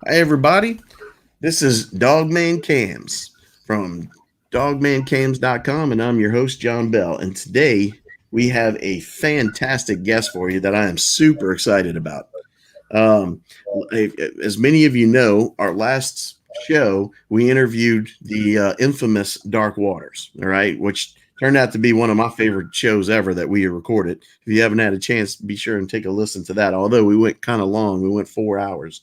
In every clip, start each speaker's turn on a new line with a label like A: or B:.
A: Hi, everybody. This is DogmanCams from DogmanCams.com, and I'm your host, John Bell. And today we have a fantastic guest for you that I am super excited about. Um, as many of you know, our last show, we interviewed the infamous Dark Waters, all right, which turned out to be one of my favorite shows ever that we recorded. If you haven't had a chance, be sure and take a listen to that. Although we went kind of long, we went 4 hours.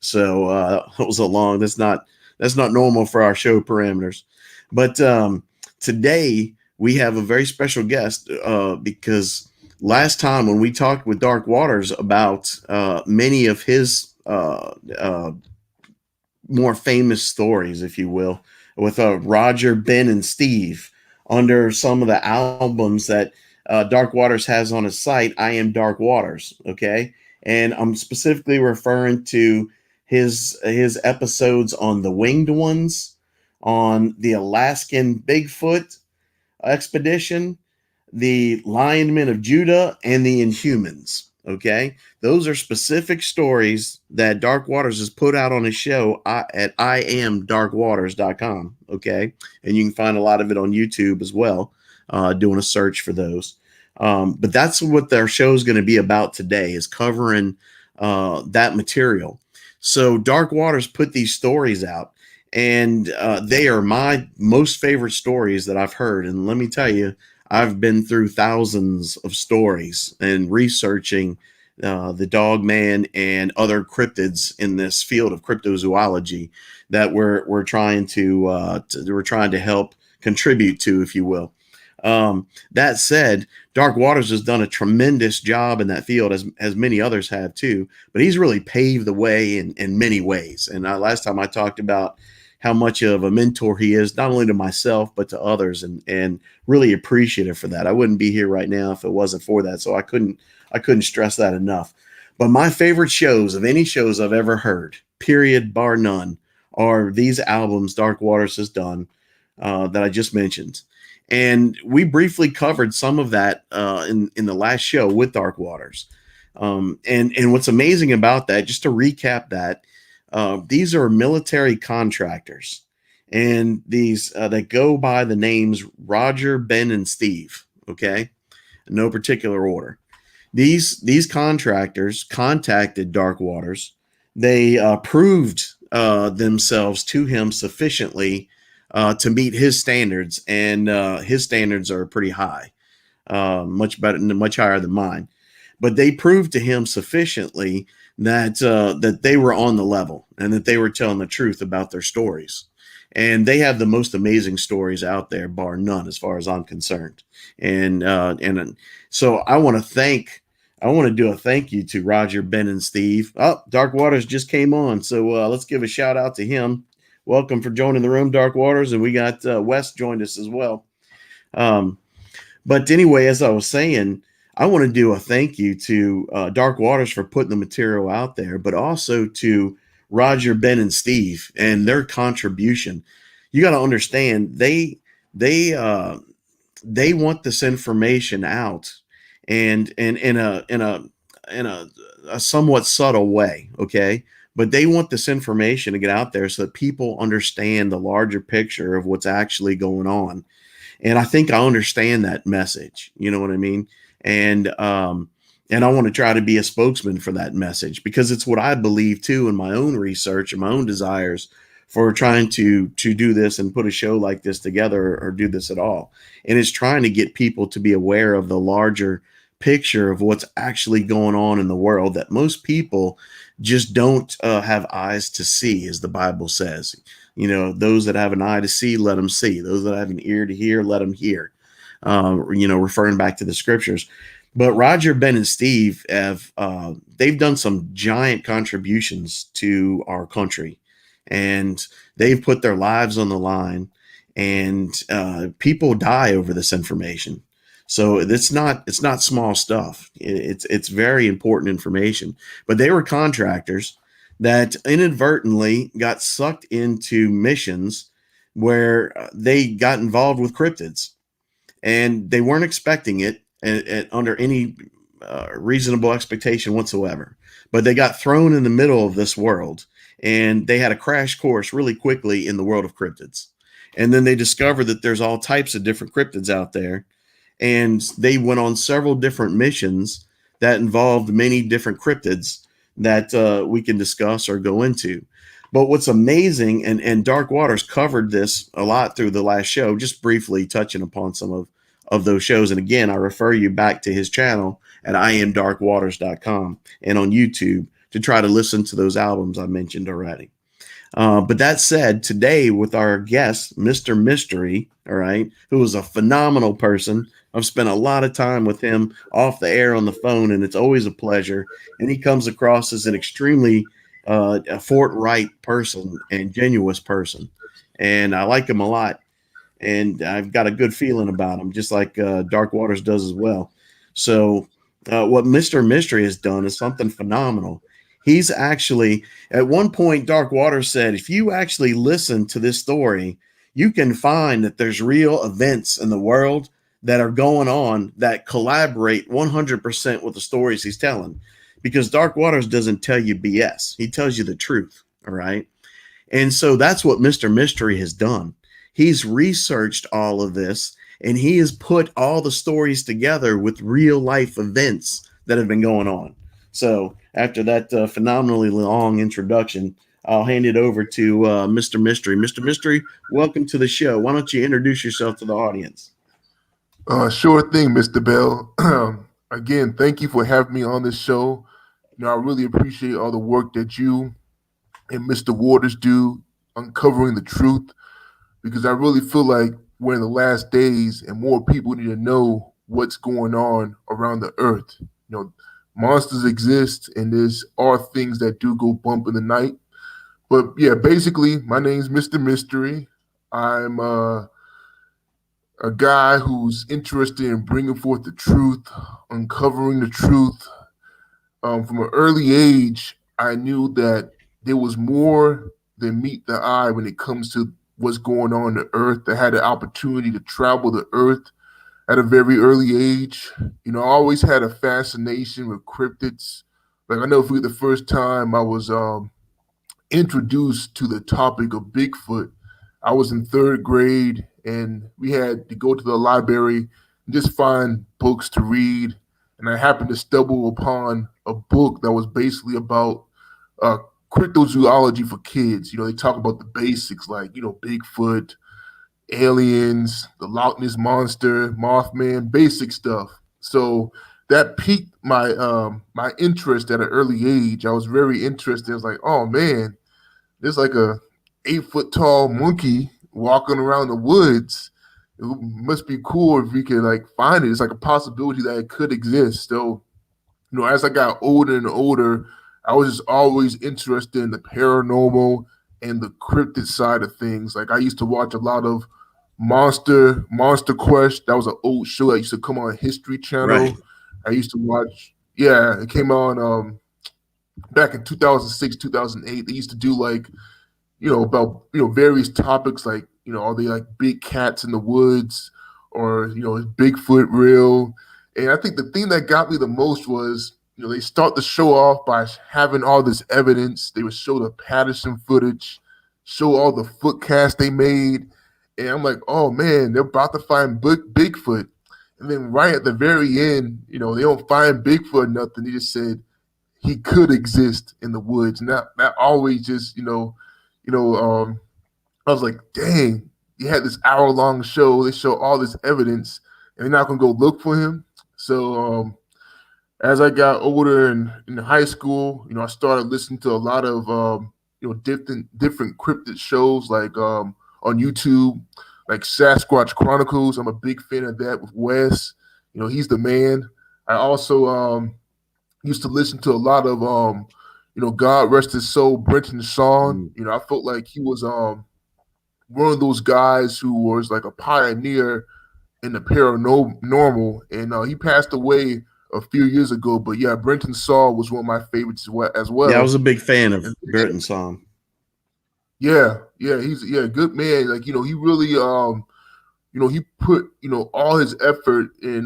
A: So it was a long. That's not normal for our show parameters. But today we have a very special guest because last time when we talked with Dark Waters about many of his more famous stories, if you will, with Roger, Ben, and Steve under some of the albums that Dark Waters has on his site. I am Dark Waters, okay, and I'm specifically referring to his episodes on the winged ones, on the Alaskan Bigfoot expedition, the Lion-Men of Judah, and the Inhumans. Okay, those are specific stories that Dark Waters has put out on his show at iamdarkwaters.com. Okay, and you can find a lot of it on YouTube as well, doing a search for those. But that's what their show is going to be about today, is covering that material. So Dark Waters put these stories out, and they are my most favorite stories that I've heard. And let me tell you, I've been through thousands of stories and researching the dog man and other cryptids in this field of cryptozoology that we're trying to help contribute to, if you will. That said, Dark Waters has done a tremendous job in that field, as many others have too. But he's really paved the way in many ways. And last time I talked about how much of a mentor he is, not only to myself but to others, and really appreciative for that. I wouldn't be here right now if it wasn't for that. So I couldn't stress that enough. But my favorite shows of any shows I've ever heard, period, bar none, are these albums Dark Waters has done that I just mentioned. And we briefly covered some of that in the last show with Dark Waters. And what's amazing about that, just to recap that, these are military contractors, and these that go by the names Roger, Ben, and Steve. Okay, in no particular order. These contractors contacted Dark Waters. They proved themselves to him sufficiently to meet his standards, and his standards are pretty high, much better, much higher than mine. But they proved to him sufficiently that they were on the level and that they were telling the truth about their stories. And they have the most amazing stories out there, bar none, as far as I'm concerned. And so I want to do a thank you to Roger, Ben, and Steve. Oh, Dark Waters just came on, so let's give a shout out to him. Welcome for joining the room, Dark Waters, and we got Wes joined us as well. Um, but anyway, as I was saying, I want to do a thank you to Dark Waters for putting the material out there, but also to Roger, Ben, and Steve and their contribution. You got to understand they they want this information out, and in a somewhat subtle way, okay. But they want this information to get out there so that people understand the larger picture of what's actually going on. And I think I understand that message. You know what I mean? And I want to try to be a spokesman for that message, because it's what I believe too in my own research and my own desires for trying to do this and put a show like this together, or do this at all. And it's trying to get people to be aware of the larger picture of what's actually going on in the world that most people just don't have eyes to see, as the Bible says. You know, those that have an eye to see, let them see. Those that have an ear to hear, let them hear. Referring back to the scriptures. But Roger, Ben, and Steve have they've done some giant contributions to our country, and they've put their lives on the line, and people die over this information. So it's not small stuff. It's very important information. But they were contractors that inadvertently got sucked into missions where they got involved with cryptids, and they weren't expecting it under any reasonable expectation whatsoever. But they got thrown in the middle of this world, and they had a crash course really quickly in the world of cryptids. And then they discovered that there's all types of different cryptids out there, and they went on several different missions that involved many different cryptids that we can discuss or go into. But what's amazing, and Dark Waters covered this a lot through the last show, just briefly touching upon some of those shows. And again, I refer you back to his channel at iamdarkwaters.com and on YouTube to try to listen to those albums I mentioned already. But that said, today with our guest, Mr. Mystery, all right, who is a phenomenal person. I've spent a lot of time with him off the air on the phone, and it's always a pleasure. And he comes across as an extremely forthright person and genuine person. And I like him a lot. And I've got a good feeling about him, just like Dark Waters does as well. So what Mr. Mystery has done is something phenomenal. He's actually, at one point, Dark Waters said, if you actually listen to this story, you can find that there's real events in the world that are going on that collaborate 100% with the stories he's telling. Because Dark Waters doesn't tell you BS. He tells you the truth, all right? And so that's what Mr. Mystery has done. He's researched all of this, and he has put all the stories together with real life events that have been going on. So after that phenomenally long introduction, I'll hand it over to Mr. Mystery. Mr. Mystery, welcome to the show. Why don't you introduce yourself to the audience?
B: Sure thing, Mr. Bell. Again, thank you for having me on this show. I really appreciate all the work that you and Mr. Waters do uncovering the truth, because I really feel like we're in the last days and more people need to know what's going on around the earth. Monsters exist, and there's are things that do go bump in the night. But yeah, basically, my name's Mr. Mystery. I'm a guy who's interested in bringing forth the truth, uncovering the truth. From an early age, I knew that there was more than meet the eye when it comes to what's going on the earth. I had the opportunity to travel the earth at a very early age. I always had a fascination with cryptids. Like, I know for the first time I was introduced to the topic of Bigfoot, I was in third grade, and we had to go to the library and just find books to read. And I happened to stumble upon a book that was basically about uh, cryptozoology for kids. They talk about the basics like, Bigfoot, aliens, the Loch Ness monster, Mothman, basic stuff. So that piqued my interest at an early age. I was very interested. I was like, oh man, there's like a 8 foot tall monkey walking around the woods. It must be cool if we could like find it. It's like a possibility that it could exist. So, as I got older and older, I was just always interested in the paranormal and the cryptid side of things. Like, I used to watch a lot of Monster Quest. That was an old show that used to come on History
A: Right.
B: Channel. I used to watch. Yeah, it came on back in 2006, 2008. They used to do like about various topics like are they like big cats in the woods, or is Bigfoot real? And I think the thing that got me the most was they start the show off by having all this evidence. They would show the Patterson footage, show all the foot casts they made, and I'm like, oh man, they're about to find Bigfoot. And then right at the very end, they don't find Bigfoot or nothing. They just said he could exist in the woods. And that always just I was like, dang, you had this hour-long show. They show all this evidence, and they're not gonna go look for him. So as I got older and in high school, I started listening to a lot of different cryptid shows like on YouTube, like Sasquatch Chronicles. I'm a big fan of that with Wes. He's the man. I also used to listen to a lot of God rest his soul, Brenton Shawn.
A: Mm.
B: I felt like he was one of those guys who was like a pioneer in the paranormal, and he passed away a few years ago. But yeah, Brenton Shawn was one of my favorites as
A: Yeah, I
B: well.
A: was a big fan of
B: And
A: Burton Song.
B: yeah, he's a good man. Like, he really he put all his effort in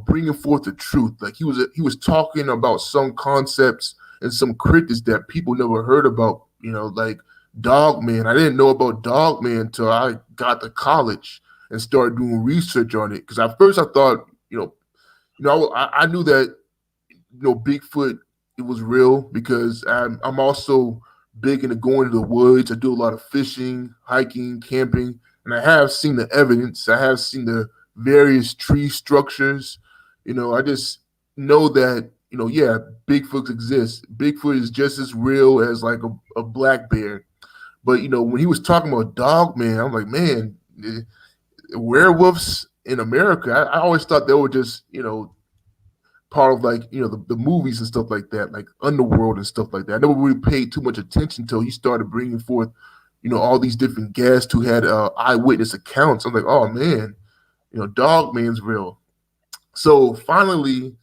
B: bringing forth the truth. Like, he was talking about some concepts and some cryptids that people never heard about Like Dogman. I didn't know about Dogman until I got to college and started doing research on it. Because at first I thought, I knew that Bigfoot, it was real because I'm also big into going to the woods. I do a lot of fishing, hiking, camping, and I have seen the evidence. I have seen the various tree structures. I just know that yeah, Bigfoot exists. Bigfoot is just as real as like a black bear. But when he was talking about dog man, I'm like, man, werewolves in America. I always thought they were just part of like the movies and stuff like that, like Underworld and stuff like that. I never really paid too much attention until he started bringing forth all these different guests who had eyewitness accounts. I'm like, oh man, Dog Man's real. So finally,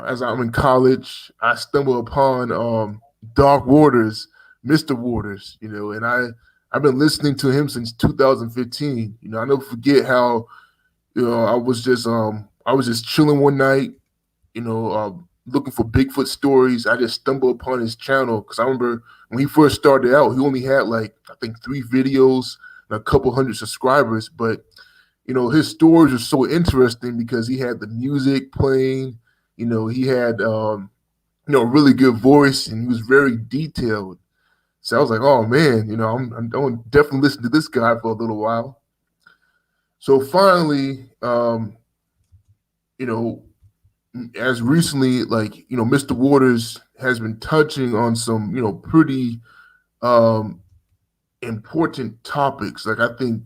B: as I'm in college, I stumble upon Dark Waters, Mr. Waters, and I've been listening to him since 2015. I never forget how I was just chilling one night, looking for Bigfoot stories. I just stumbled upon his channel because I remember when he first started out, he only had like I think 3 videos and a couple hundred subscribers. But his stories are so interesting because he had the music playing. He had a really good voice and he was very detailed. So I was like, oh man, I'm going to definitely listen to this guy for a little while. So finally, you know, as recently, like, Mr. Waters has been touching on some, pretty um, important topics. Like, I think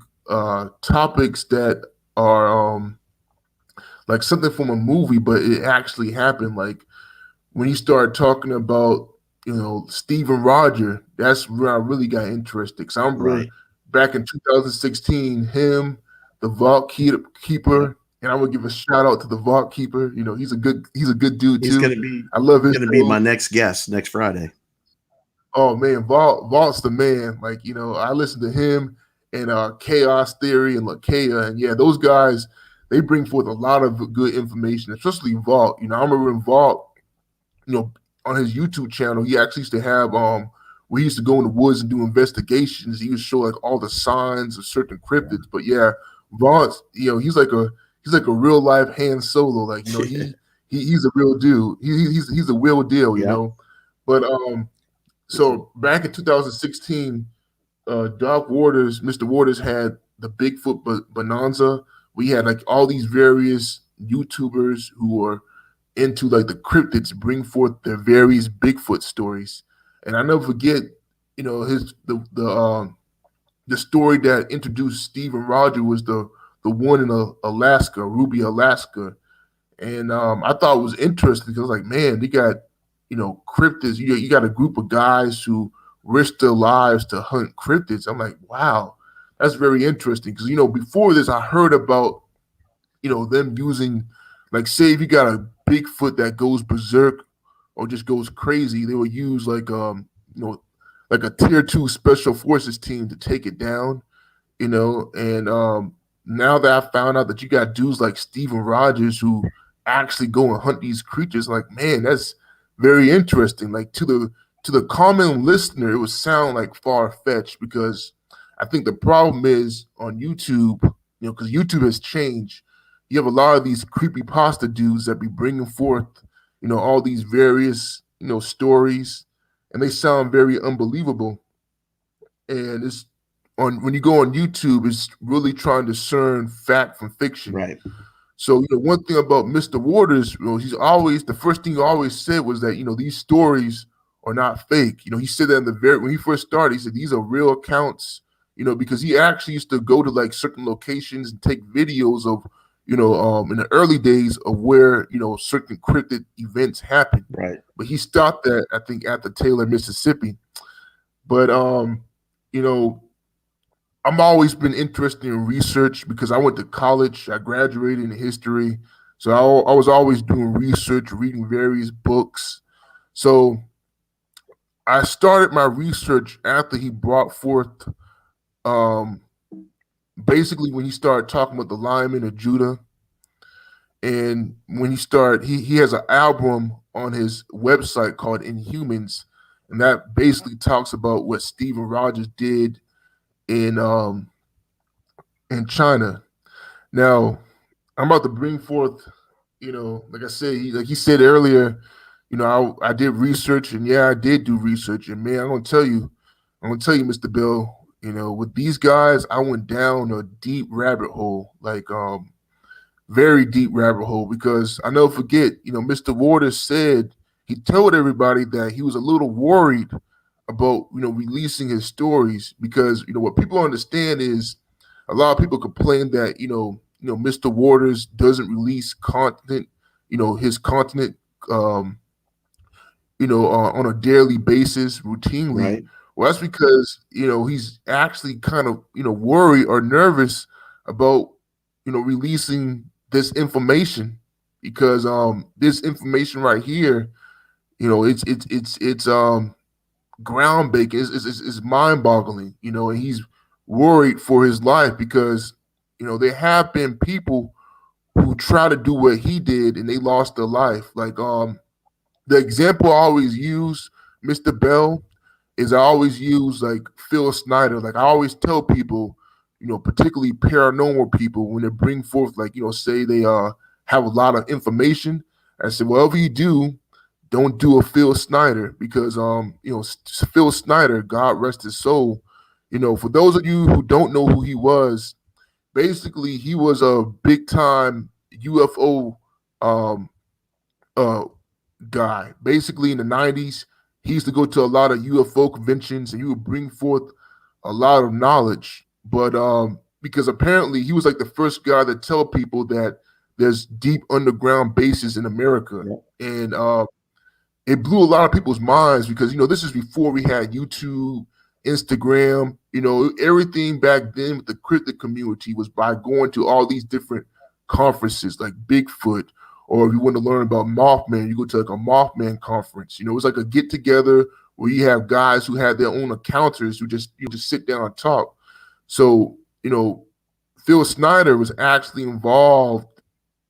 B: topics that are like something from a movie, but it actually happened. Like, when he started talking about, Stephen Roger, that's where I really got interested. Cause I remember
A: Right.
B: back in 2016, him, the Vault
A: Yep.
B: Keeper, and I would give a shout out to the Vault Keeper. He's a good dude
A: He's
B: too.
A: gonna be
B: I love his
A: gonna be my
B: show.
A: next guest next Friday.
B: Oh man, Vault's the man. Like, I listen to him and Chaos Theory and Lakea, and yeah, those guys, they bring forth a lot of good information, especially Vault. I remember in Vault, you know, on his YouTube channel, he actually used to have where he used to go in the woods and do investigations. He used to show like all the signs of certain cryptids. But yeah, Vaughn, he's like a real life Han Solo. Like, he's a real dude. He's a real deal.
A: Yep.
B: But so back in 2016, Doc Waters, Mr. Waters had the Bigfoot Bonanza. We had like all these various YouTubers who were into like the cryptids bring forth their various Bigfoot stories. And I never forget, his the story that introduced Stephen Roger was the one in Alaska, Ruby, Alaska. And I thought it was interesting because I was like, man, they got, cryptids. You got a group of guys who risk their lives to hunt cryptids. I'm like, wow, that's very interesting. Because, before this, I heard about, them using, like, say if you got a Bigfoot that goes berserk or just goes crazy, they would use like a tier 2 special forces team to take it down, and now that I found out that you got dudes like Steven Rogers who actually go and hunt these creatures, like, man, that's very interesting. Like, to the common listener, it would sound like far-fetched because I think the problem is on YouTube, because YouTube has changed. You have a lot of these creepy pasta dudes that be bringing forth, all these various, stories, and they sound very unbelievable. And it's on when you go on YouTube, it's really trying to discern fact from fiction.
A: Right.
B: So, one thing about Mr. Waters, he's always the first thing he always said was that these stories are not fake. He said that in the very when he first started, he said these are real accounts. Because he actually used to go to like certain locations and take videos of, in the early days of where certain cryptid events happened.
A: Right.
B: But he stopped that I think at the Taylor, Mississippi. But you know, I'm always been interested in research because I went to college. I graduated in history, so I was always doing research, reading various books. So I started my research after he brought forth, um, basically when he started talking about the lineman of Judah, and when he has an album on his website called Inhumans, and that basically talks about what Stephen Rogers did in China. Now, I'm about to bring forth, like I said, like he said earlier, I did research, and yeah, I did do research, and man, I'm gonna tell you, Mr. Bill, with these guys, I went down a deep rabbit hole, like very deep rabbit hole, because I never forget, Mr. Waters said he told everybody that he was a little worried about, releasing his stories because, what people understand is a lot of people complain that, Mr. Waters doesn't release content, his content, um, on a daily basis, routinely.
A: Right.
B: Well, that's because he's actually kind of worried or nervous about releasing this information because this information right here, it's groundbreaking, it's mind boggling, and he's worried for his life because there have been people who try to do what he did and they lost their life. Like the example I always use, Mr. Bell, is I always use like Phil Schneider. Like I always tell people, particularly paranormal people, when they bring forth, like, say they have a lot of information. I said, whatever you do, don't do a Phil Schneider because Phil Schneider, God rest his soul. For those of you who don't know who he was, basically he was a big time UFO um uh guy. Basically, in the 90s, he used to go to a lot of UFO conventions and he would bring forth a lot of knowledge. But because apparently he was like the first guy to tell people that there's deep underground bases in America.
A: Yeah.
B: And it blew a lot of people's minds because, this is before we had YouTube, Instagram, everything back then with the cryptid community was by going to all these different conferences like Bigfoot, or if you want to learn about Mothman, you go to like a Mothman conference. It was like a get together where you have guys who had their own encounters who just sit down and talk. So, Phil Schneider was actually involved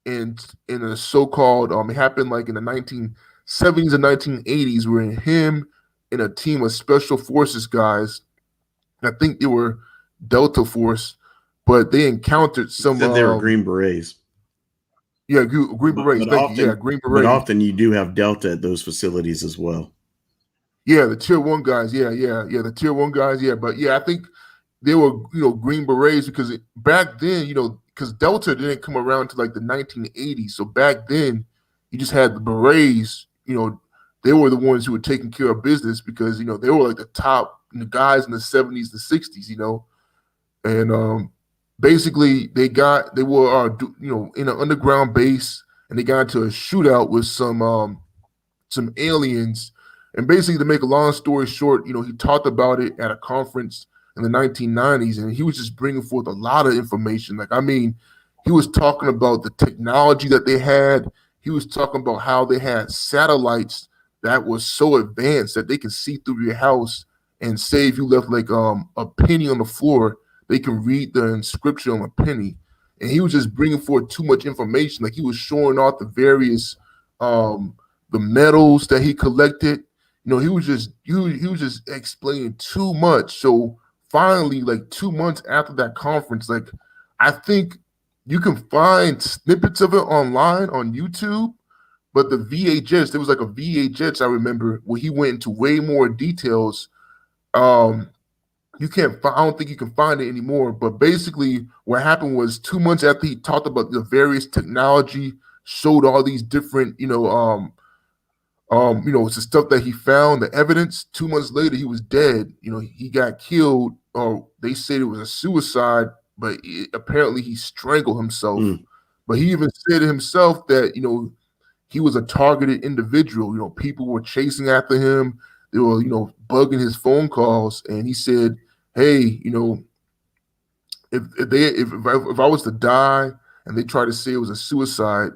B: in a so-called it happened like in the 1970s and 1980s, where him and a team of special forces guys, I think they were Delta Force, but they encountered some
A: Said they were Green Berets.
B: Yeah, Green Berets. Thank you. Yeah, Green Berets.
A: But often you do have Delta at those facilities as well.
B: Yeah, the tier 1 guys. Yeah, the tier 1 guys. Yeah, but yeah, I think they were Green Berets because back then, because Delta didn't come around to like the 1980s. So back then, you just had the Berets. They were the ones who were taking care of business because they were like the top guys in the 70s, the 60s. And basically they were in an underground base and they got into a shootout with some aliens. And basically, to make a long story short, he talked about it at a conference in the 1990s, and he was just bringing forth a lot of information. Like, I mean, he was talking about the technology that they had. He was talking about how they had satellites that was so advanced that they can see through your house, and say if you left like a penny on the floor, they can read the inscription on a penny. And he was just bringing forth too much information. Like he was showing off the various the metals that he collected. He was just explaining too much. So finally, like 2 months after that conference, like I think you can find snippets of it online on YouTube, but the VHS, there was like a VHS I remember where he went into way more details. I don't think you can find it anymore. But basically, what happened was 2 months after he talked about the various technology, showed all these different, it's the stuff that he found, the evidence. 2 months later, he was dead. He got killed, or they said it was a suicide, but apparently he strangled himself. But he even said himself that, he was a targeted individual. People were chasing after him. They were, bugging his phone calls. And he said, hey, if I was to die and they try to say it was a suicide,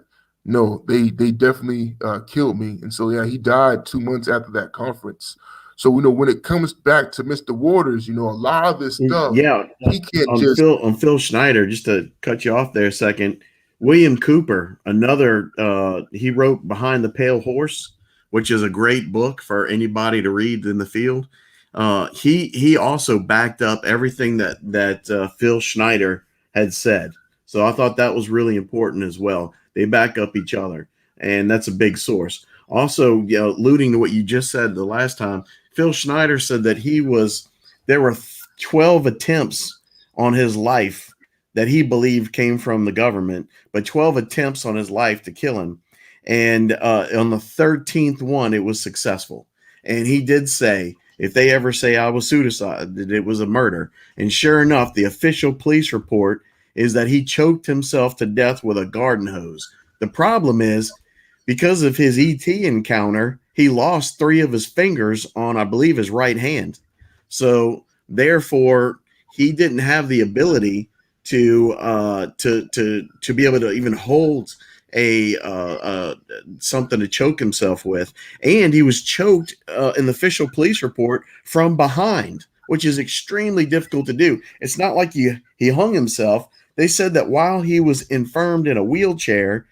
B: no, they definitely killed me. And so, yeah, he died 2 months after that conference. So, when it comes back to Mr. Waters, a lot of this stuff, he can't
A: on Phil Schneider, just to cut you off there a second, William Cooper, another, he wrote Behind the Pale Horse, which is a great book for anybody to read in the field. He also backed up everything that Phil Schneider had said. So I thought that was really important as well. They back up each other, and that's a big source. Also, alluding to what you just said the last time, Phil Schneider said that there were 12 attempts on his life that he believed came from the government, but 12 attempts on his life to kill him. And on the 13th one, it was successful. And he did say, if they ever say I was suicide, that it was a murder. And sure enough, the official police report is that he choked himself to death with a garden hose. The problem is, because of his ET encounter, he lost 3 of his fingers on, I believe, his right hand. So therefore, he didn't have the ability to be able to even hold something to choke himself with, and he was choked in the official police report from behind, which is extremely difficult to do. It's not like he hung himself. They said that while he was infirmed in a wheelchair,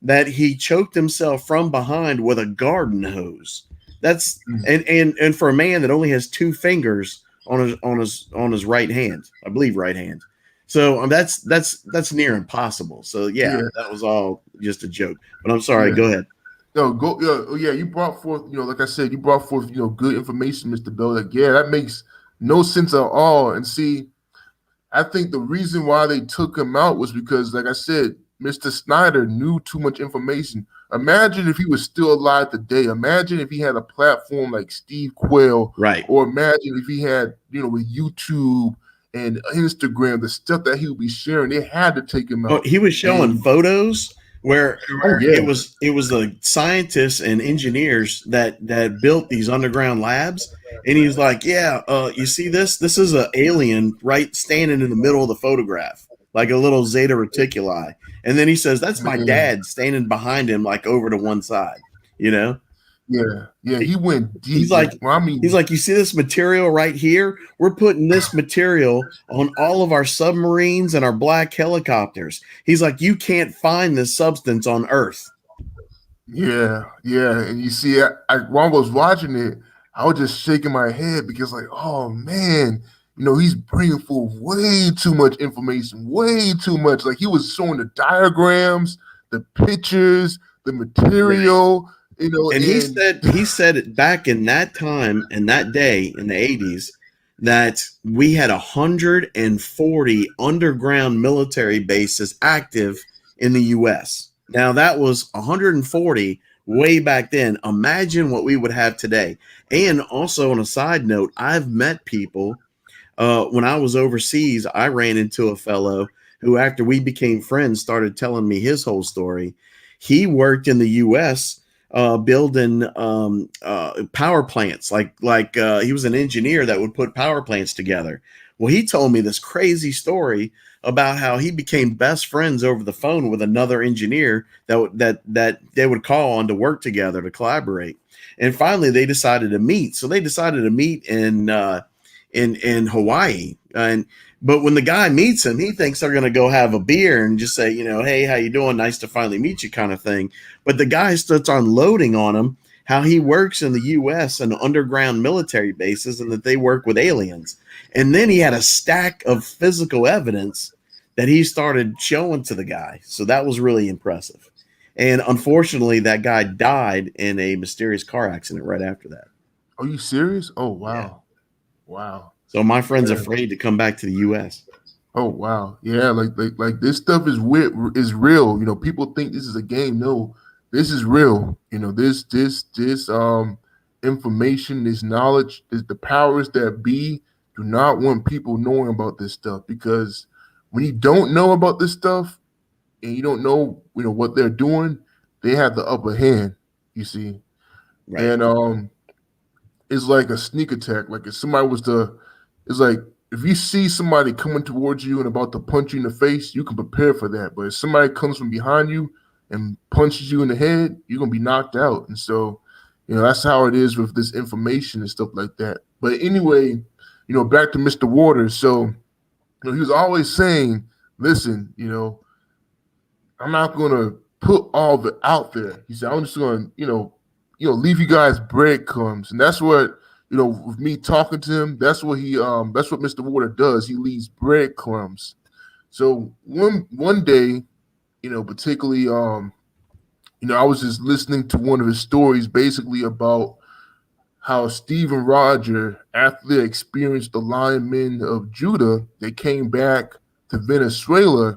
A: that he choked himself from behind with a garden hose. That's and for a man that only has 2 fingers on his right hand, I believe right hand. So that's near impossible. So yeah, that was all just a joke. But I'm sorry. Go ahead.
B: No, go. Yeah, you brought forth. Like I said, you brought forth. Good information, Mr. Bell. Like, yeah, that makes no sense at all. And see, I think the reason why they took him out was because, like I said, Mr. Schneider knew too much information. Imagine if he was still alive today. Imagine if he had a platform like Steve Quayle,
A: right?
B: Or imagine if he had, with YouTube and Instagram, the stuff that he would be sharing. They had to take him out.
A: Well, he was showing photos where it was the scientists and engineers that built these underground labs, and he was like, you see this is an alien right standing in the middle of the photograph, like a little Zeta Reticuli. And then he says, that's my dad standing behind him, like over to one side,
B: Yeah, he went deep.
A: He's like, you see this material right here? We're putting this material on all of our submarines and our black helicopters. He's like, you can't find this substance on Earth.
B: Yeah. And you see, while I was watching it, I was just shaking my head because, like, oh man, he's bringing forth way too much information, way too much. Like, he was showing the diagrams, the pictures, the material. Right.
A: And he said it back in that time and that day in the 80s that we had 140 underground military bases active in the U.S. Now that was 140 way back then. Imagine what we would have today. And also on a side note, I've met people when I was overseas. I ran into a fellow who, after we became friends, started telling me his whole story. He worked in the U.S. Building power plants, like he was an engineer that would put power plants together. Well, he told me this crazy story about how he became best friends over the phone with another engineer that they would call on to work together to collaborate. And finally, they decided to meet. So they decided to meet in Hawaii. But when the guy meets him, he thinks they're going to go have a beer and just say, hey, how you doing? Nice to finally meet you, kind of thing. But the guy starts unloading on him how he works in the U.S. and underground military bases and that they work with aliens. And then he had a stack of physical evidence that he started showing to the guy. So that was really impressive. And unfortunately, that guy died in a mysterious car accident right after that.
B: Are you serious? Oh, wow.
A: Yeah.
B: Wow.
A: So my friend's afraid to come back to the U.S.
B: Oh, wow. Yeah, like this stuff is real. People think this is a game. No, this is real. This information, this knowledge, the powers that be do not want people knowing about this stuff, because when you don't know about this stuff and you don't know, what they're doing, they have the upper hand, you see. Right. And it's like a sneak attack. Like if somebody was to, it's like if you see somebody coming towards you and about to punch you in the face, you can prepare for that. But if somebody comes from behind you and punches you in the head, you're gonna be knocked out. And so, that's how it is with this information and stuff like that. But anyway, back to Mr. Waters. So, he was always saying, listen, I'm not gonna put all of it out there. He said, I'm just gonna, leave you guys breadcrumbs, and that's what with me talking to him, that's what Mr. Water does. He leaves breadcrumbs. So one day, particularly, I was just listening to one of his stories, basically about how Steve and Roger, after they experienced the Lion Men of Judah, they came back to Venezuela,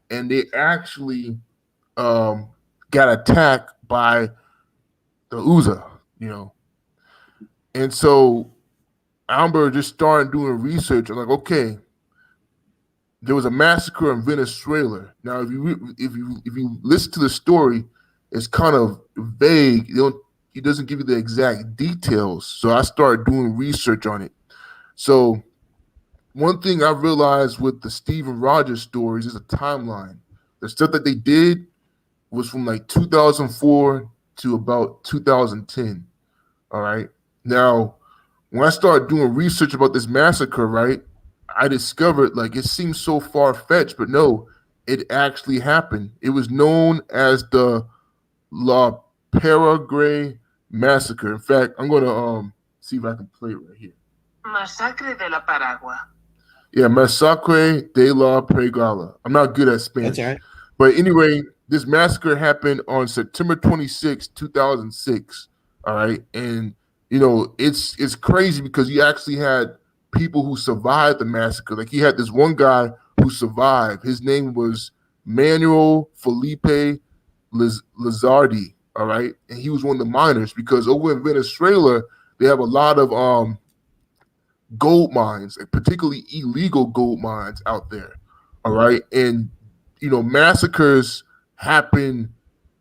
B: and they actually um, got attacked by the Ouza, you know. And so I remember just starting doing research. I'm like, okay, there was a massacre in Venezuela. Now, if you listen to the story, it's kind of vague. It doesn't give you the exact details. So I started doing research on it. So one thing I realized with the Stephen Rogers stories is a timeline. The stuff that they did was from like 2004 to about 2010. All right. Now, when I started doing research about this massacre, right, I discovered like it seems so far fetched, but no, it actually happened. It was known as the La Paraguay massacre. In fact, I'm gonna see if I can play it right here. Masacre de la Paragua. Yeah, Massacre de la Pregala. I'm not good at Spanish.
A: That's all right.
B: But anyway, this massacre happened on September 26, 2006. All right. And, it's crazy because you actually had people who survived the massacre. Like, you had this one guy who survived. His name was Manuel Felipe Lizardi. All right. And he was one of the miners because over in Venezuela, they have a lot of gold mines, particularly illegal gold mines out there. All right. And, massacres happen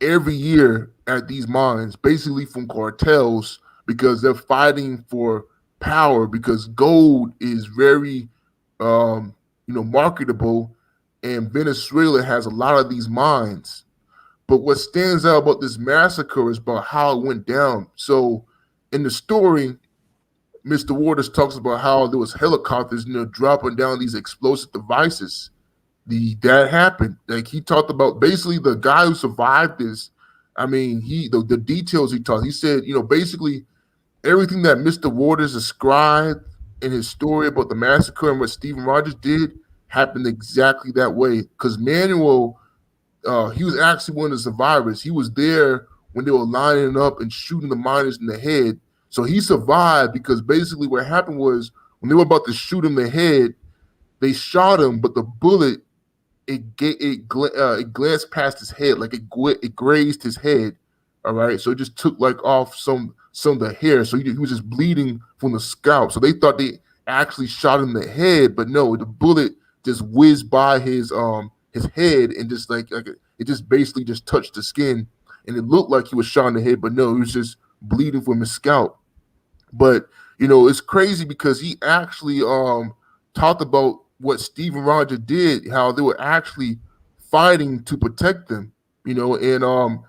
B: every year at these mines, basically from cartels because they're fighting for power because gold is very, marketable. And Venezuela has a lot of these mines. But what stands out about this massacre is about how it went down. So in the story, Mr. Waters talks about how there was helicopters, dropping down these explosive devices. That happened. Like, he talked about basically the guy who survived this. I mean, the details he talked. He said, basically everything that Mr. Waters described in his story about the massacre and what Stephen Rogers did happened exactly that way. Because Manuel, he was actually one of the survivors. He was there when they were lining up and shooting the miners in the head. So he survived because basically what happened was when they were about to shoot him in the head, they shot him, but the bullet it glanced past his head, like it grazed his head. All right, so it just took like off some of the hair, so he was just bleeding from the scalp. So they thought they actually shot him in the head, but no, the bullet just whizzed by his head and just like it just basically just touched the skin, and it looked like he was shot in the head, but no, he was just bleeding from his scalp. But it's crazy because he actually talked about what Stephen Rogers did, how they were actually fighting to protect them, and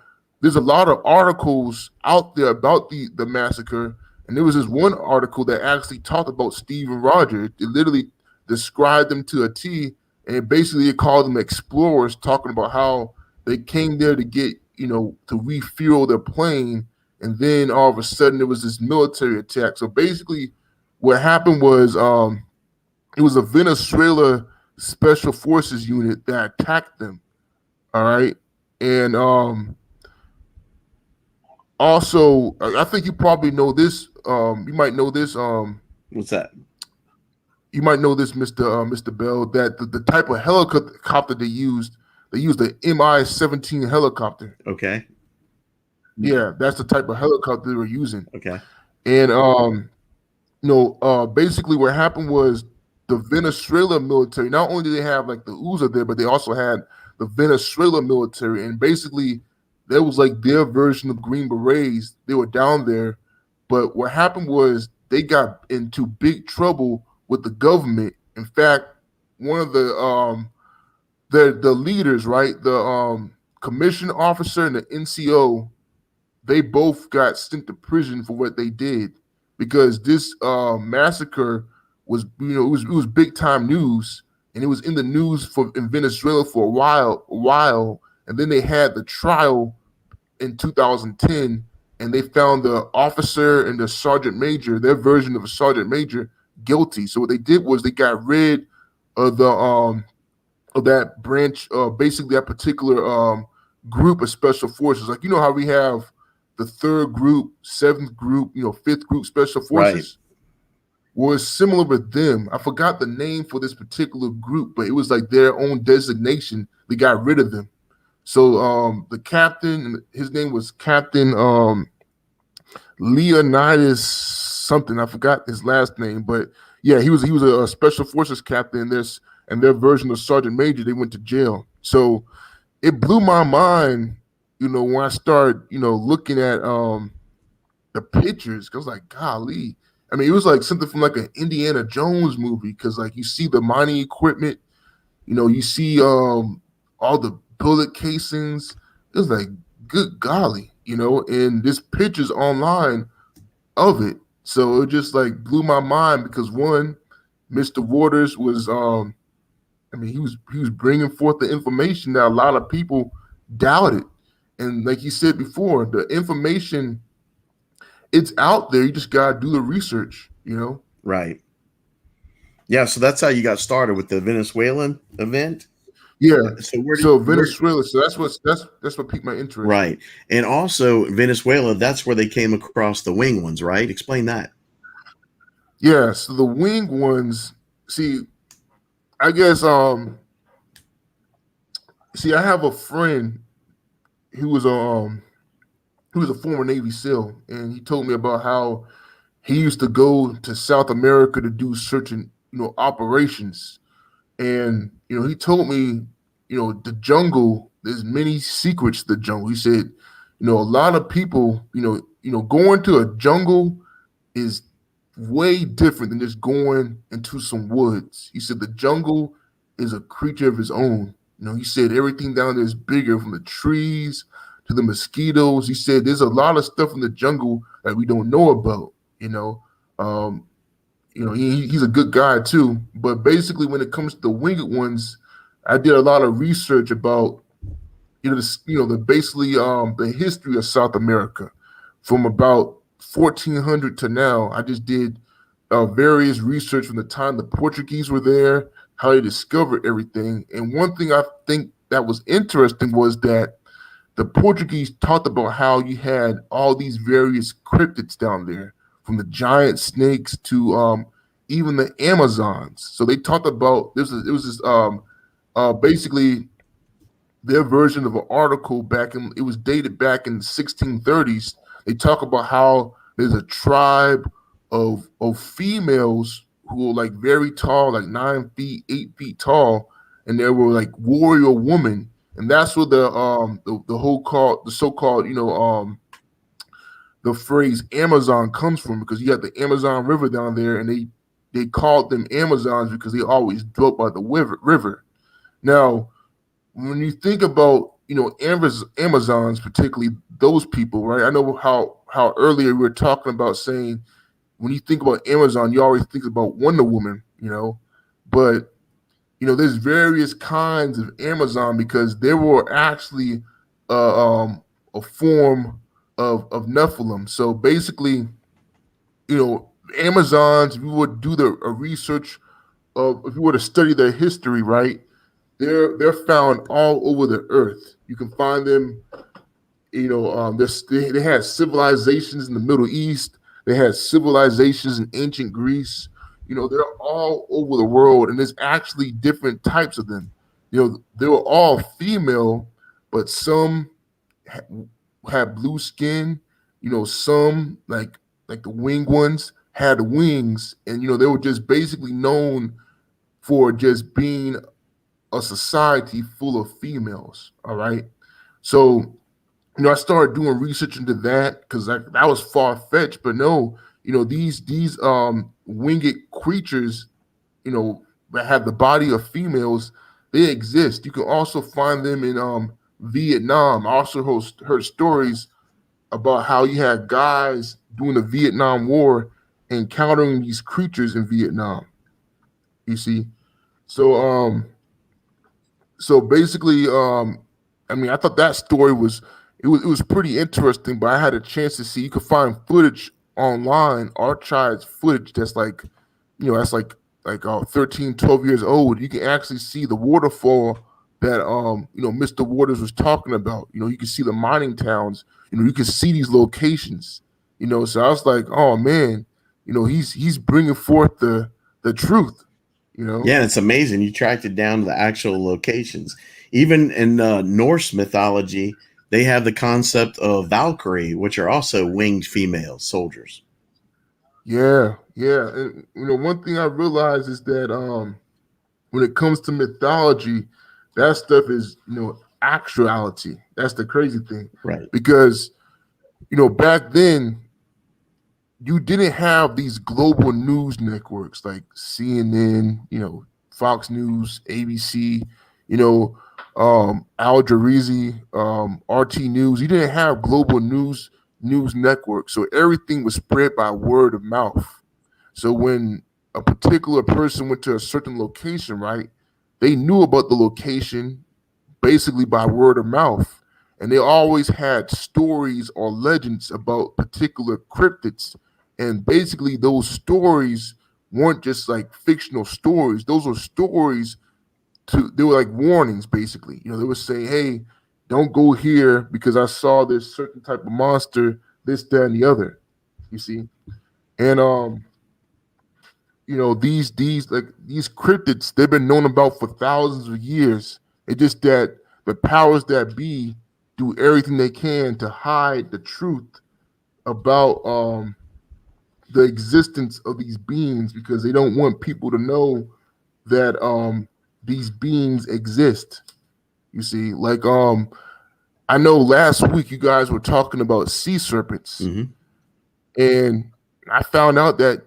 B: there's a lot of articles out there about the massacre, and there was this one article that actually talked about Stephen Rogers. It literally described them to a T, and basically it called them explorers, talking about how they came there to get, to refuel their plane, and then all of a sudden there was this military attack. So basically what happened was it was a Venezuela special forces unit that attacked them. All right. And also, I think you probably know this. You might know this.
A: What's that?
B: You might know this, Mr. Bell, that the type of helicopter they used the Mi-17 helicopter.
A: Okay.
B: Yeah, that's the type of helicopter they were using.
A: Okay.
B: And basically what happened was the Venezuela military, not only did they have like the Ouza there, but they also had the Venezuela military. And basically that was like their version of Green Berets. They were down there. But what happened was they got into big trouble with the government. In fact, one of the leaders, right, the commission officer and the NCO, they both got sent to prison for what they did because this massacre was, it was big time news, and it was in the news in Venezuela for a while, and then they had the trial in 2010, and they found the officer and the sergeant major, their version of a sergeant major, guilty. So what they did was they got rid of the of that branch, basically that particular group of special forces. Like, you know how we have the third group, seventh group, fifth group special
A: Right.
B: forces? Was similar with them. I forgot the name for this particular group, but it was like their own designation. They got rid of them. So the captain, his name was Captain Leonidas something. I forgot his last name, but yeah, he was a special forces captain. And their version of sergeant major, they went to jail. So it blew my mind, when I started, looking at the pictures. I was like, golly. I mean, it was like something from like an Indiana Jones movie, because like you see the mining equipment, you see all the bullet casings. It was like, good golly, and this pictures online of it. So it just like blew my mind, because one, Mr. Waters was he was bringing forth the information that a lot of people doubted. And like you said before, the information, it's out there. You just gotta do the research.
A: Right. Yeah. So that's how you got started with the Venezuelan event.
B: Yeah.
A: So where did
B: So
A: where?
B: Venezuela. So that's what piqued my interest.
A: Right. And also Venezuela. That's where they came across the winged ones. Right. Explain that.
B: Yeah. So the winged ones. See, I guess I have a friend who was a former Navy SEAL, and he told me about how he used to go to South America to do certain operations. And he told me, the jungle, there's many secrets to the jungle. He said, a lot of people, going to a jungle is way different than just going into some woods. He said the jungle is a creature of its own. He said everything down there is bigger, from the trees to the mosquitoes. He said there's a lot of stuff in the jungle that we don't know about. Um, he's a good guy too. But basically, when it comes to the winged ones, I did a lot of research about the history of South America from about 1400 to now. I just did various research from the time the Portuguese were there, how they discovered everything. And one thing I think that was interesting was that the Portuguese talked about how you had all these various cryptids down there, from the giant snakes to even the Amazons. So they talked about it was this basically their version of an article it was dated back in the 1630s. They talk about how there's a tribe of females who were like very tall, like 9 feet, 8 feet tall, and they were like warrior women. And that's where the so-called the phrase Amazon comes from, because you got the Amazon River down there, and they called them Amazons because they always dwelt by the river. Now, when you think about Amazons, particularly those people, right? I know how earlier we were talking about saying, when you think about Amazon, you always think about Wonder Woman, but there's various kinds of Amazon, because there were actually a form of Nephilim. So basically, Amazons, if you would do a research of, if you were to study their history, right, they're found all over the earth. You can find them. They had civilizations in the Middle East. They had civilizations in ancient Greece. They're all over the world, and there's actually different types of them. They were all female, but some had blue skin. Some like the winged ones had wings, and they were just basically known for just being a society full of females. All right, so I started doing research into that, because that was far fetched. But no, these winged creatures, that have the body of females, they exist. You can also find them in Vietnam. I also heard stories about how you had guys during the Vietnam War encountering these creatures in Vietnam. You see, so basically, I thought that story was it was pretty interesting. But I had a chance to see. You could find footage online, archived footage that's like, that's like 13, 12 years old. You can actually see the waterfall that Mr. Waters was talking about. You can see the mining towns. You can see these locations. So I was like, oh man, he's bringing forth the truth. You know.
A: Yeah, it's amazing. You tracked it down to the actual locations. Even in Norse mythology, they have the concept of Valkyrie, which are also winged female soldiers.
B: Yeah, yeah. And one thing I realized is that when it comes to mythology, that stuff is actuality. That's the crazy thing.
A: Right.
B: Because back then you didn't have these global news networks like CNN, Fox News, ABC, you know, Al Jazeera, RT News. You didn't have global news networks, so everything was spread by word of mouth. So when a particular person went to a certain location, right, they knew about the location basically by word of mouth. And they always had stories or legends about particular cryptids. And basically, those stories weren't just like fictional stories. Those were stories they were like warnings, basically. They would say, hey, don't go here because I saw this certain type of monster, this, that, and the other. You see? And these cryptids, they've been known about for thousands of years. It's just that the powers that be do everything they can to hide the truth about the existence of these beings because they don't want people to know that these beings exist. You see, like I know last week you guys were talking about sea serpents,
A: Mm-hmm.
B: and I found out that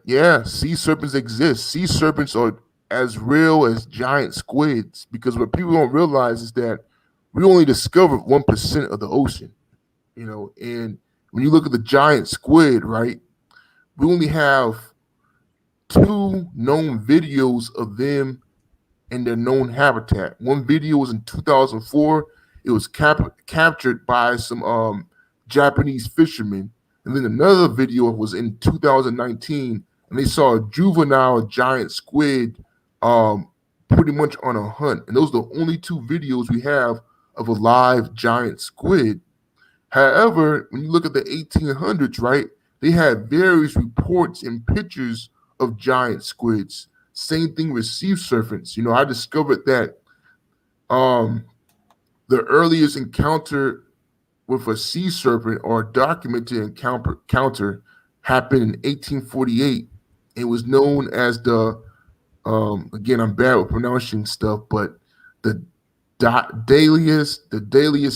B: sea serpents exist. Sea serpents are as real as giant squids because what people don't realize is that we only discovered 1% of the ocean, and when you look at the giant squid, right, we only have two known videos of them in their known habitat. One video was in 2004. It was captured by some Japanese fishermen. And then another video was in 2019, and they saw a juvenile giant squid pretty much on a hunt. And those are the only two videos we have of a live giant squid. However, when you look at the 1800s, right, they had various reports and pictures of giant squids. Same thing with sea serpents. I discovered that um, the earliest encounter with a sea serpent or documented encounter happened in 1848. It was known as again, I'm bad with pronouncing stuff, but the Dahlia's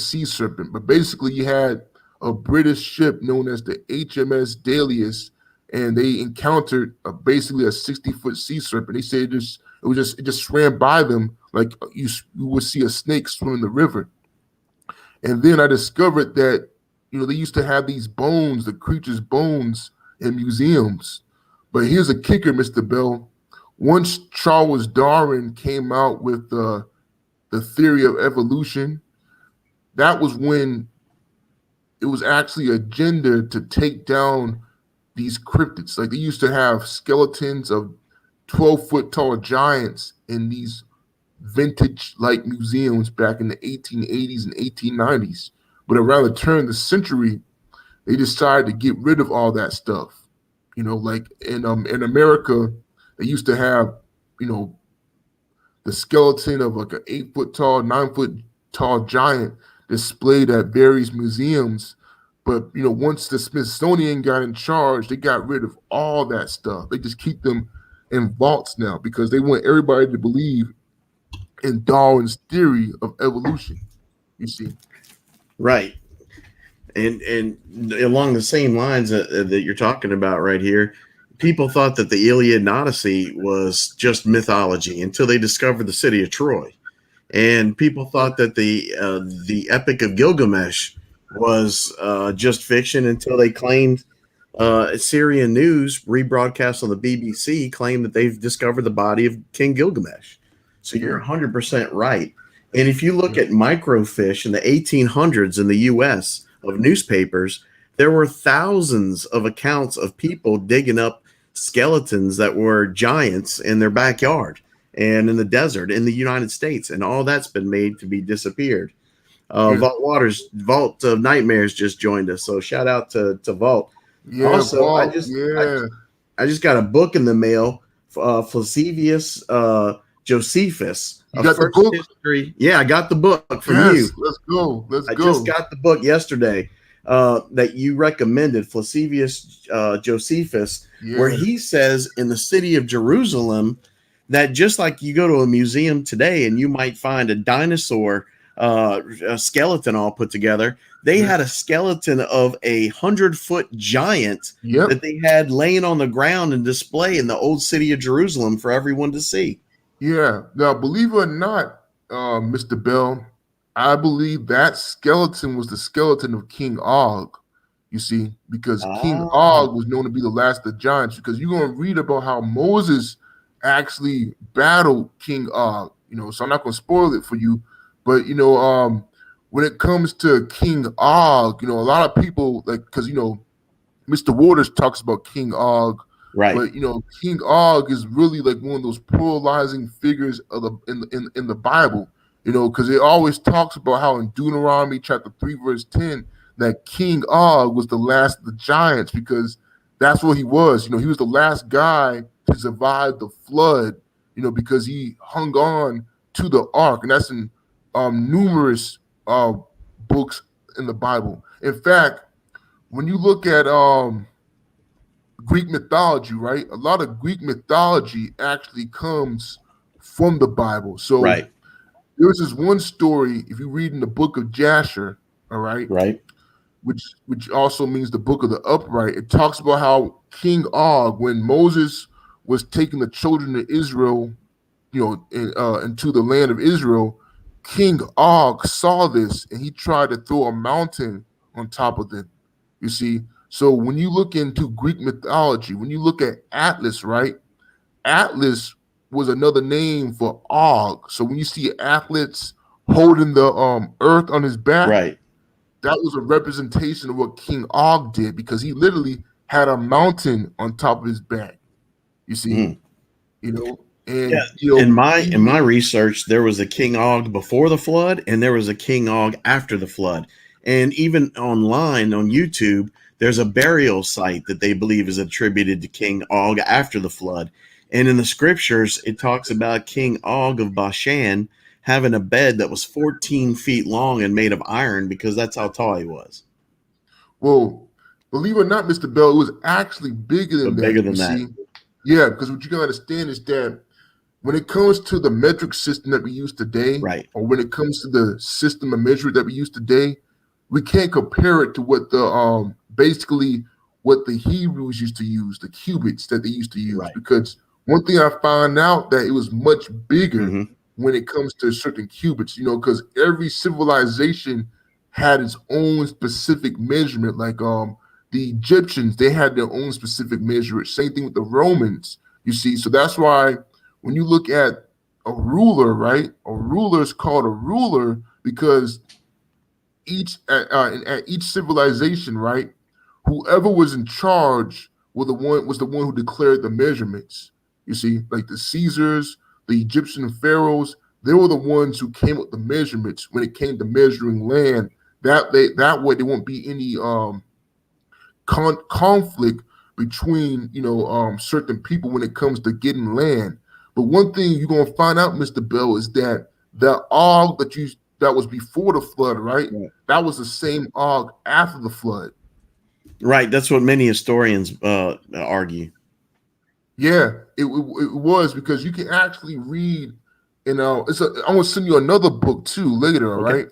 B: sea serpent. But basically, you had a British ship known as the HMS Dahlia's, and they encountered basically a 60-foot sea serpent. They say it just swam by them like you would see a snake swim in the river. And then I discovered that they used to have these bones, the creature's bones, in museums. But here's a kicker, Mr. Bell. Once Charles Darwin came out with the theory of evolution, that was when it was actually agenda to take down these cryptids. Like they used to have skeletons of 12-foot tall giants in these vintage like museums back in the 1880s and 1890s. But around the turn of the century, they decided to get rid of all that stuff. Like in America, they used to have, the skeleton of like an 8-foot tall, 9-foot tall giant displayed at various museums. But once the Smithsonian got in charge, they got rid of all that stuff. They just keep them in vaults now because they want everybody to believe in Darwin's theory of evolution. You see,
A: Right. And along the same lines that you're talking about right here, people thought that the Iliad and Odyssey was just mythology until they discovered the city of Troy, and people thought that the Epic of Gilgamesh was just fiction until they claimed Syrian news rebroadcast on the BBC claimed that they've discovered the body of King Gilgamesh. So you're 100% right. And if you look at microfiche in the 1800s in the U.S., of newspapers, there were thousands of accounts of people digging up skeletons that were giants in their backyard and in the desert in the United States, and all that's been made to be disappeared.
B: Yeah,
A: Vault of Nightmares just joined us, so shout out to Vault.
B: yeah,
A: Also,
B: Vault. Yeah,
A: I just got a book in the mail, Flacivius Josephus,
B: you
A: a
B: got the
A: first
B: book.
A: history. Yeah, I got the book from you.
B: Yes, let's go. Let's
A: I just
B: go.
A: got the book yesterday that you recommended, Flacivius Josephus, where
B: Yeah,
A: he says in the city of Jerusalem that just like you go to a museum today and you might find a dinosaur a skeleton all put together, they
B: yeah,
A: had a skeleton of 100-foot giant
B: yep.
A: that they had laying on the ground and display in the old city of Jerusalem for everyone to see.
B: Yeah. Now, believe it or not, Mr. Bell, I believe that skeleton was the skeleton of King Og. You see, because King
A: Ah,
B: Og was known to be the last of the giants. Because you're going to read about how Moses actually battled King Og. So I'm not going to spoil it for you, but when it comes to King Og, a lot of people because Mr. Waters talks about King Og,
A: right,
B: but King Og is really like one of those polarizing figures of in the Bible. Because it always talks about how in Deuteronomy chapter 3 verse 10 that King Og was the last of the giants because that's what he was. He was the last guy to survive the flood. Because he hung on to the ark, and that's in numerous books in the Bible. In fact, when you look at Greek mythology, right? A lot of Greek mythology actually comes from the Bible. So
A: right,
B: there's this one story, if you read in the book of Jasher, all right,
A: right,
B: which also means the book of the upright, it talks about how King Og, when Moses was taking the children of Israel, into the land of Israel, King Og saw this and he tried to throw a mountain on top of them. You see, so when you look into Greek mythology, when you look at Atlas, right? Atlas was another name for Og. So when you see Atlas holding the earth on his back,
A: right.
B: that was a representation of what King Og did because he literally had a mountain on top of his back. You see,
A: Mm.
B: you know,
A: Yeah.
B: and
A: In my research, there was a King Og before the flood, and there was a King Og after the flood. And even online on YouTube, there's a burial site that they believe is attributed to King Og after the flood. And in the scriptures, it talks about King Og of Bashan having a bed that was 14 feet long and made of iron because that's how tall he was.
B: well, believe it or not, Mr. Bell, it was actually bigger
A: So
B: than
A: bigger
B: that. You
A: than that.
B: see, yeah, because what you gotta understand is that when it comes to the metric system that we use today,
A: Right.
B: or when it comes to the system of measure that we use today, we can't compare it to what the basically what the Hebrews used to use, the cubits that they used to use.
A: Right.
B: Because one thing I found out that it was much bigger
A: Hmm.
B: when it comes to certain cubits, because every civilization had its own specific measurement. Like the Egyptians, they had their own specific measurement. Same thing with the Romans, you see. So that's why when you look at a ruler, right? A ruler is called a ruler because at each civilization, right? Whoever was in charge was the one who declared the measurements. You see, like the Caesars, the Egyptian pharaohs, they were the ones who came up with the measurements when it came to measuring land. That way there won't be any conflict between certain people when it comes to getting land. But one thing you're gonna find out, Mr. Bell, is that the Og that was before the flood, right?
A: Right.
B: That was the same Og after the flood.
A: Right. That's what many historians argue.
B: Yeah, it was because you can actually read, I'm gonna send you another book too later, all
A: Okay.
B: right?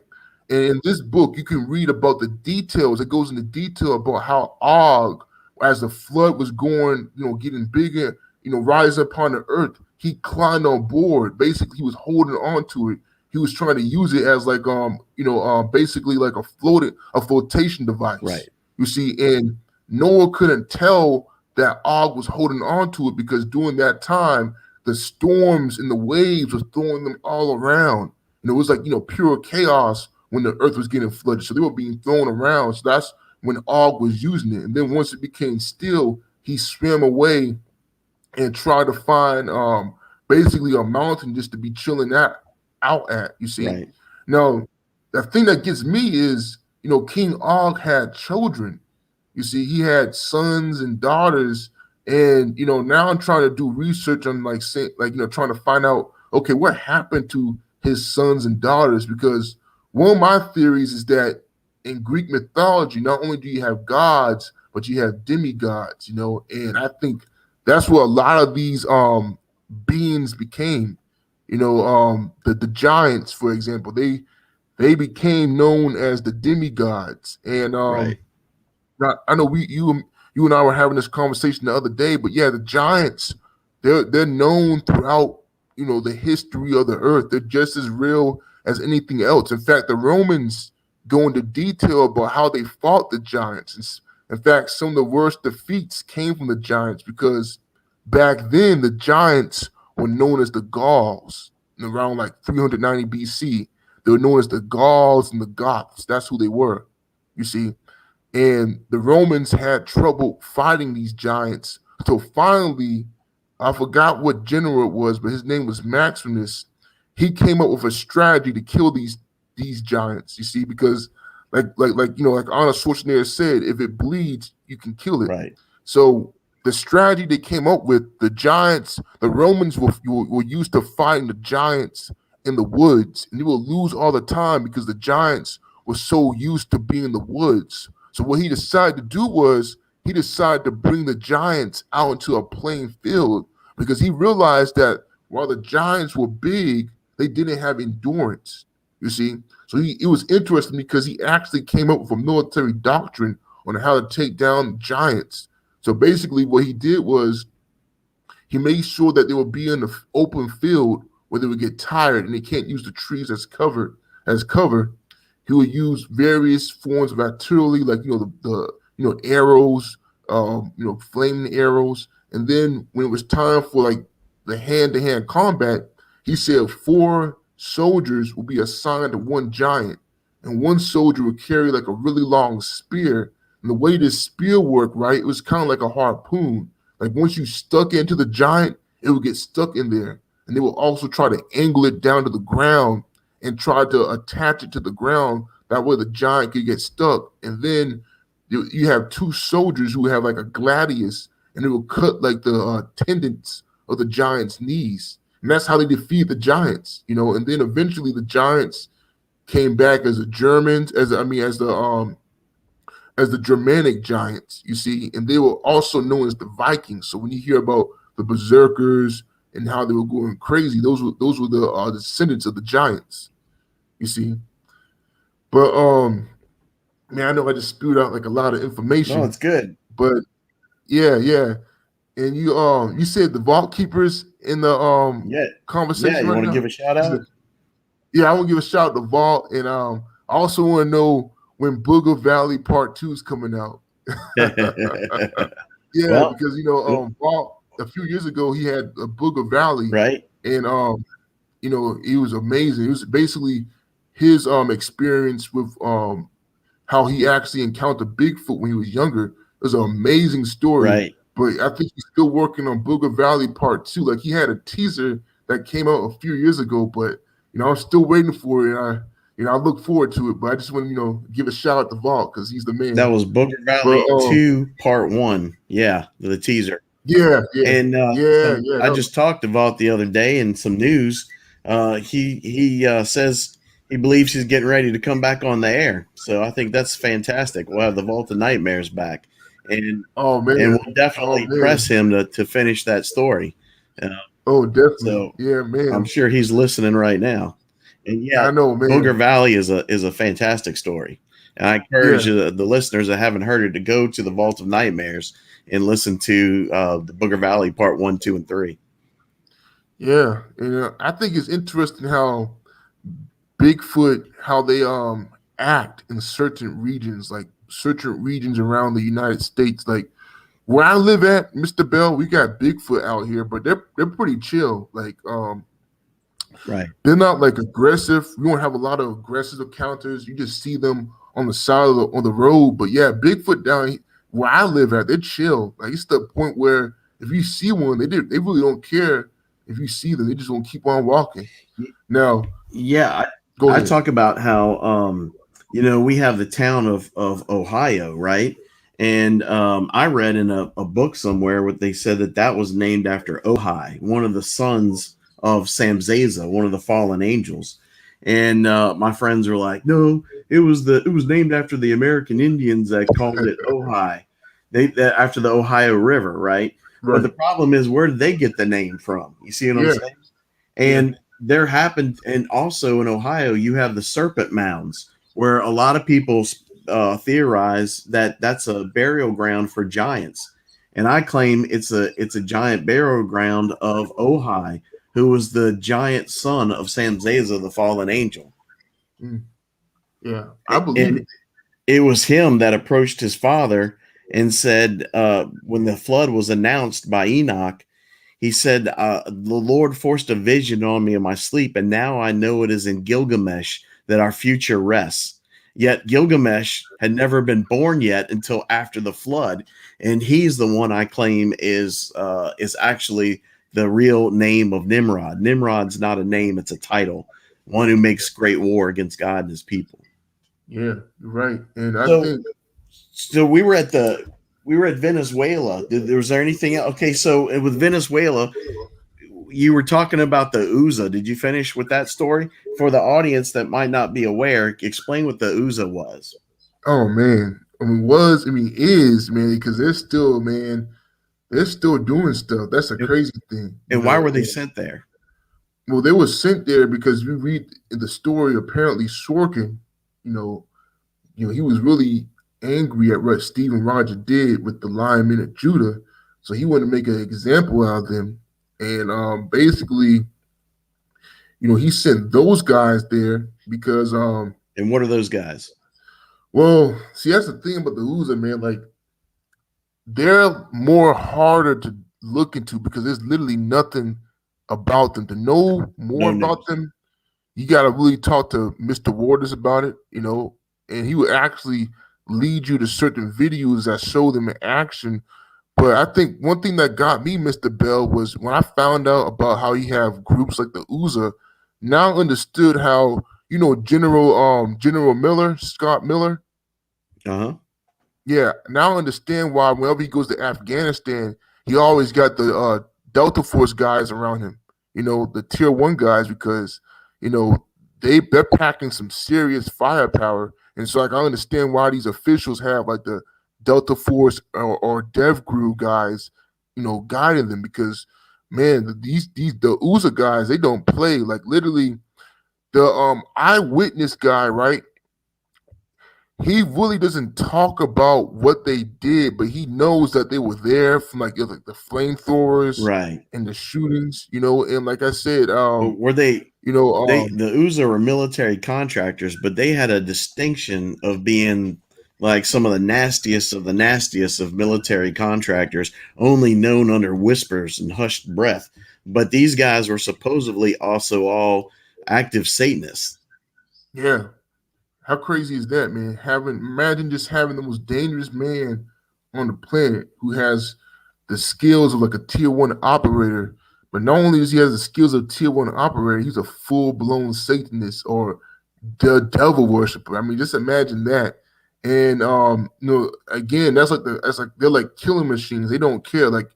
B: And in this book, you can read about the details. It goes into detail about how Og, as the flood was going, getting bigger, rise upon the earth, he climbed on board. Basically, he was holding on to it. He was trying to use it as like basically like a flotation device.
A: Right.
B: You see, and Noah couldn't tell that Og was holding on to it because during that time, the storms and the waves was throwing them all around. And it was like, pure chaos when the earth was getting flooded. So they were being thrown around. So that's when Og was using it. And then once it became still, he swam away and tried to find basically a mountain just to be chilling out at, you see.
A: Right.
B: Now, the thing that gets me is, King Og had children. You see, he had sons and daughters, and now I'm trying to do research on trying to find out, okay, what happened to his sons and daughters? Because one of my theories is that in Greek mythology, not only do you have gods, but you have demigods, and I think that's what a lot of these beings became. The giants, for example, they became known as the demigods, and
A: Right.
B: I know you and I were having this conversation the other day, but yeah, the giants, they're known throughout the history of the earth. They're just as real as anything else. In fact, the Romans go into detail about how they fought the giants. In fact, some of the worst defeats came from the giants because back then the giants were known as the Gauls. Around like 390 BC, they were known as the Gauls and the Goths. That's who they were, you see. And the Romans had trouble fighting these giants. So finally, I forgot what general it was, but his name was Maximus. He came up with a strategy to kill these giants, you see, because like Arnold Schwarzenegger said, if it bleeds, you can kill it.
A: Right.
B: So the strategy they came up with, the giants, the Romans were used to fighting the giants in the woods, and they will lose all the time because the giants were so used to being in the woods. So what he decided to do was he decided to bring the giants out into a plain field because he realized that while the giants were big, they didn't have endurance, you see. So it was interesting because he actually came up with a military doctrine on how to take down giants. So basically what he did was he made sure that they would be in the open field where they would get tired and they can't use the trees as cover. He would use various forms of artillery, like the arrows, flaming arrows. And then when it was time for like the hand-to-hand combat, he said 4 soldiers will be assigned to one giant, and one soldier would carry like a really long spear. And the way this spear worked, right, it was kind of like a harpoon. Like once you stuck into the giant, it would get stuck in there. And they will also try to angle it down to the ground and try to attach it to the ground. That way the giant could get stuck. And then you have 2 soldiers who have like a gladius, and they will cut like the tendons of the giant's knees. And that's how they defeat the giants, And then eventually the giants came back as the Germans, as the Germanic giants, you see. And they were also known as the Vikings. So when you hear about the berserkers and how they were going crazy, those were the descendants of the giants, you see. But man, I know I just spewed out like a lot of information.
A: No, it's good.
B: But yeah. And you said the vault keepers in the conversation.
A: Yeah, you want to give a shout out?
B: Yeah, I want to give a shout out to Vault, and I also want to know when Booger Valley Part 2 is coming out. Yeah, because Vault a few years ago he had a Booger Valley,
A: right?
B: And he was amazing. It was basically his experience with how he actually encountered Bigfoot when he was younger. It was an amazing story.
A: Right.
B: But I think he's still working on Booger Valley Part 2. Like he had a teaser that came out a few years ago, but I'm still waiting for it. I look forward to it. But I just want to give a shout out to Vault because he's the man.
A: That was Booger Valley 2 Part 1. Yeah, the teaser.
B: Yeah.
A: And I just talked to Vault the other day in some news. He says he believes he's getting ready to come back on the air. So I think that's fantastic. We'll have the Vault of Nightmares back. And and we'll definitely press him to finish that story.
B: Definitely.
A: So
B: yeah, man.
A: I'm sure he's listening right now. And yeah,
B: I know, man.
A: Booger Valley is a fantastic story. And I encourage the listeners that haven't heard it to go to the Vault of Nightmares and listen to the Booger Valley Part 1, 2, and 3.
B: Yeah, and I think it's interesting how Bigfoot, how they act in certain regions, like certain regions around the United States. Like where I live at, Mr. Bell, we got Bigfoot out here, but they're pretty chill. Like
A: Right.
B: They're not like aggressive. You don't have a lot of aggressive encounters. You just see them on the side of on the road. But yeah, Bigfoot down where I live at, they're chill. Like it's the point where if you see one, they really don't care if you see them. They just gonna keep on walking. Now,
A: Yeah,
B: go
A: I
B: ahead.
A: talk about how we have the town of Ohio, right? And I read in a book somewhere what they said that was named after Ojai, one of the sons of Samzaza, one of the fallen angels. And my friends were like, "No, it was named after the American Indians that called it Ojai. After the Ohio River, right?" But the
B: Right.
A: problem is, where did they get the name from? You see what I'm
B: Yeah.
A: saying?
B: Yeah.
A: And there happened, and also in Ohio, you have the serpent mounds, where a lot of people theorize that that's a burial ground for giants. And I claim it's a giant burial ground of Ojai, who was the giant son of Samzaza, the fallen angel.
B: Mm, yeah. I believe
A: And
B: it.
A: it was him that approached his father and said, when the flood was announced by Enoch, he said, "The Lord forced a vision on me in my sleep, and now I know it is in Gilgamesh that our future rests." Yet Gilgamesh had never been born yet until after the flood, and he's the one I claim is actually the real name of Nimrod. Nimrod's not a name; it's a title. One who makes great war against God and His people.
B: Yeah, you're right. And I
A: So,
B: think
A: so we were at Venezuela. Was there anything else? Okay, so with Venezuela, you were talking about the Ouza. Did you finish with that story? For the audience that might not be aware, explain what the Ouza was.
B: oh man. Is, man, because they're still, man, they're still doing stuff. That's a
A: And,
B: crazy thing, you
A: and why
B: know.
A: were they sent there?
B: Well, they were sent there because we read in the story. Apparently, Sorkin, you know, he was really angry at what Stephen Roger did with the Lion Men of Judah, so he wanted to make an example out of them. And basically, he sent those guys there because,
A: And what are those guys?
B: well, see, that's the thing about the Uza, man. Like, they're more harder to look into because there's literally nothing about them. To know more
A: No
B: about
A: news.
B: them, you got to really talk to Mr. Waters about it, and he would actually lead you to certain videos that show them in action. But I think one thing that got me, Mr. Bell, was when I found out about how you have groups like the Ouza. Now I understood how General Miller, Scott Miller.
A: Uh huh.
B: Yeah, now I understand why whenever he goes to Afghanistan, he always got the Delta Force guys around him. The Tier 1 guys because you know they're packing some serious firepower, and so like I understand why these officials have like the Delta Force or Dev Gru guys, guiding them because man, these the Uza guys they don't play like literally the eyewitness guy, right? He really doesn't talk about what they did, but he knows that they were there from like the flamethrowers
A: Right.
B: and the shootings, and like I said,
A: But were they?
B: you know,
A: The Ouza were military contractors, but they had a distinction of being like some of the nastiest of military contractors, only known under whispers and hushed breath. But these guys were supposedly also all active Satanists.
B: yeah, how crazy is that, man? Imagine just having the most dangerous man on the planet who has the skills of like a tier 1 operator, but not only does he have the skills of a tier 1 operator, he's a full blown Satanist or the devil worshiper. I mean, just imagine that. And again, that's like they're like killing machines. They don't care. Like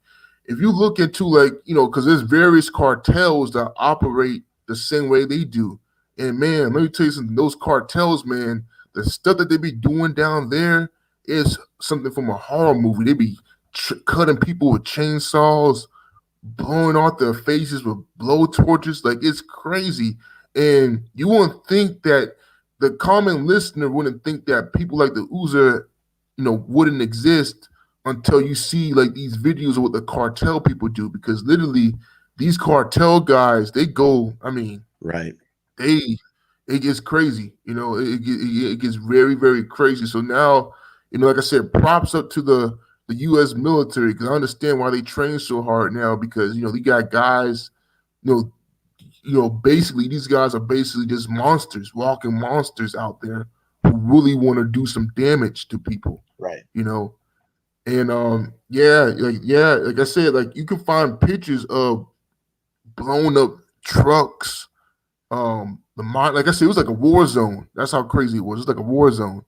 B: if you look into like because there's various cartels that operate the same way they do. And man, let me tell you something. Those cartels, man, the stuff that they be doing down there is something from a horror movie. They be cutting people with chainsaws, blowing off their faces with blow torches. Like it's crazy. And you wouldn't think that the common listener wouldn't think that people like the Ouza, wouldn't exist until you see like these videos of what the cartel people do. Because literally, these cartel guys, they go. I mean,
A: Right.
B: they it gets crazy. It gets very very crazy. So now, like I said, props up to the U.S. military because I understand why they train so hard now because they got guys, you know, basically these guys are basically just monsters, walking monsters out there who really want to do some damage to people,
A: Right.
B: you know. And like I said, like you can find pictures of blown up trucks. Like I said, it was like a war zone. That's how crazy it was. It's like a war zone.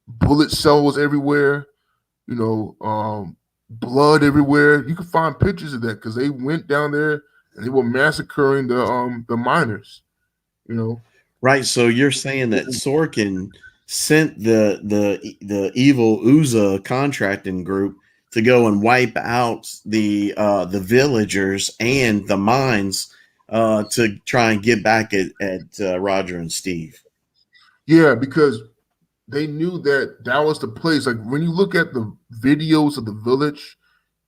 B: Bullet cells everywhere, blood everywhere. You can find pictures of that because they went down there and they were massacring the miners.
A: Right. So you're saying that Sorkin sent the evil Ouza contracting group to go and wipe out the villagers and the mines to try and get back at Roger and Steve.
B: Yeah, because they knew that was the place. Like when you look at the videos of the village,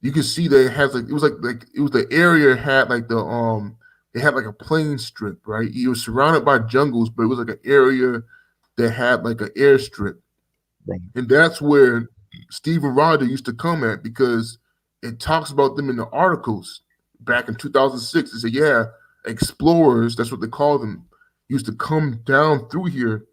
B: you can see that it has it was the area had like it had like a plain strip, right? It was surrounded by jungles, but it was like an area that had like an airstrip.
A: Right.
B: And that's where Steve and Roger used to come at because it talks about them in the articles back in 2006. They said, yeah, explorers, that's what they call them, used to come down through here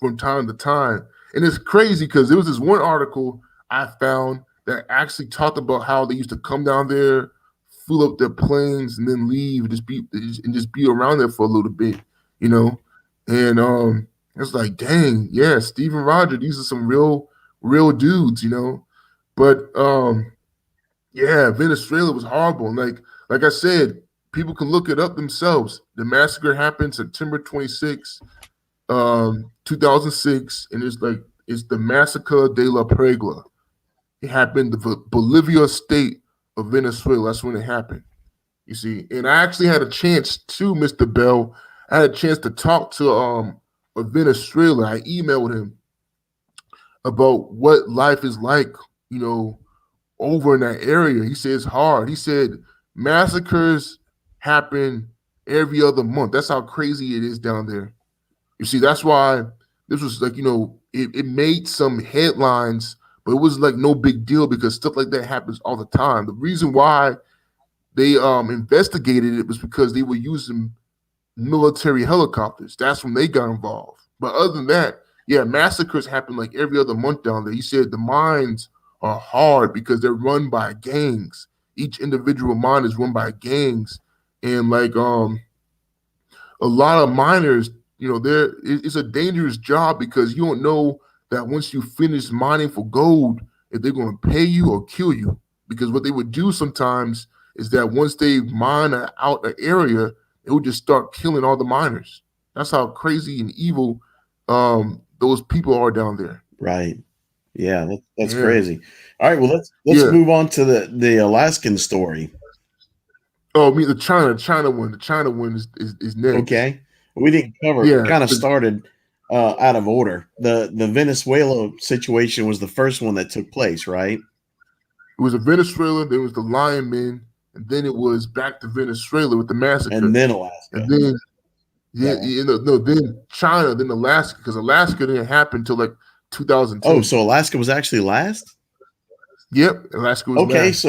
B: from time to time. And it's crazy because there was this one article I found that actually talked about how they used to come down there, fill up their planes, and then leave and just be around there for a little bit, And it's like, dang, yeah, Steve and Roger, these are some real dudes, But yeah, Venezuela was horrible. Like I said, people can look it up themselves. The massacre happened September 26th, 2006, and it's the Massacre de la Pregla. It happened in the Bolivia state of Venezuela. That's when it happened. You see, and I actually had a chance to, Mr. Bell. I had a chance to talk to a Venezuela. I emailed him about what life is like, over in that area. He said it's hard. He said massacres happen every other month. That's how crazy it is down there. You see, that's why this was like, it made some headlines, but it was like no big deal because stuff like that happens all the time. The reason why they investigated it was because they were using military helicopters. That's when they got involved. But other than that, yeah, massacres happen like every other month down there. He said the mines are hard because they're run by gangs. Each individual mine is run by gangs. And like a lot of miners, it's a dangerous job because you don't know that once you finish mining for gold, if they're going to pay you or kill you. Because what they would do sometimes is that once they mine out an area, they would just start killing all the miners. That's how crazy and evil those people are down there.
A: Right. Yeah, that's crazy. All right, well let's move on to the Alaskan story.
B: Oh, I mean the China one. The China one is next.
A: Okay. We didn't cover it. We kind of started out of order. The Venezuela situation was the first one that took place, right?
B: It was a Venezuela, then it was the Lion Men, and then it was back to Venezuela with the massacre.
A: And then Alaska.
B: And then then China, then Alaska, because Alaska didn't happen until like 2010.
A: Oh, so Alaska was actually last?
B: Yep, Alaska was last.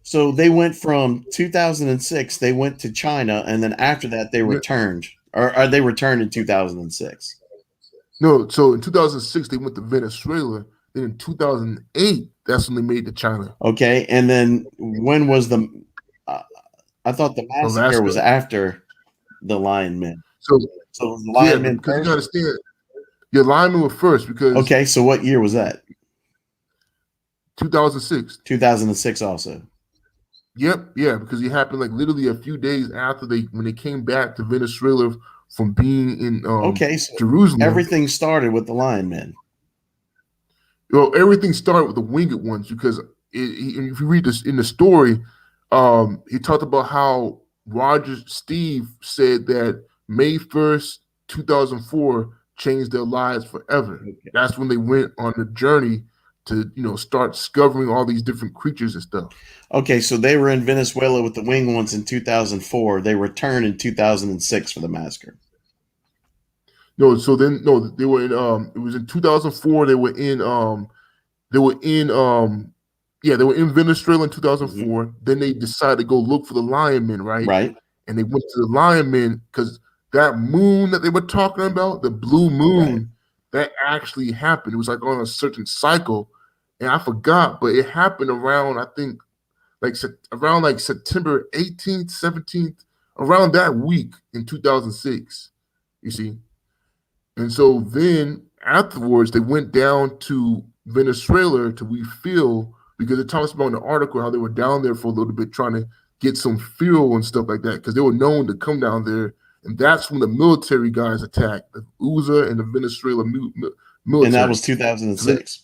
A: So they went from 2006, they went to China, and then after that they returned. Or they returned in 2006?
B: No, so in 2006 they went to Venezuela. Then in 2008, that's when they made to China.
A: Okay, and then when was the? I thought the massacre Alaska was after the Lion Men.
B: So
A: the Lion Men
B: because you got to understand, your Lion Men were first because.
A: Okay, so what year was that?
B: 2006.
A: 2006 also.
B: Yep, yeah, because it happened like literally a few days after when they came back to Venezuela from being in so Jerusalem.
A: Everything started with the Lion Men.
B: Well, everything started with the winged ones because if you read this in the story, he talked about how Steve said that May 1st, 2004 changed their lives forever. Okay. That's when they went on the journey to, start discovering all these different creatures and stuff.
A: Okay, so they were in Venezuela with the winged ones in 2004. They returned in 2006 for the massacre.
B: They were in it was in 2004. They were in Venezuela in 2004. Mm-hmm. Then they decided to go look for the Lion Men, right?
A: Right.
B: and they went to the Lion Men because that moon that they were talking about, the blue moon, that actually happened. It was like on a certain cycle, and I forgot, but it happened around, I think, around like September 18th, 17th, around that week in 2006. You see, and so then afterwards they went down to Venezuela to refuel because it talks about in the article how they were down there for a little bit trying to get some fuel and stuff like that because they were known to come down there. And that's when the military guys attacked the Ouza and the Venezuela military.
A: And that was 2006.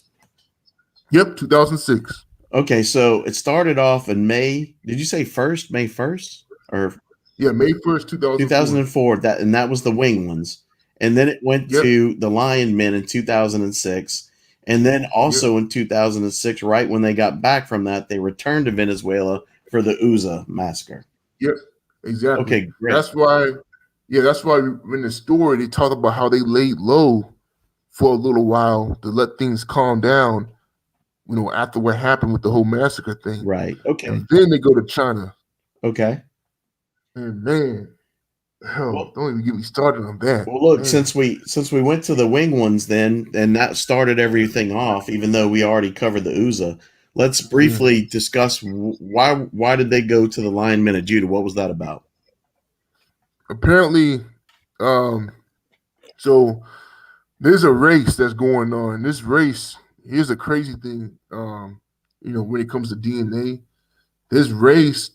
B: Yep, 2006.
A: Okay, so it started off in May. Did you say first? May 1st? Or
B: yeah, May 1st,
A: 2004. That was the wing ones. And then it went to the Lion Men in 2006. And then also in 2006, right when they got back from that, they returned to Venezuela for the Ouza massacre.
B: Yep, exactly.
A: Okay, great.
B: That's why in the story they talk about how they laid low for a little while to let things calm down, after what happened with the whole massacre thing.
A: Right. Okay.
B: And then they go to China.
A: Okay.
B: And man, don't even get me started on that.
A: Well, look, since we went to the wing ones then, and that started everything off, even though we already covered the Ouza, let's briefly discuss why did they go to the Lion Men of Judah? What was that about?
B: Apparently, so there's a race that's going on. This race, here's a crazy thing, when it comes to DNA, this race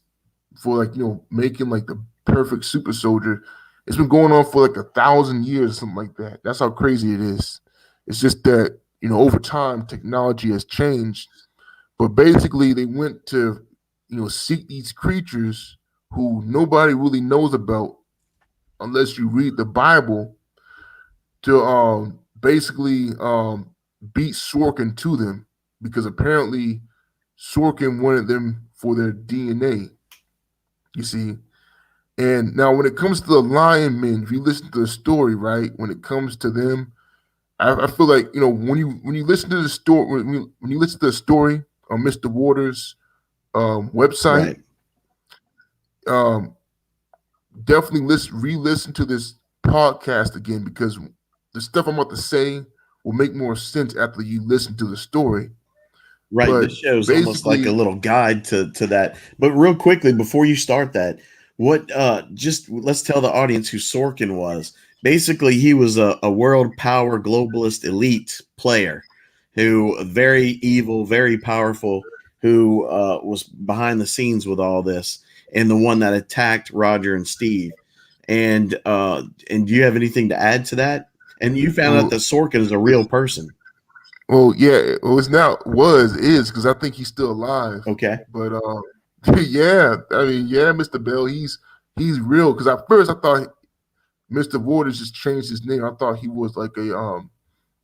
B: for making like the perfect super soldier, it's been going on for like 1,000 years or something like that. That's how crazy it is. It's just that, over time, technology has changed. But basically, they went to, seek these creatures who nobody really knows about unless you read the Bible to basically beat Sorkin to them because apparently Sorkin wanted them for their DNA. You see? And now when it comes to the Lion Men, if you listen to the story, right, when it comes to them, I feel like, when you listen to the story, when you listen to the story on Mr. Waters' website, definitely re-listen to this podcast again because the stuff I'm about to say will make more sense after you listen to the story.
A: Right. But this show's almost like a little guide to that. But real quickly, before you start that, let's tell the audience who Sorkin was. Basically, he was a world power globalist elite player who very evil, very powerful, who was behind the scenes with all this, and the one that attacked Roger and Steve. And do you have anything to add to that? And you found out that Sorkin is a real person.
B: Well, yeah, is because I think he's still alive.
A: Okay.
B: But Mr. Bell, he's real. Because at first I thought Mr. Waters just changed his name. I thought he was like a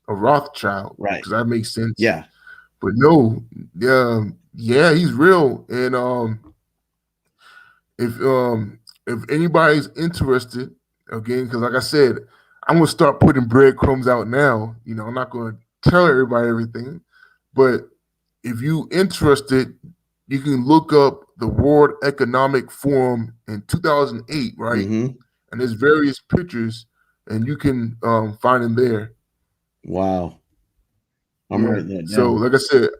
B: Rothschild.
A: Right.
B: Because that makes sense.
A: Yeah.
B: But no, he's real. And if anybody's interested, again, because like I said, I'm gonna start putting breadcrumbs out now. I'm not gonna tell everybody everything, but if you interested, you can look up the World Economic Forum in 2008, right?
A: Mm-hmm.
B: And there's various pictures, and you can find them there.
A: Wow. I'm writing that down.
B: So, like I said,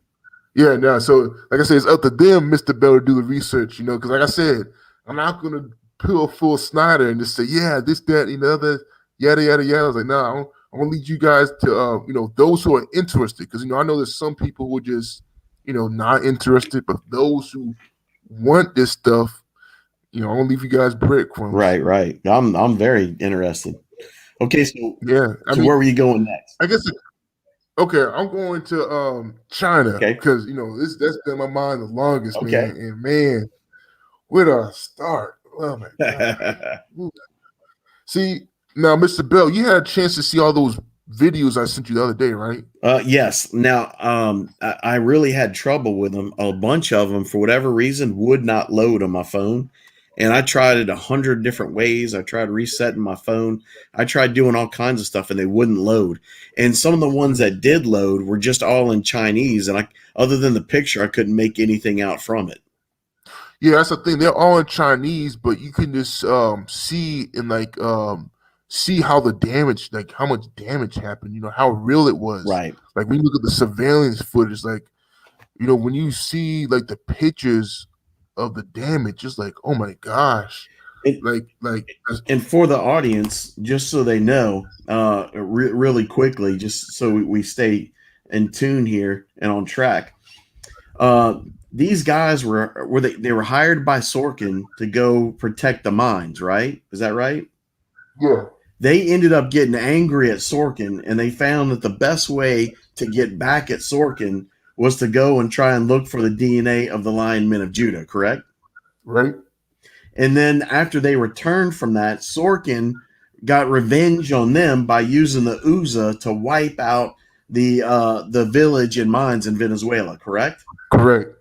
B: it's up to them, Mr. Bell, to do the research, because like I said, I'm not going to pull a full Schneider and just say, yeah, this, that, other, yada, yada, yada. I was like, no, I'm going to lead you guys to, those who are interested. Because, I know there's some people who are just, not interested, but those who want this stuff, I'm going to leave you guys breadcrumbs.
A: Right. I'm very interested. Okay, so
B: yeah,
A: where were you going next?
B: I guess okay, I'm going to China because that's been my mind the longest, man. And man, where do I start? Oh my god! See, now, Mr. Bell, you had a chance to see all those videos I sent you the other day, right?
A: Yes. Now, I really had trouble with them. A bunch of them, for whatever reason, would not load on my phone. And I tried it 100 different ways. I tried resetting my phone. I tried doing all kinds of stuff, and they wouldn't load. And some of the ones that did load were just all in Chinese. And other than the picture, I couldn't make anything out from it.
B: Yeah, that's the thing. They're all in Chinese, but you can just see and see how the damage, like how much damage happened. You know how real it was.
A: Right.
B: Like when you look at the surveillance footage, like when you see like the pictures of the damage, it's like, oh my gosh,
A: And,
B: that's
A: and for the audience, just so they know, really quickly, just so we stay in tune here and on track. Uh, these guys they were hired by Sorkin to go protect the mines, right? Is that right?
B: yeah,
A: They ended up getting angry at Sorkin, and they found that the best way to get back at Sorkin was to go and try and look for the DNA of the Lion Men of Judah, correct?
B: right,
A: And then after they returned from that, Sorkin got revenge on them by using the Ouza to wipe out the village and mines in Venezuela, correct?
B: correct,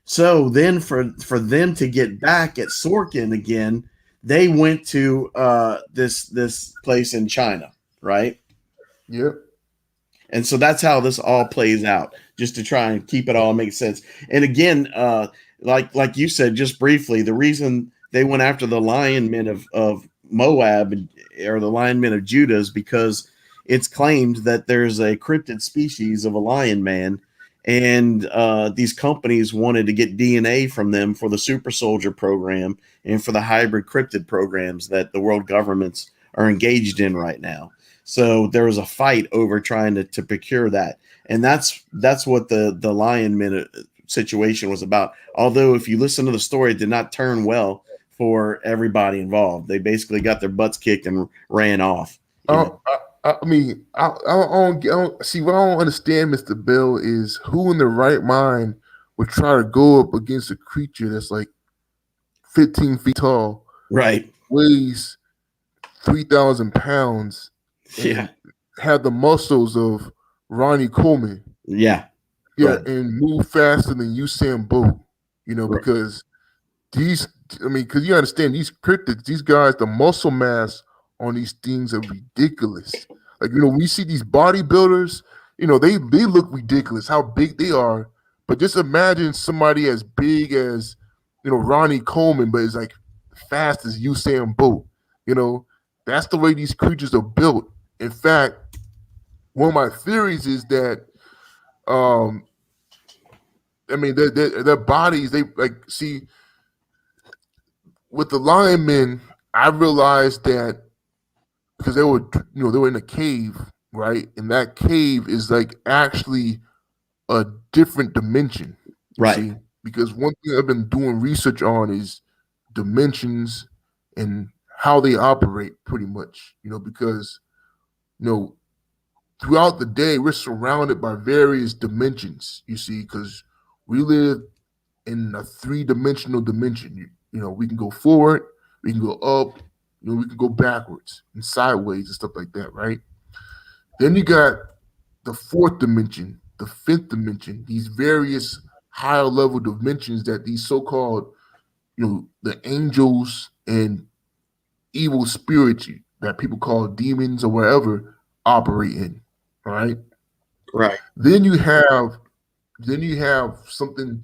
A: So then for them to get back at Sorkin again, they went to this place in China, right?
B: yeah.
A: And so that's how this all plays out, just to try and keep it all make sense. And again, like you said just briefly, the reason they went after the lion men of Moab or the lion men of Judah is because it's claimed that there's a cryptid species of a lion man, and these companies wanted to get DNA from them for the super soldier program and for the hybrid cryptid programs that the world governments are engaged in right now. So there was a fight over trying to procure that, and that's what the lion men situation was about. Although, if you listen to the story, it did not turn well for everybody involved. They basically got their butts kicked and ran off. You know,
B: I mean, I don't see what I don't understand, Mr. Bill, is who in the right mind would try to go up against a creature that's like 15 feet tall,
A: right?
B: weighs 3,000 pounds,
A: Yeah,
B: and have the muscles of Ronnie Coleman.
A: yeah,
B: Yeah,
A: right,
B: and move faster than Usain Bolt.
A: right,
B: Because these, because you understand these cryptids, these guys, the muscle mass on these things are ridiculous. Like, when you see these bodybuilders, they look ridiculous how big they are. But just imagine somebody as big as, Ronnie Coleman, but is like fast as Usain Bolt. You know, that's the way these creatures are built. In fact, one of my theories is that, um, their bodies, they like, see, with the linemen, I realized that because they were in a cave, right? And that cave is like actually a different dimension, you
A: right,
B: see? Because one thing I've been doing research on is dimensions and how they operate pretty much, because, you know, throughout the day, we're surrounded by various dimensions, you see, because we live in a three-dimensional dimension. We can go forward, we can go up, we can go backwards and sideways and stuff like that, right? Then you got the fourth dimension, the fifth dimension, these various higher level dimensions that these so-called, the angels and evil spirits that people call demons or wherever operate in, right?
A: right,
B: Then you have something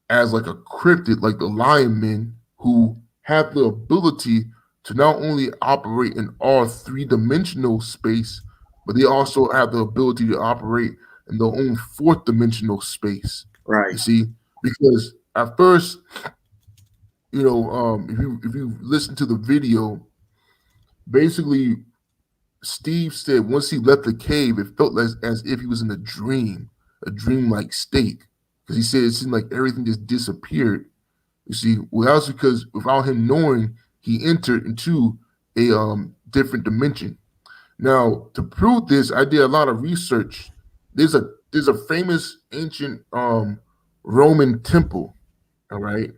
B: as like a cryptid, like the lion men, who have the ability to not only operate in all three-dimensional space, but they also have the ability to operate in their own fourth dimensional space. You
A: right,
B: see, because at first, if you listen to the video, basically Steve said once he left the cave, it felt as if he was in a dream-like state. Because he said it seemed like everything just disappeared. You see, well, that was because without him knowing, he entered into a different dimension. Now, to prove this, I did a lot of research. There's a famous ancient Roman temple. All right,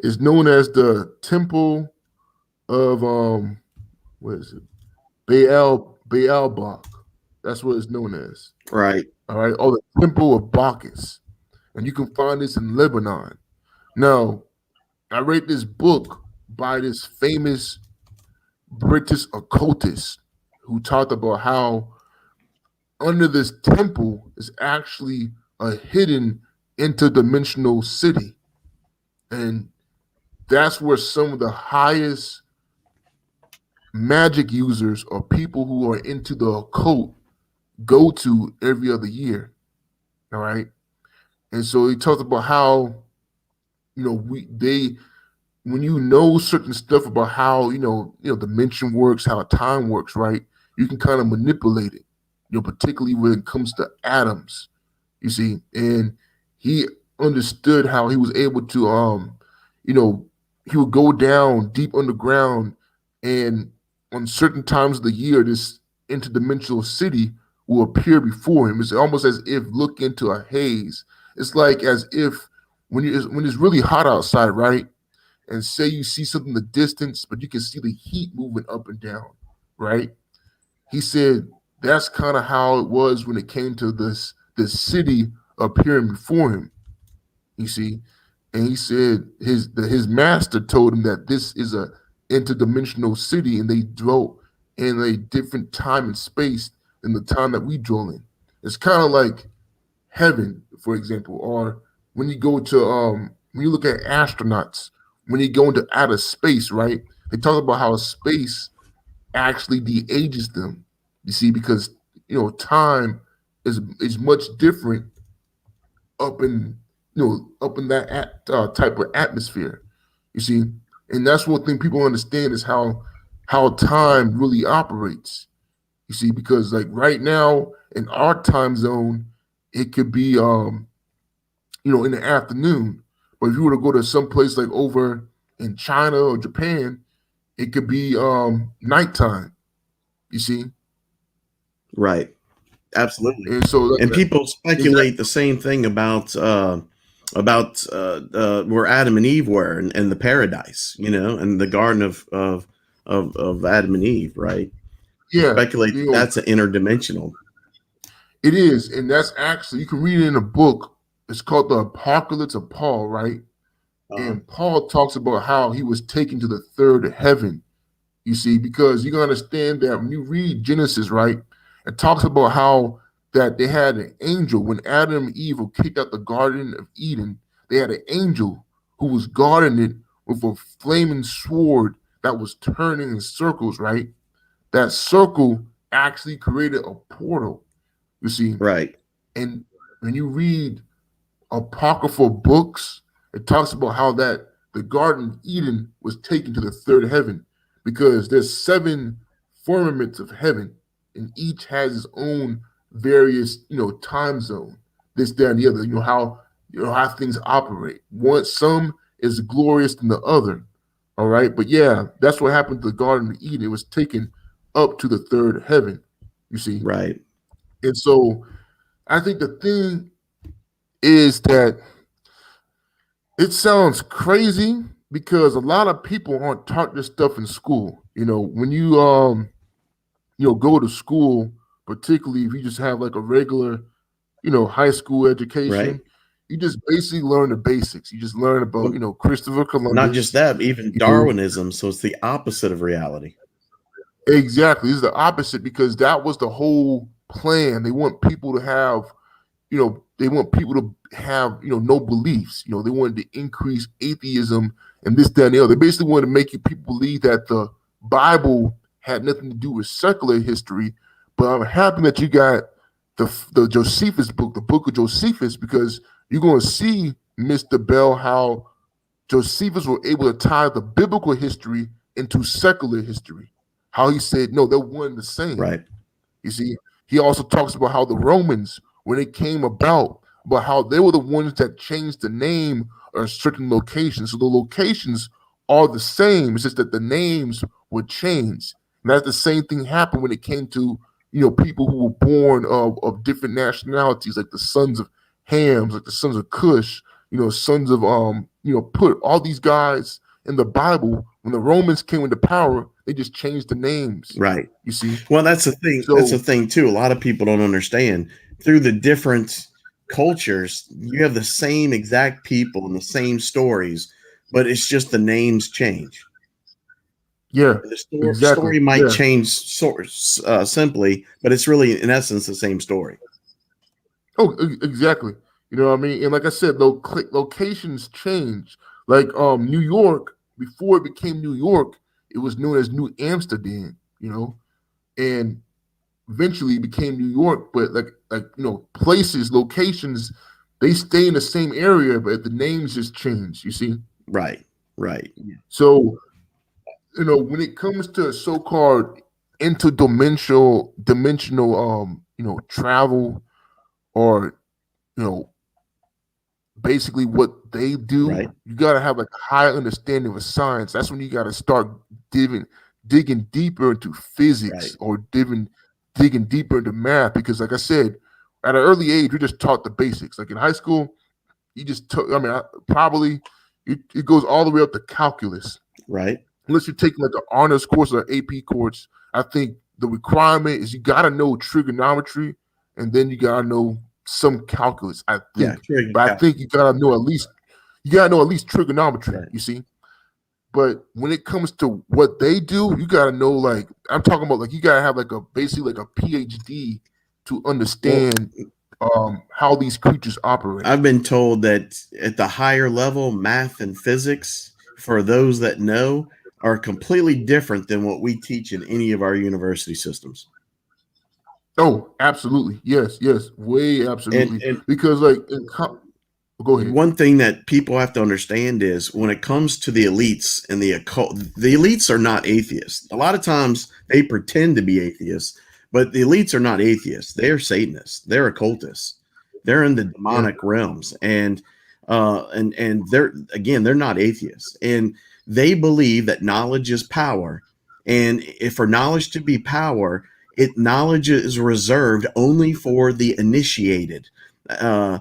B: it's known as the Temple of what is it? Baalbach. That's what it's known as.
A: right,
B: All right, or the Temple of Bacchus, and you can find this in Lebanon. Now, I read this book by this famous British occultist who talked about how under this temple is actually a hidden interdimensional city. And that's where some of the highest magic users or people who are into the occult go to every other year. All right. And so he talked about how, when you know certain stuff about how, dimension works, how time works, right? You can kind of manipulate it, particularly when it comes to atoms, you see. And he understood how he was able to, you know, he would go down deep underground, and on certain times of the year, this interdimensional city will appear before him. It's almost as if looking into a haze. It's like as if when it's really hot outside, right? And say you see something in the distance, but you can see the heat moving up and down, right? He said that's kind of how it was when it came to this city appearing before him. You see, and he said his master told him that this is a interdimensional city, and they dwelt in a different time and space than the time that we dwell in. It's kind of like heaven, for example, or when you go to when you look at astronauts, when you go into outer space, right? They talk about how space actually de-ages them. You see, because time is much different up in up in that type of atmosphere. You see, and that's one thing people understand is how time really operates. You see, because like right now in our time zone, it could be in the afternoon. But if you were to go to some place like over in China or Japan, it could be nighttime. You see,
A: Right. Absolutely.
B: and so
A: And people
B: exactly,
A: speculate the same thing about where Adam and Eve were and the paradise, and the garden of Adam and Eve, right?
B: yeah,
A: Speculate that that's an interdimensional.
B: it is, and that's actually you can read it in a book. It's called the Apocalypse of Paul, right?
A: Uh,
B: And Paul talks about how he was taken to the third heaven. You see, because you can understand that when you read Genesis, right, it talks about how that they had an angel when Adam and Eve were kicked out the Garden of Eden. They had an angel who was guarding it with a flaming sword that was turning in circles, right? That circle actually created a portal, you see.
A: right.
B: And when you read apocryphal books, it talks about how that the Garden of Eden was taken to the third heaven because there's seven firmaments of heaven, and each has its own various, time zone, this, that, and the other. How things operate. Some is glorious than the other. All right, but yeah, that's what happened to the Garden of Eden. It was taken up to the third heaven. You see,
A: Right.
B: and so I think the thing is that it sounds crazy because a lot of people aren't taught this stuff in school. When you go to school, particularly if you just have like a regular, high school
A: Right.
B: education, you just basically learn the basics. You just learn about,
A: Well,
B: Christopher
A: not just
B: Columbus,
A: that, even
B: you know.
A: Darwinism. So it's the opposite of reality.
B: Exactly. It's the opposite because that was the whole plan. They want people to have they want people to have, no beliefs. They wanted to increase atheism and this, that, and the other. They basically wanted to make you people believe that the Bible had nothing to do with secular history. But I'm happy that you got the Josephus book, the book of Josephus, because you're going to see, Mr. Bell, how Josephus were able to tie the biblical history into secular history. How he said, no, they're one and the same.
A: Right.
B: You see, he also talks about how the Romans, when it came about how they were the ones that changed the name of certain locations. So the locations are the same. It's just that the names would change. And that's the same thing happened when it came to, people who were born of different nationalities, like the sons of Hams, like the sons of Cush, sons of put all these guys in the Bible. When the Romans came into power, they just changed the names.
A: Right.
B: You see,
A: Well, that's the thing. That's
B: so
A: the thing too. A lot of people don't understand. Through the different cultures, you have the same exact people and the same stories, but it's just the names change.
B: yeah,
A: The
B: exactly.
A: story might
B: Yeah.
A: change simply, but it's really, in essence, the same story.
B: Oh, exactly. You know what I mean? And like I said, locations change. Like New York, before it became New York, it was known as New Amsterdam, and eventually it became New York. But places, locations, they stay in the same area, but the names just change. You see,
A: Right. Right.
B: so when it comes to so-called dimensional travel, or you know basically what they do,
A: Right.
B: you got to have like a high understanding of science. That's when you got to start digging deeper into physics,
A: Right.
B: or digging deeper into math, because like I said, at an early age, you're just taught the basics. Like in high school, you just probably it goes all the way up to calculus.
A: Right.
B: Unless you're taking like an honors course or AP course, I think the requirement is you got to know trigonometry, and then you got to know some calculus, I
A: Yeah.
B: think.
A: Trig and
B: But I think you got to know at least trigonometry,
A: Right.
B: you see. But when it comes to what they do, you got to know, like, I'm talking about, like, you got to have like basically like a PhD to
A: Well,
B: understand how these creatures operate.
A: I've been told that at the higher level, math and physics, for those that know, are completely different than what we teach in any of our university systems.
B: Oh, absolutely. Yes, yes. Way absolutely.
A: And
B: Because like go ahead.
A: one thing that people have to understand is when it comes to the elites and the occult, the elites are not atheists. A lot of times they pretend to be atheists, but the elites are not atheists. They are Satanists. They're occultists. They're in the
B: Yeah.
A: demonic realms, and they're not atheists, and they believe that knowledge is power, and if for knowledge to be power, knowledge is reserved only for the initiated. Uh,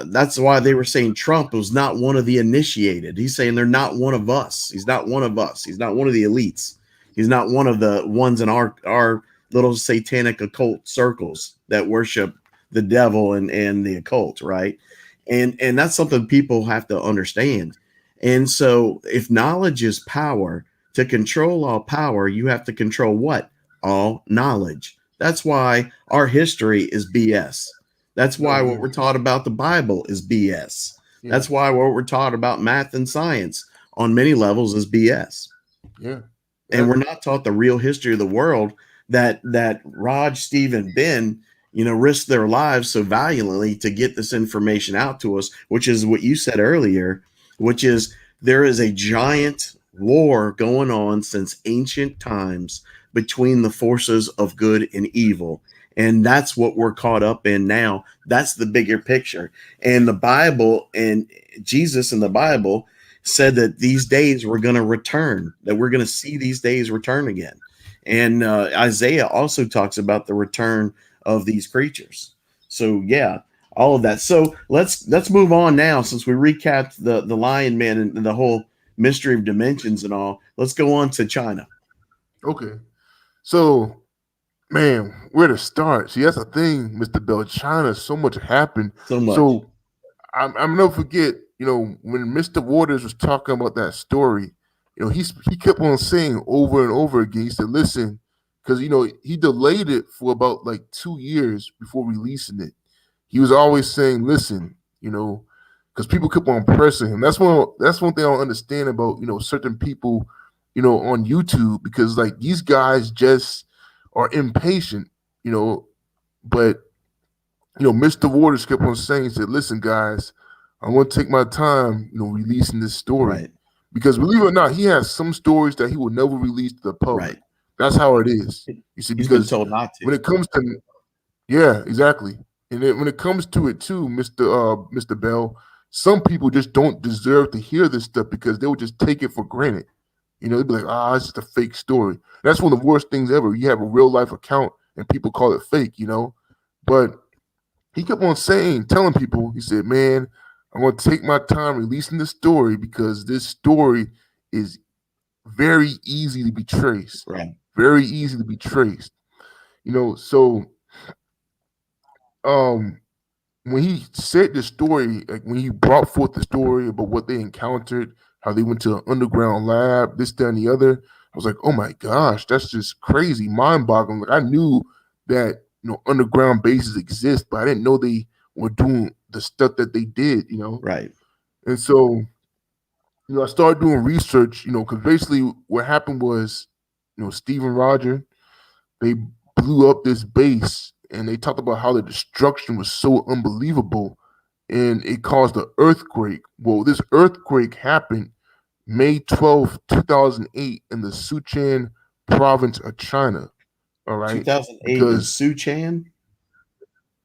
A: that's why they were saying Trump was not one of the initiated. He's saying they're not one of us. He's not one of us. He's not one of the elites. He's not one of the ones in our little satanic occult circles that worship the devil and the occult, right? And that's something people have to understand. And so if knowledge is power, to control all power, you have to control what? All knowledge. That's why our history is BS. That's why
B: Oh
A: what
B: yeah.
A: we're taught about the Bible is BS.
B: Yeah.
A: That's why what we're taught about math and science on many levels is BS.
B: Yeah.
A: And
B: Yeah.
A: we're not taught the real history of the world that Raj, Steve, and Ben, risked their lives so valiantly to get this information out to us, which is what you said earlier, which is there is a giant war going on since ancient times between the forces of good and evil. And that's what we're caught up in now. That's the bigger picture. And the Bible and Jesus in the Bible said that these days were going to return, that we're going to see these days return again. And Isaiah also talks about the return of these creatures. So yeah, all of that. So let's move on now, since we recapped the Lion Man and the whole mystery of dimensions and all. Let's go on to China.
B: Okay. So, man, where to start? See, that's the thing, Mr. Bell. China, so much happened.
A: So much.
B: So I'm never forget, when Mr. Waters was talking about that story, he kept on saying over and over again. He said, "Listen," because he delayed it for about like 2 years before releasing it. He was always saying, "Listen," because people kept on pressing him. That's one thing I don't understand about certain people, on YouTube, because like these guys just are impatient, you know. But Mr. Waters kept on saying, he said, "Listen, guys, I want to take my time, releasing this story."
A: Right.
B: Because believe it or not, he has some stories that he will never release to the public.
A: Right.
B: That's how it is. You see,
A: He's been
B: because
A: told not to.
B: when it comes to, yeah, exactly. And then when it comes to it too, Mr. Bell, some people just don't deserve to hear this stuff because they would just take it for granted. They'd be like, it's just a fake story. That's one of the worst things ever. You have a real life account and people call it fake. But he kept on telling people, he said, "Man, I'm going to take my time releasing this story because this story is very easy to be traced.
A: Right.
B: Very easy to be traced." So um when he said the story, like when he brought forth the story about what they encountered, how they went to an underground lab, this, that, and the other, I was like, oh my gosh, that's just crazy, mind-boggling. Like I knew that underground bases exist, but I didn't know they were doing the stuff that they did.
A: Right.
B: And so, I started doing research, because basically what happened was, Steve and Roger, they blew up this base and they talked about how the destruction was so unbelievable and it caused an earthquake. Well, this earthquake happened May 12th, 2008 in the Sichuan province of China. All right.
A: 2008 in
B: Because,
A: Suchan.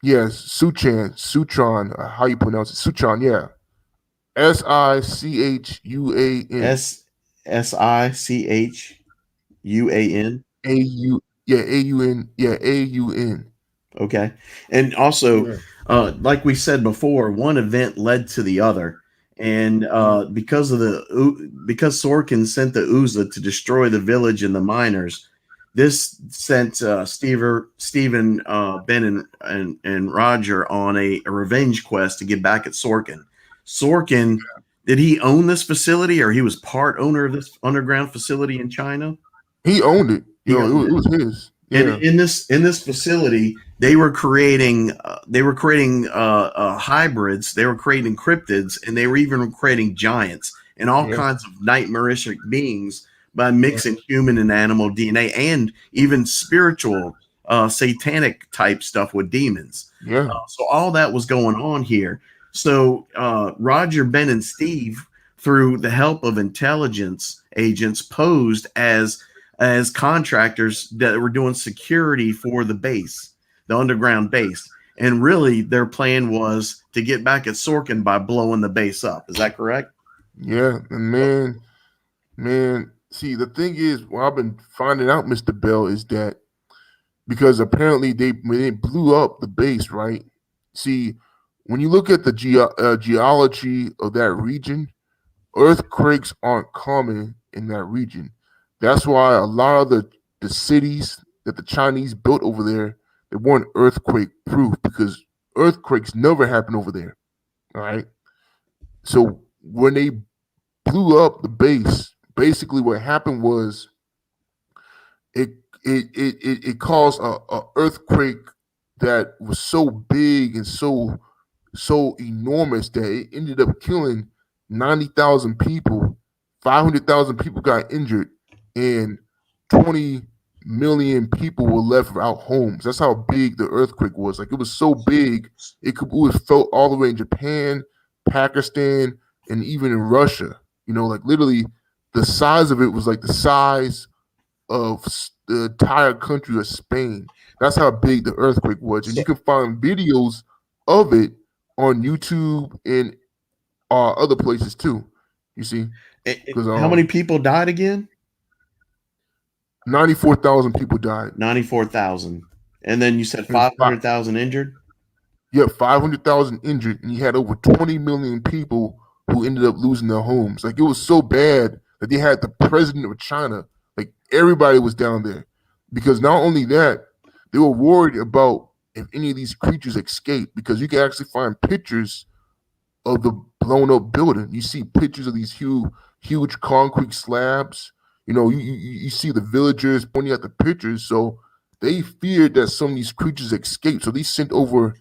B: yes, Sichuan, how you pronounce it? Sichuan, yeah. Sichuan.
A: SICHUAN.
B: AUN. Yeah, AUN.
A: Okay. And also,
B: Yeah.
A: like we said before, one event led to the other. And because because Sorkin sent the Ouza to destroy the village and the miners, this sent Stephen, Ben, and Roger on a revenge quest to get back at Sorkin. Sorkin, did he own this facility, or he was part owner of this underground facility in China?
B: He owned it.
A: He
B: It,
A: owned
B: it
A: it.
B: was his.
A: And
B: Yeah.
A: in this facility, they were creating hybrids, they were creating cryptids, and they were even creating giants and all
B: Yeah.
A: kinds of nightmarish beings by mixing human and animal DNA and even spiritual, satanic type stuff with demons.
B: Yeah.
A: So all that was going on here. So Roger, Ben, and Steve, through the help of intelligence agents, posed as contractors that were doing security for the base, the underground base. And really, their plan was to get back at Sorkin by blowing the base up. Is that correct?
B: Yeah. And man, see, the thing is, what I've been finding out, Mr. Bell, is that because apparently when they blew up the base, right? See, when you look at the geology of that region, earthquakes aren't common in that region. That's why a lot of the cities that the Chinese built over there, they weren't earthquake proof because earthquakes never happen over there. All right. So when they blew up the base, basically what happened was it it caused a earthquake that was so big and so enormous that it ended up killing 90,000 people. 500,000 people got injured, and 20 million people were left without homes. That's how big the earthquake was. Like, it was so big, it was felt all the way in Japan, Pakistan, and even in Russia. Like, literally, the size of it was like the size of the entire country of Spain. That's how big the earthquake was, and you
A: So,
B: can find videos of it on YouTube and other places too. You see, because
A: how many people died again?
B: 94,000 people died.
A: 94,000. And then you said
B: And
A: 500,000 injured?
B: you have 500,000 injured, and you had over 20 million people who ended up losing their homes. Like, it was so bad that they had the president of China. Like, everybody was down there because not only that, they were worried about if any of these creatures escaped, because you can actually find pictures of the blown up building. You see pictures of these huge concrete slabs. You see the villagers pointing at the pictures. So they feared that some of these creatures escaped. So they sent over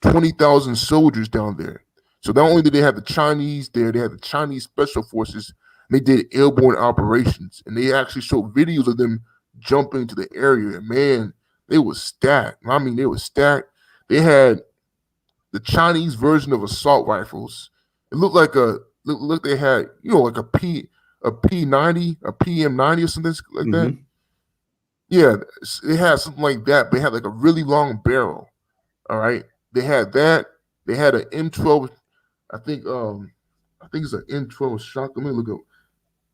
B: 20,000 soldiers down there. So not only did they have the Chinese there, they had the Chinese special forces. And they did airborne operations, and they actually showed videos of them jumping into the area. And man, they were stacked. I mean, they were stacked. They had the Chinese version of assault rifles. It looked like they had, like a P90, a PM90 or something like that.
A: Mm-hmm.
B: Yeah, it had something like that, but it had like a really long barrel. All right. They had that. They had an M12, I think it's an M12 shotgun. Let me look up.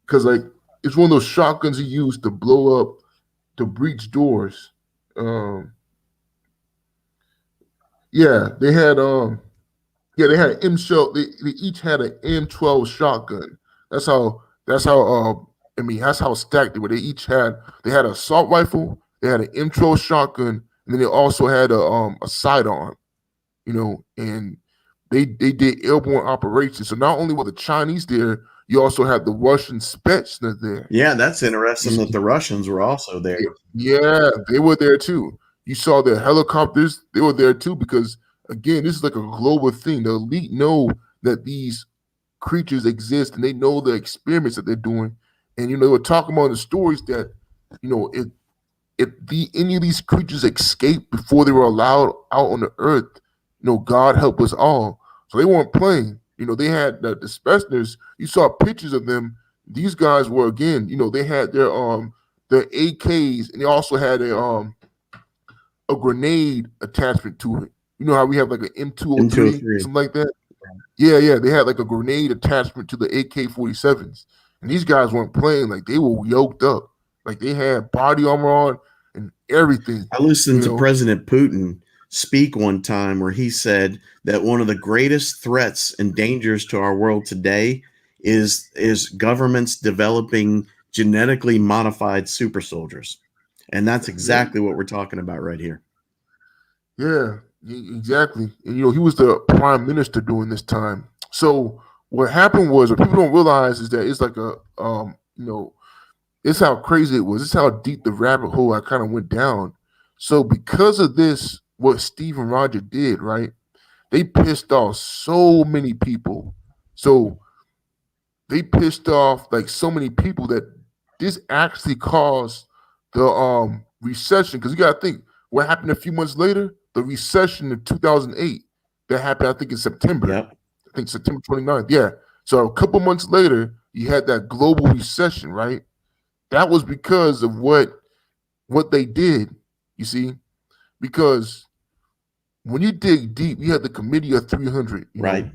B: Because like it's one of those shotguns he used to blow up to breach doors. Um yeah, they had they had M shell. They each had an M12 shotgun. That's how stacked they were. They had an assault rifle, they had an M12 shotgun, and then they also had a sidearm. And they did airborne operations. So not only were the Chinese there, you also had the Russian Spetsnaz there.
A: Yeah, that's
B: You
A: interesting that
B: see,
A: the Russians were also there.
B: yeah, they were there too. You saw the helicopters; they were there too because again, this is like a global thing. The elite know that these creatures exist, and they know the experiments that they're doing. And they were talking about the stories that, if any of these creatures escaped before they were allowed out on the earth, God help us all. So they weren't playing. They had the specimens. You saw pictures of them. These guys were, again, they had their AKs, and they also had a grenade attachment to it. You know how we have like an M203,
A: M203.
B: something like that? Yeah. They had like a grenade attachment to the AK-47s. And these guys weren't playing. Like, they were yoked up. Like, they had body armor on and everything.
A: I listened to President Putin speak one time where he said that one of the greatest threats and dangers to our world today is governments developing genetically modified super soldiers. And that's exactly what we're talking about right here.
B: Yeah, exactly. And he was the prime minister during this time. So what happened was, what people don't realize is that it's like it's how crazy it was. It's how deep the rabbit hole I kind of went down. So because of this, what Steve and Roger did, right? They pissed off so many people. So they pissed off like so many people that this actually caused the recession. Because you got to think, what happened a few months later? The recession in 2008 that happened, I think, in September.
A: Yep.
B: I think September 29th. Yeah. So a couple months later, you had that global recession, right? That was because of what they did, you see? Because when you dig deep, you have the Committee of 300.
A: Right.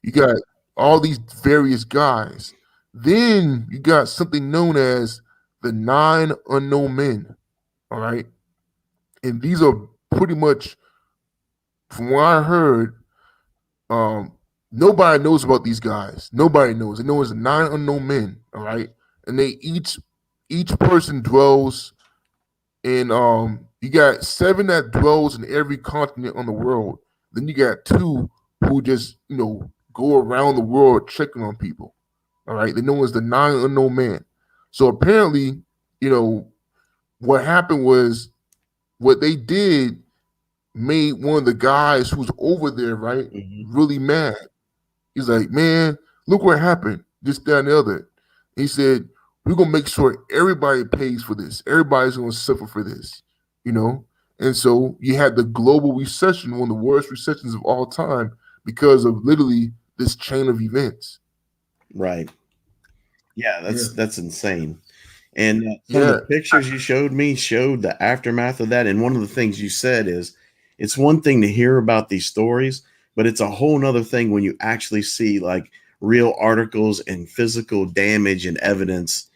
B: You got all these various guys. Then you got something known as the 9 unknown men, all right? And these are pretty much, from what I heard, nobody knows about these guys. Nobody knows. They know it's 9 unknown men, all right? And they each person dwells in you got 7 that dwells in every continent on the world. Then you got 2 who just go around the world checking on people. All right, they know as the 9 unknown man. So apparently, what happened was, what they did made one of the guys who's over there, right, really mad. He's like, man, look what happened, this, that, and the other. He said, we're going to make sure everybody pays for this. Everybody's going to suffer for this, And so you had the global recession, one of the worst recessions of all time, because of literally this chain of events.
A: Right. Yeah, that's insane. And some of the pictures you showed me showed the aftermath of that. And one of the things you said is, it's one thing to hear about these stories, but it's a whole nother thing when you actually see like real articles and physical damage and evidence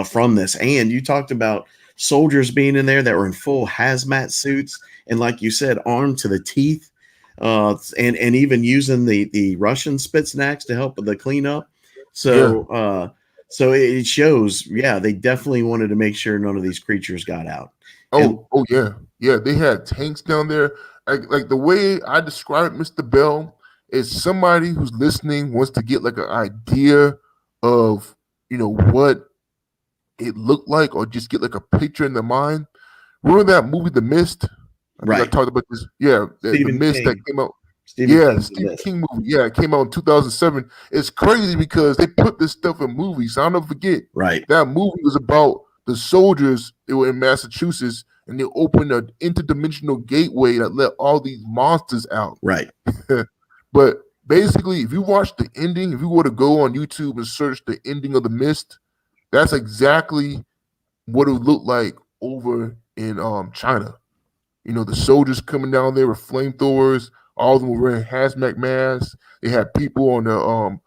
A: from this. And you talked about soldiers being in there that were in full hazmat suits and, like you said, armed to the teeth, and even using the Russian Spetsnaz to help with the cleanup. So so it shows, they definitely wanted to make sure none of these creatures got out.
B: Yeah. They had tanks down there. Like the way I describe it, Mr. Bell, is somebody who's listening wants to get like an idea of what it looked like, or just get like a picture in their mind. Remember that movie, The Mist? I talked about this. Yeah, the Mist that came out. Stephen King movie. Yeah, it came out in 2007. It's crazy because they put this stuff in movies. So I'll never forget.
A: Right.
B: That movie was about the soldiers. They were in Massachusetts, and they opened an interdimensional gateway that let all these monsters out.
A: Right.
B: But basically, if you watch the ending, if you were to go on YouTube and search the ending of The Mist, that's exactly what it would look like over in China. The soldiers coming down there with flamethrowers. All of them were wearing hazmat masks. They had people on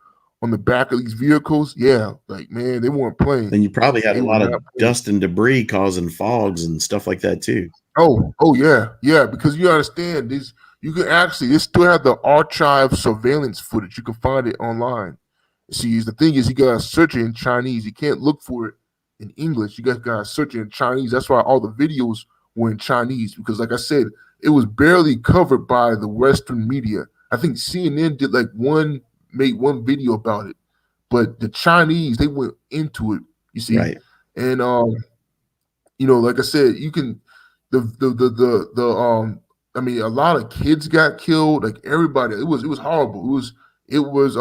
B: the back of these vehicles. Yeah, like, man, they weren't playing.
A: And you probably had a lot of dust and debris causing fogs and stuff like that too.
B: Oh yeah. Because you understand these, you can actually, they still have the archive surveillance footage. You can find it online. See, the thing is, you gotta search it in Chinese. You can't look for it in English. You guys gotta search it in Chinese. That's why all the videos were in Chinese, because, like I said, it was barely covered by the Western media. I think CNN did made one video about it, but the Chinese, they went into it. You see,
A: right?
B: And like I said, you can I mean, a lot of kids got killed. Like, everybody, it was horrible. It was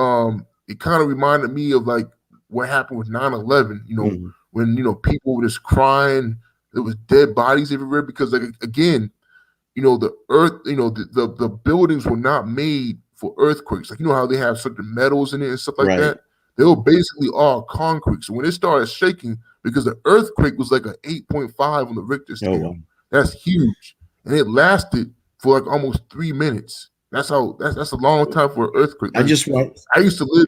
B: it kind of reminded me of like what happened with 9/11.
A: Mhm.
B: When people were just crying, there was dead bodies everywhere because like again, the earth, the buildings were not made for earthquakes. Like how they have certain metals in it and stuff like
A: Right.
B: that. They were basically all concrete. So when it started shaking, because the earthquake was like an 8.5 on the Richter
A: Oh, wow.
B: scale, that's huge, and it lasted for like almost 3 minutes. That's a long time for an earthquake.
A: I
B: Like
A: just wa
B: I used to live.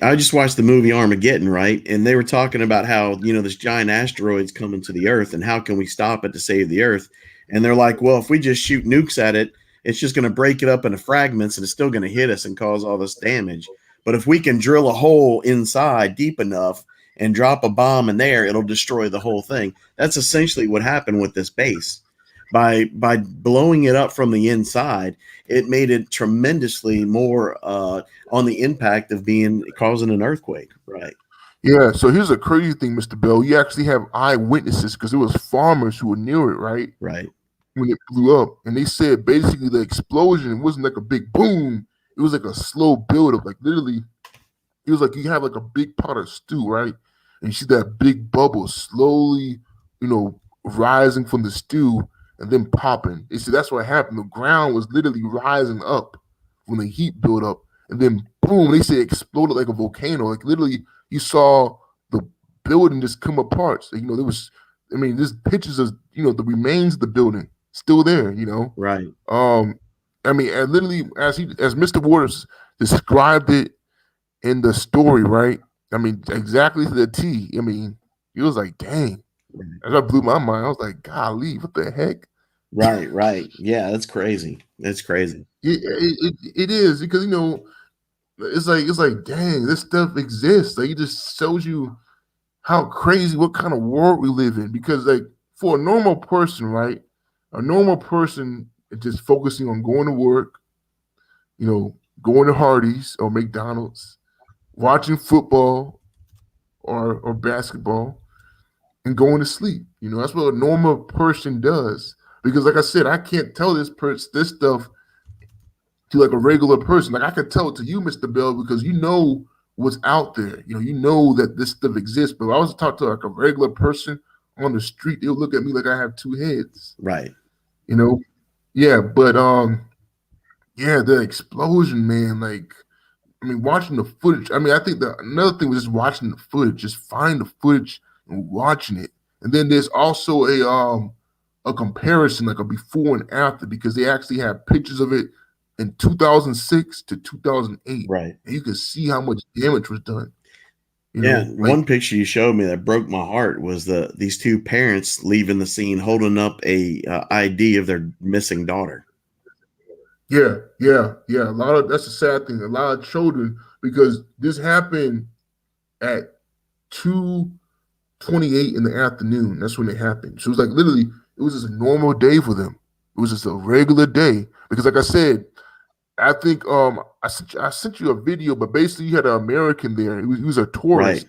A: I just watched the movie Armageddon, right? And they were talking about how, this giant asteroid's coming to the Earth and how can we stop it to save the Earth? And they're like, well, if we just shoot nukes at it, it's just going to break it up into fragments and it's still going to hit us and cause all this damage. But if we can drill a hole inside deep enough and drop a bomb in there, it'll destroy the whole thing. That's essentially what happened with this base. By blowing it up from the inside, it made it tremendously more on the impact of causing an earthquake. Right.
B: Yeah, so here's a crazy thing, Mr. Bell. You actually have eyewitnesses because there was farmers who were near it, right?
A: Right.
B: When it blew up. And they said basically the explosion wasn't like a big boom. It was like a slow buildup. Like literally, it was like you have like a big pot of stew, right? And you see that big bubble slowly, rising from the stew and then popping. They said that's what happened. The ground was literally rising up when the heat built up. And then boom, they say it exploded like a volcano. Like literally, you saw the building just come apart. So, there's pictures of, the remains of the building still there.
A: Right.
B: And literally as Mr. Waters described it in the story, right? I mean, exactly to the T. I mean, he was like, dang. That blew my mind. I was like, golly, what the heck?
A: Right. Right. Yeah, that's crazy. That's crazy.
B: It is because it's like dang, this stuff exists. Like it just shows you how crazy, what kind of world we live in. Because like for a normal person, right? A normal person is just focusing on going to work, going to Hardee's or McDonald's, watching football or basketball, and going to sleep. That's what a normal person does. Because like I said, I can't tell this stuff to like a regular person. Like I could tell it to you, Mr. Bell, because you know what's out there. You know that this stuff exists. But if I was to talk to like a regular person on the street, they'll look at me like I have two heads.
A: Right.
B: Yeah, but yeah, the explosion, man. Like, I mean, watching the footage. I mean, I think another thing was just watching the footage, just find the footage and watching it. And then there's also a comparison, like a before and after, because they actually have pictures of it in 2006 to 2008,
A: Right.
B: and you can see how much damage was done.
A: Yeah.
B: Like
A: One picture you showed me that broke my heart was these two parents leaving the scene holding up a ID of their missing daughter.
B: yeah. That's a sad thing. A lot of children, because this happened at 2:28 in the afternoon. That's when it happened. So it was like literally, it was just a normal day for them. It was just a regular day because, like I said, I think I sent you a video, but basically you had an American there. He was a
A: Right.
B: tourist,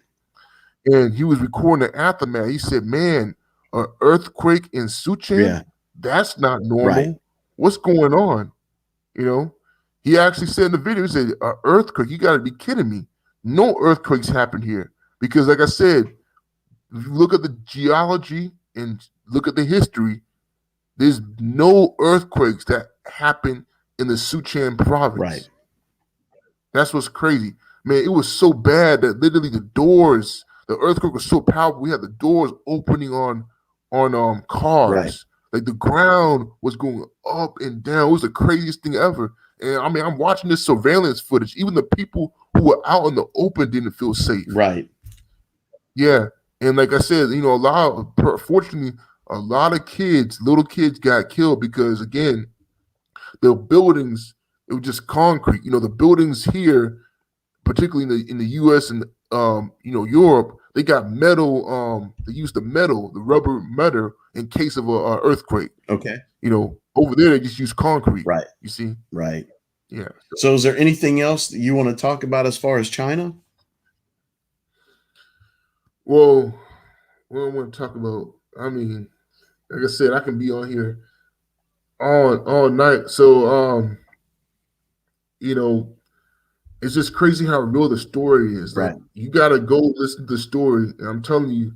B: and he was recording the aftermath. He said, "Man, an earthquake in
A: Yeah.
B: Suchan? That's not
A: Right.
B: normal. What's going on?" He actually said in the video, he said, "An earthquake? You got to be kidding me! No earthquakes happen here because, like I said, if you look at the geology and look at the history, there's no earthquakes that happen in the Suchan province."
A: Right.
B: That's what's crazy. Man, it was so bad that literally the earthquake was so powerful, we had the doors opening on
A: Right.
B: cars. Like the ground was going up and down. It was the craziest thing ever. And I mean, I'm watching this surveillance footage. Even the people who were out in the open didn't feel safe.
A: Right.
B: Yeah. And like I said, fortunately, a lot of little kids got killed because again, the buildings, it was just concrete. The buildings here, particularly in the US and Europe, they got metal, they used the rubber metal in case of a earthquake.
A: Okay.
B: Over there they just use concrete.
A: Right.
B: You see?
A: Right.
B: Yeah.
A: So is there anything else that you want to talk about as far as China?
B: Well, what I want to talk about, I mean, like I said, I can be on here all night. So you know, it's just crazy how real the story is. Like
A: Right.
B: you gotta go listen to the story. And I'm telling you,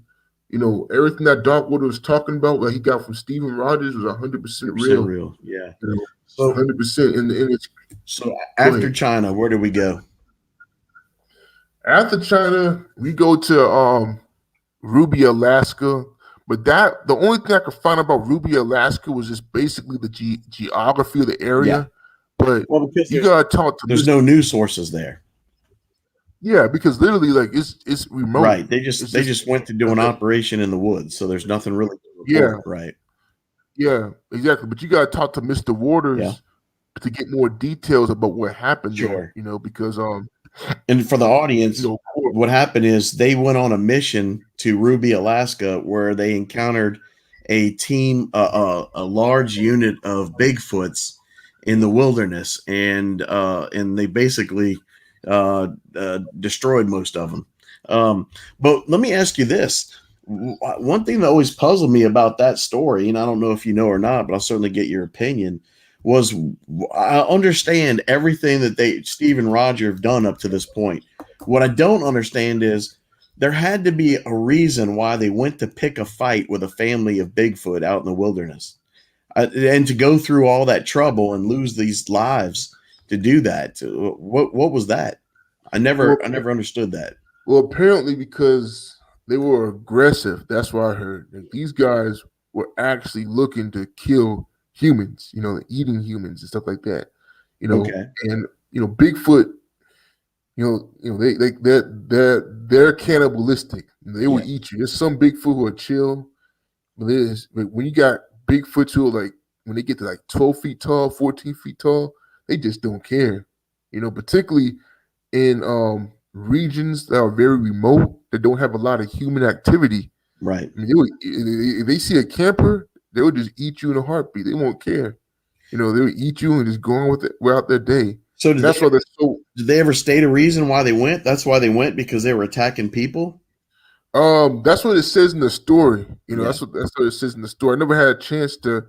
B: everything that Darkwater was talking about, that he got from Steven Rogers, was 100%
A: 100%
B: real.
A: real. Yeah.
B: You know,
A: So
B: 100%. And it's
A: so
B: go
A: after
B: ahead.
A: China, where do we go?
B: After China, we go to Ruby, Alaska. But the only thing I could find about Ruby, Alaska was just basically the geography of the
A: Yeah.
B: area. But
A: Well, because
B: you gotta talk to
A: there's no news sources there.
B: Yeah, because literally, like it's remote.
A: Right. They
B: It's
A: just went to do an operation in the woods, so there's nothing really to
B: yeah,
A: report. Right.
B: yeah, exactly. But you gotta talk to Mr.
A: Yeah.
B: Waters to get more details about what happened there.
A: Sure.
B: Because
A: And for the audience,
B: court,
A: what happened is they went on a mission to Ruby, Alaska, where they encountered a team, a large unit of Bigfoots in the wilderness, and they basically destroyed most of them. But let me ask you this: one thing that always puzzled me about that story, and I don't know if you know or not, but I'll certainly get your opinion. Was I understand everything that Steve and Roger have done up to this point. What I don't understand is there had to be a reason why they went to pick a fight with a family of Bigfoot out in the wilderness, and to go through all that trouble and lose these lives to do that. What was that? I
B: well,
A: never understood that.
B: well, apparently because they were aggressive. That's what I heard. Like, these guys were actually looking to kill humans. Eating humans and stuff like that.
A: Okay.
B: And Bigfoot. They're cannibalistic. They will
A: Yeah.
B: eat you. There's some Bigfoot who are chill, but when you got Bigfoot who are like when they get to like 12 feet tall, 14 feet tall, they just don't care. Particularly in regions that are very remote that don't have a lot of human activity.
A: Right.
B: I mean, if they see a camper, they will just eat you in a heartbeat. They won't care. They will eat you and just go on with it throughout their day.
A: So
B: And that's why they're so.
A: did they ever state a reason why they went? That's why they went, because they were attacking people.
B: That's what it says in the story.
A: Yeah.
B: That's what it says in the story. I never had a chance to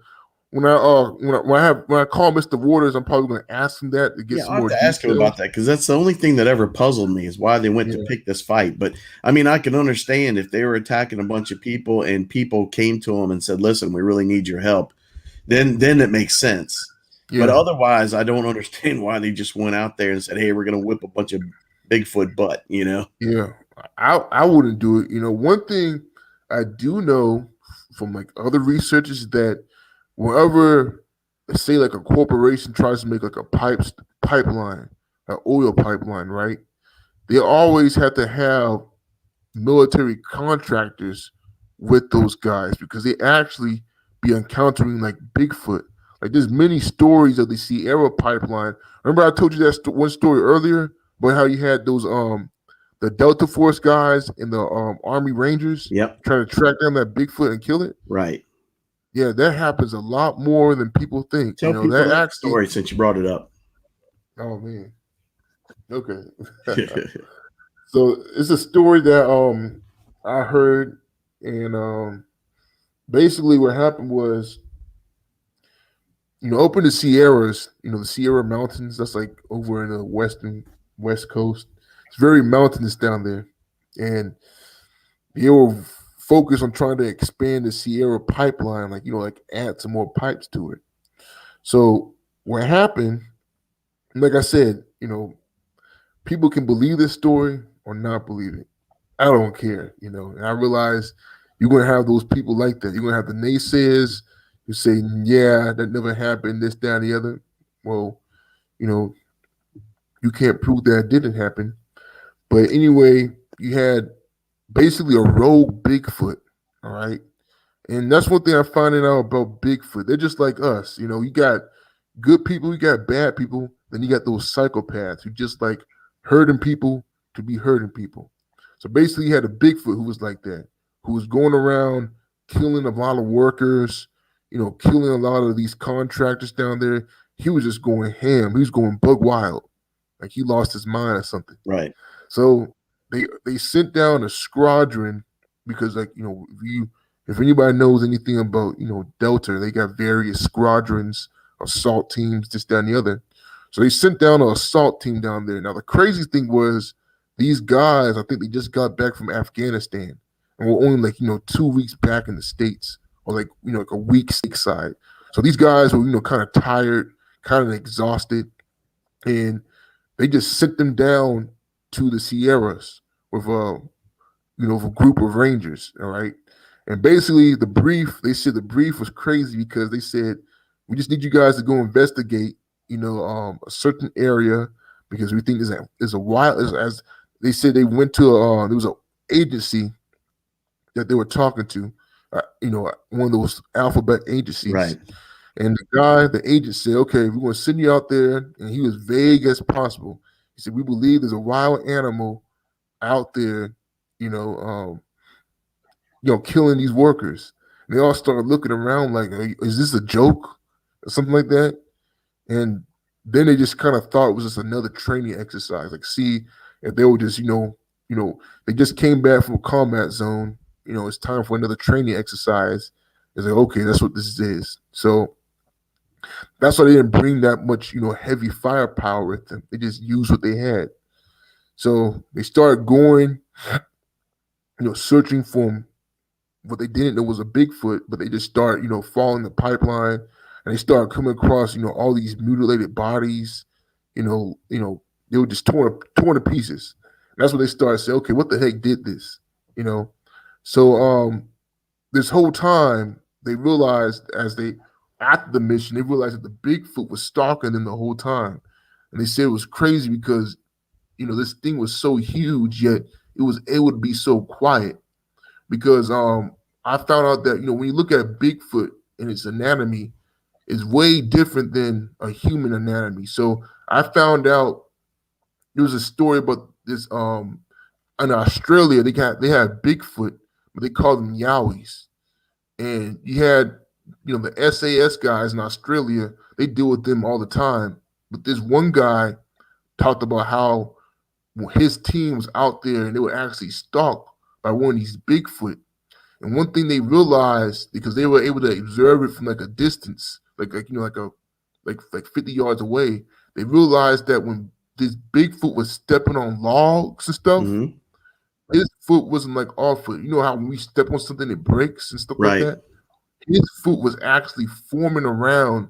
B: when I call Mr. Waters, I'm probably going to ask him that to get
A: Yeah,
B: some
A: I'll have
B: more
A: to ask him
B: details.
A: about that, because that's the only thing that ever puzzled me, is why they went to
B: Yeah,
A: pick this fight. But I mean, I can understand if they were attacking a bunch of people and people came to them and said, "Listen, we really need your help." Then it makes sense. But
B: yeah,
A: otherwise, I don't understand why they just went out there and said, "Hey, we're going to whip a bunch of Bigfoot butt."
B: yeah. I wouldn't do it. One thing I do know from like other researchers is that whenever, say, like a corporation tries to make like a pipeline, an oil pipeline, right? They always have to have military contractors with those guys because they actually be encountering like Bigfoot. Like there's many stories of the Sierra pipeline. Remember I told you that one story earlier about how you had those the Delta Force guys and the Army Rangers
A: Yep.
B: trying to track down that Bigfoot and kill it.
A: Right.
B: Yeah, that happens a lot more than people think.
A: Tell people
B: That
A: that
B: actually.
A: story since you brought it up.
B: Oh man. Okay. So it's a story that I heard, and basically what happened was, up in the Sierras, the Sierra Mountains, that's like over in the west coast. It's very mountainous down there, and they were focused on trying to expand the Sierra pipeline, like add some more pipes to it. So what happened, like I said, people can believe this story or not believe it. I don't care, And I realize you're gonna have those people like that. You're gonna have the naysayers who say, "Yeah, that never happened. This, that, and the other." Well, you know, you can't prove that it didn't happen. But anyway, you had basically a rogue Bigfoot. All right, and that's one thing I'm finding out about Bigfoot. They're just like us. You got good people, you got bad people, then you got those psychopaths who just like hurting people to be hurting people. So basically, you had a Bigfoot who was like that, who was going around killing a lot of workers, killing a lot of these contractors down there. He was just going ham. He was going bug wild, like he lost his mind or something.
A: Right.
B: So they sent down a squadron because, like, if anybody knows anything about Delta, they got various squadrons, assault teams, this, that, and the other. So they sent down an assault team down there. Now the crazy thing was these guys, I think they just got back from Afghanistan and were only 2 weeks back in the States, or like a week stateside. So these guys were kind of tired, kind of exhausted, and they just sent them down to the Sierras with with a group of rangers. All right. And basically they said the brief was crazy because they said, we just need you guys to go investigate, a certain area because we think is a wild, as they said, they went to there was an agency that they were talking to, one of those alphabet agencies.
A: Right.
B: And the agent said, okay, we're going to send you out there. And he was vague as possible. He said, we believe there's a wild animal out there, killing these workers. And they all started looking around like, hey, is this a joke or something like that? And then they just kind of thought it was just another training exercise. Like, see if they were just, they just came back from a combat zone. It's time for another training exercise. It's like, okay, that's what this is. So that's why they didn't bring that much, heavy firepower with them. They just used what they had. So they started going, searching for what they didn't know was a Bigfoot, but they just start, following the pipeline, and they start coming across, all these mutilated bodies, they were just torn to pieces. And that's when they started saying, okay, what the heck did this? So this whole time they realized after the mission, they realized that the Bigfoot was stalking them the whole time. And they said it was crazy because, this thing was so huge, yet it was able to be so quiet. Because I found out that, when you look at Bigfoot and its anatomy, is way different than a human anatomy. So I found out there was a story about this in Australia, they had Bigfoot, but they called them Yowies. And you had, the SAS guys in Australia, they deal with them all the time. But this one guy talked about how his team was out there and they were actually stalked by one of these Bigfoot. And one thing they realized, because they were able to observe it from like a distance, like 50 yards away, they realized that when this Bigfoot was stepping on logs and stuff,
A: Mm-hmm.
B: his foot wasn't like our foot. You know how when we step on something it breaks and stuff
A: Right.
B: like that? His foot was actually forming around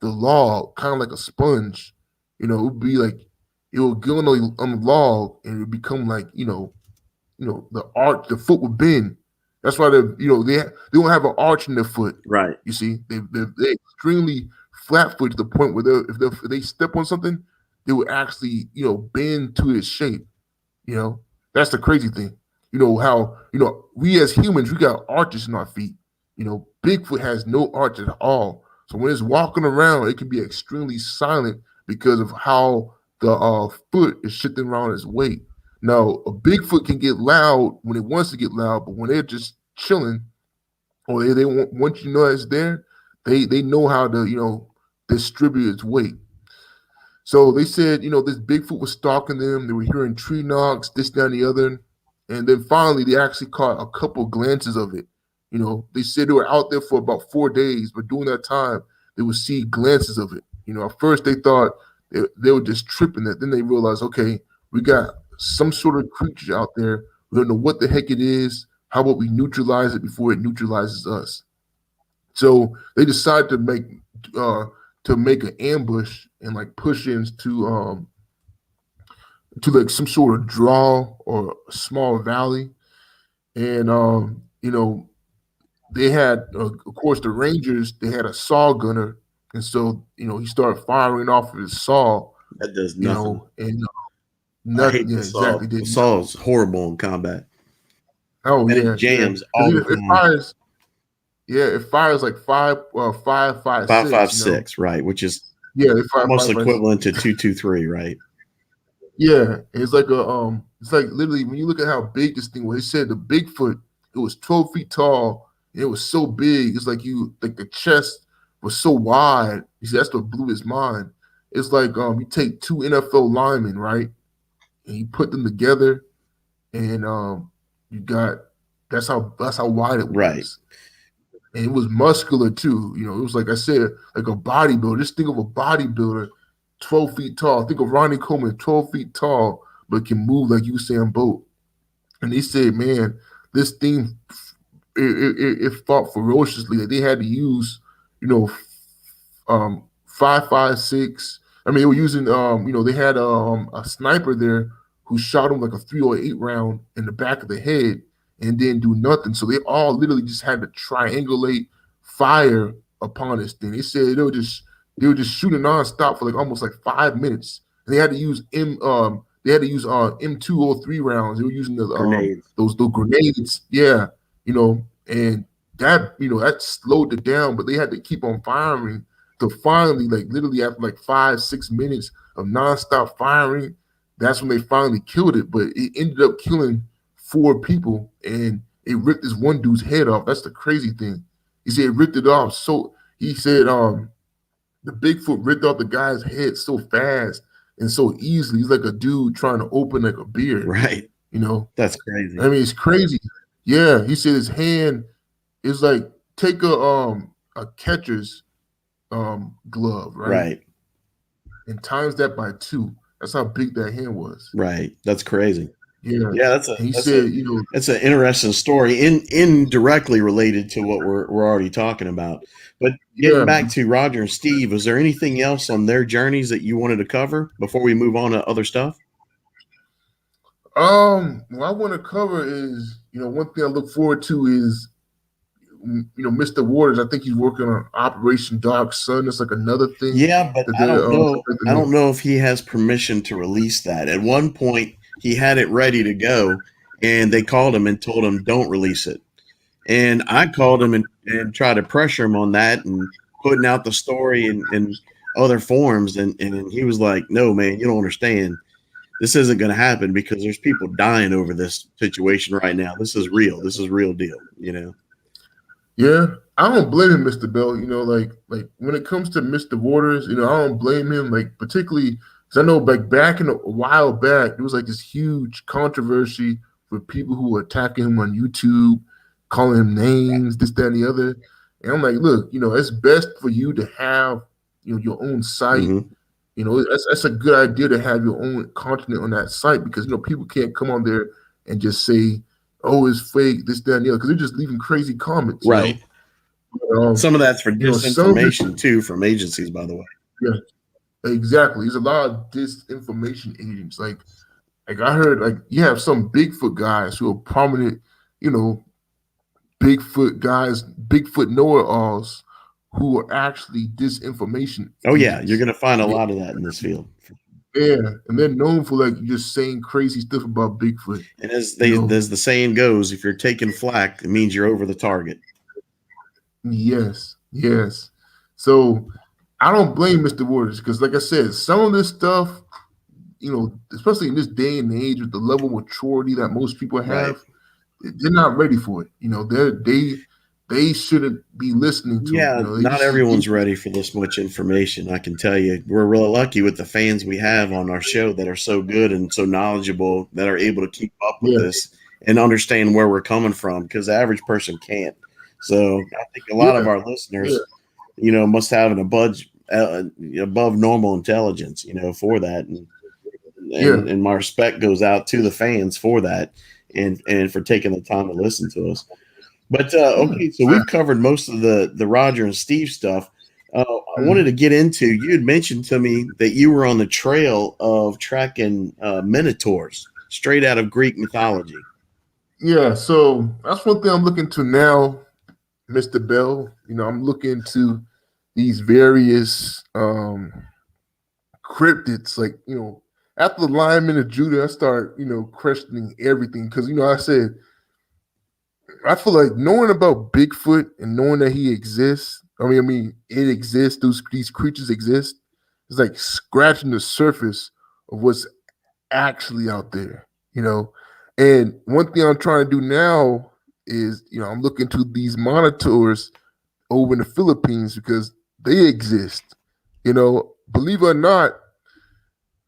B: the log, kind of like a sponge. It would be like it would go on the log and it would become like, the arch, the foot would bend. That's why they don't have an arch in their foot.
A: Right.
B: You see, they're extremely flat foot to the point where if they step on something, they would actually, bend to its shape. That's the crazy thing. How, we as humans, we got arches in our feet. Bigfoot has no arch at all. So when it's walking around, it can be extremely silent because of how the foot is shifting around its weight. Now, a Bigfoot can get loud when it wants to get loud, but when they're just chilling, or they want, once you know it's there, they know how to, distribute its weight. So they said, this Bigfoot was stalking them. They were hearing tree knocks, this, that, and the other. And then finally, they actually caught a couple glances of it. They said they were out there for about 4 days, but during that time, they would see glances of it. At first they thought they were just tripping it. Then they realized, okay, we got some sort of creature out there. We don't know what the heck it is. How about we neutralize it before it neutralizes us? So they decided to make an ambush and like push into to like some sort of draw or a small valley. And they had, of course, the Rangers. They had a saw gunner, and so he started firing off of his saw.
A: That does nothing.
B: And
A: I
B: nothing.
A: hate
B: Yeah,
A: the saw.
B: exactly.
A: The saw is horrible in combat.
B: Oh
A: And
B: yeah,
A: it jams
B: yeah.
A: all the
B: It
A: time.
B: fires. Yeah, it fires like 5.56.
A: 5.56, right? Which is
B: Yeah, it fires
A: almost
B: 5.56.
A: equivalent to 2.23, right?
B: Yeah, it's like it's like literally when you look at how big this thing was. They said the Bigfoot, it was 12 feet tall. And it was so big. It's like the chest was so wide. You see, that's what blew his mind. It's like you take two NFL linemen, right, and you put them together, and you got that's how wide it was.
A: Right.
B: And it was muscular too. It was like I said, like a bodybuilder. Just think of a bodybuilder 12 feet tall. Think of Ronnie Coleman, 12 feet tall, but can move like Usain Bolt. And they said, man, this thing it fought ferociously. Like they had to use, you know, 5.56. I mean, they were using they had a sniper there who shot him like a 308 round in the back of the head and didn't do nothing. So they all literally just had to triangulate fire upon this thing. They said they were just shooting nonstop for like almost like 5 minutes. And they had to use M203 rounds. They were using the
A: Grenades.
B: those grenades. Yeah, and that slowed it down, but they had to keep on firing to finally, like literally after like 5-6 minutes of nonstop firing, that's when they finally killed it. But it ended up killing 4 people, and it ripped this one dude's head off. That's the crazy thing. He said it ripped it off. So he said the Bigfoot ripped off the guy's head so fast and so easily. He's like a dude trying to open like a beer.
A: Right. That's crazy.
B: I mean, it's crazy. Yeah. He said his hand is like take a catcher's glove,
A: Right.
B: And times that by 2. That's how big that hand was.
A: Right. That's crazy.
B: Yeah.
A: Yeah, that's an interesting story, indirectly related to what we're already talking about. But getting back to Roger and Steve, was there anything else on their journeys that you wanted to cover before we move on to other stuff?
B: What I want to cover is, one thing I look forward to is, Mr. Waters. I think he's working on Operation Dark Sun. That's like another thing.
A: Yeah, but I don't know if he has permission to release that. At one point, he had it ready to go, and they called him and told him, don't release it. And I called him and tried to pressure him on that and putting out the story in other forms. And he was like, no, man, you don't understand. This isn't going to happen because there's people dying over this situation right now. This is real. This is real deal,
B: Yeah, I don't blame him, Mr. Bell. Like when it comes to Mr. Waters, I don't blame him. Like particularly because I know back in a while back, there was like this huge controversy with people who were attacking him on YouTube, calling him names, this, that, and the other. And I'm like, look, it's best for you to have your own site.
A: Mm-hmm.
B: That's a good idea to have your own content on that site because people can't come on there and just say, oh, it's fake, this, that, and the other, because they're just leaving crazy comments.
A: Right. Some of that's for disinformation too from agencies, by the way.
B: Yeah, exactly. There's a lot of disinformation agents. Like I heard, like you have some Bigfoot guys who are prominent, Bigfoot guys, Bigfoot know-it-alls who are actually disinformation.
A: Oh yeah, you're gonna find a lot of that in this field.
B: Yeah, and they're known for like just saying crazy stuff about Bigfoot.
A: And as the saying goes, if you're taking flack, it means you're over the target.
B: Yes. So I don't blame Mr. Waters because, like I said, some of this stuff, especially in this day and age with the level of maturity that most people have, they're not ready for it. They shouldn't be listening to it.
A: Yeah, not everyone's ready for this much information. I can tell you, we're really lucky with the fans we have on our show that are so good and so knowledgeable that are able to keep up with this and understand where we're coming from because the average person can't. So I think a lot of our listeners, must have an above normal intelligence, for that. And my respect goes out to the fans for that and for taking the time to listen to us. But okay, so we've covered most of the Roger and Steve stuff. I wanted to get into, you had mentioned to me that you were on the trail of tracking Minotaurs straight out of Greek mythology.
B: Yeah, so that's one thing I'm looking to now, Mr. Bell. I'm looking to these various cryptids. Like, after the Lion of Judah, I start, questioning everything. Because, I said, I feel like knowing about Bigfoot and knowing that he exists, it exists, these creatures exist, it's like scratching the surface of what's actually out there, And one thing I'm trying to do now is, I'm looking to these Minotaurs over in the Philippines because they exist. Believe it or not,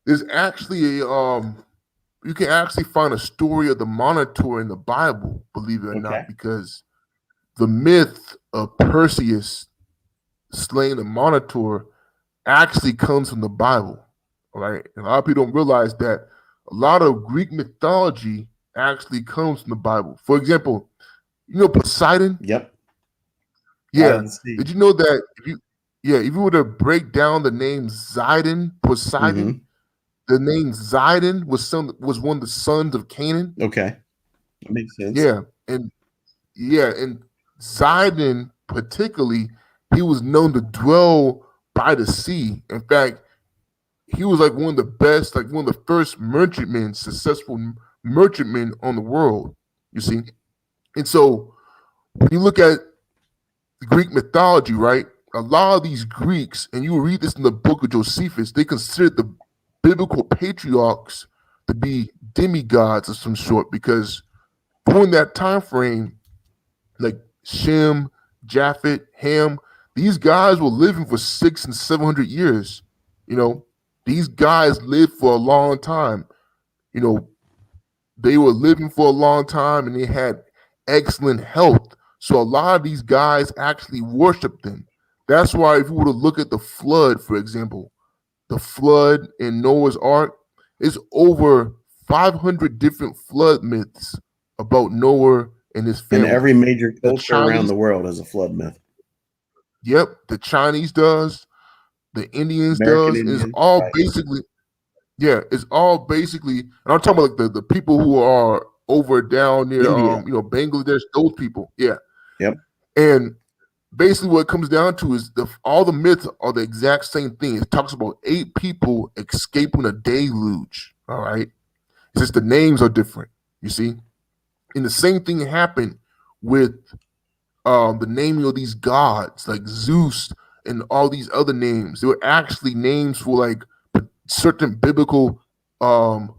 B: there's actually you can actually find a story of the Minotaur in the Bible, believe it or not, because the myth of Perseus slaying the Minotaur actually comes from the Bible. All right. And a lot of people don't realize that a lot of Greek mythology actually comes from the Bible. For example, Poseidon?
A: Yep. God
B: Yeah.
A: of the sea.
B: Did you know that if you were to break down the name Zidon, Poseidon,
A: Mm-hmm.
B: the name Zidon was one of the sons of Canaan?
A: Okay. That makes sense.
B: Yeah. And and Zidon particularly, he was known to dwell by the sea. In fact, he was like one of the best, like one of the first merchantmen, successful merchantmen on the world. You see, and so when you look at Greek mythology, right? A lot of these Greeks, and you will read this in the book of Josephus, they considered the biblical patriarchs to be demigods of some sort because during that time frame, like Shem, Japhet, Ham, these guys were living for 600 and 700 years. You know, these guys lived for a long time. You know, they were living for a long time and they had excellent health. So a lot of these guys actually worship them. That's why if you were to look at the flood, for example, the flood in Noah's Ark, is over 500 different flood myths about Noah and his
A: And
B: family.
A: every major
B: The
A: culture around
B: Chinese,
A: the world has a flood myth.
B: yep, the Chinese does, the Indians
A: American
B: does, is
A: Indian,
B: all
A: right?
B: basically, yeah, it's all basically, and I'm talking about like the people who are over down near
A: India.
B: Bangladesh, those people. Yeah.
A: Yep.
B: And basically what it comes down to is all the myths are the exact same thing. It talks about 8 people escaping a deluge. All right. It's just the names are different, you see? And the same thing happened with the naming of these gods, like Zeus and all these other names. They were actually names for like certain um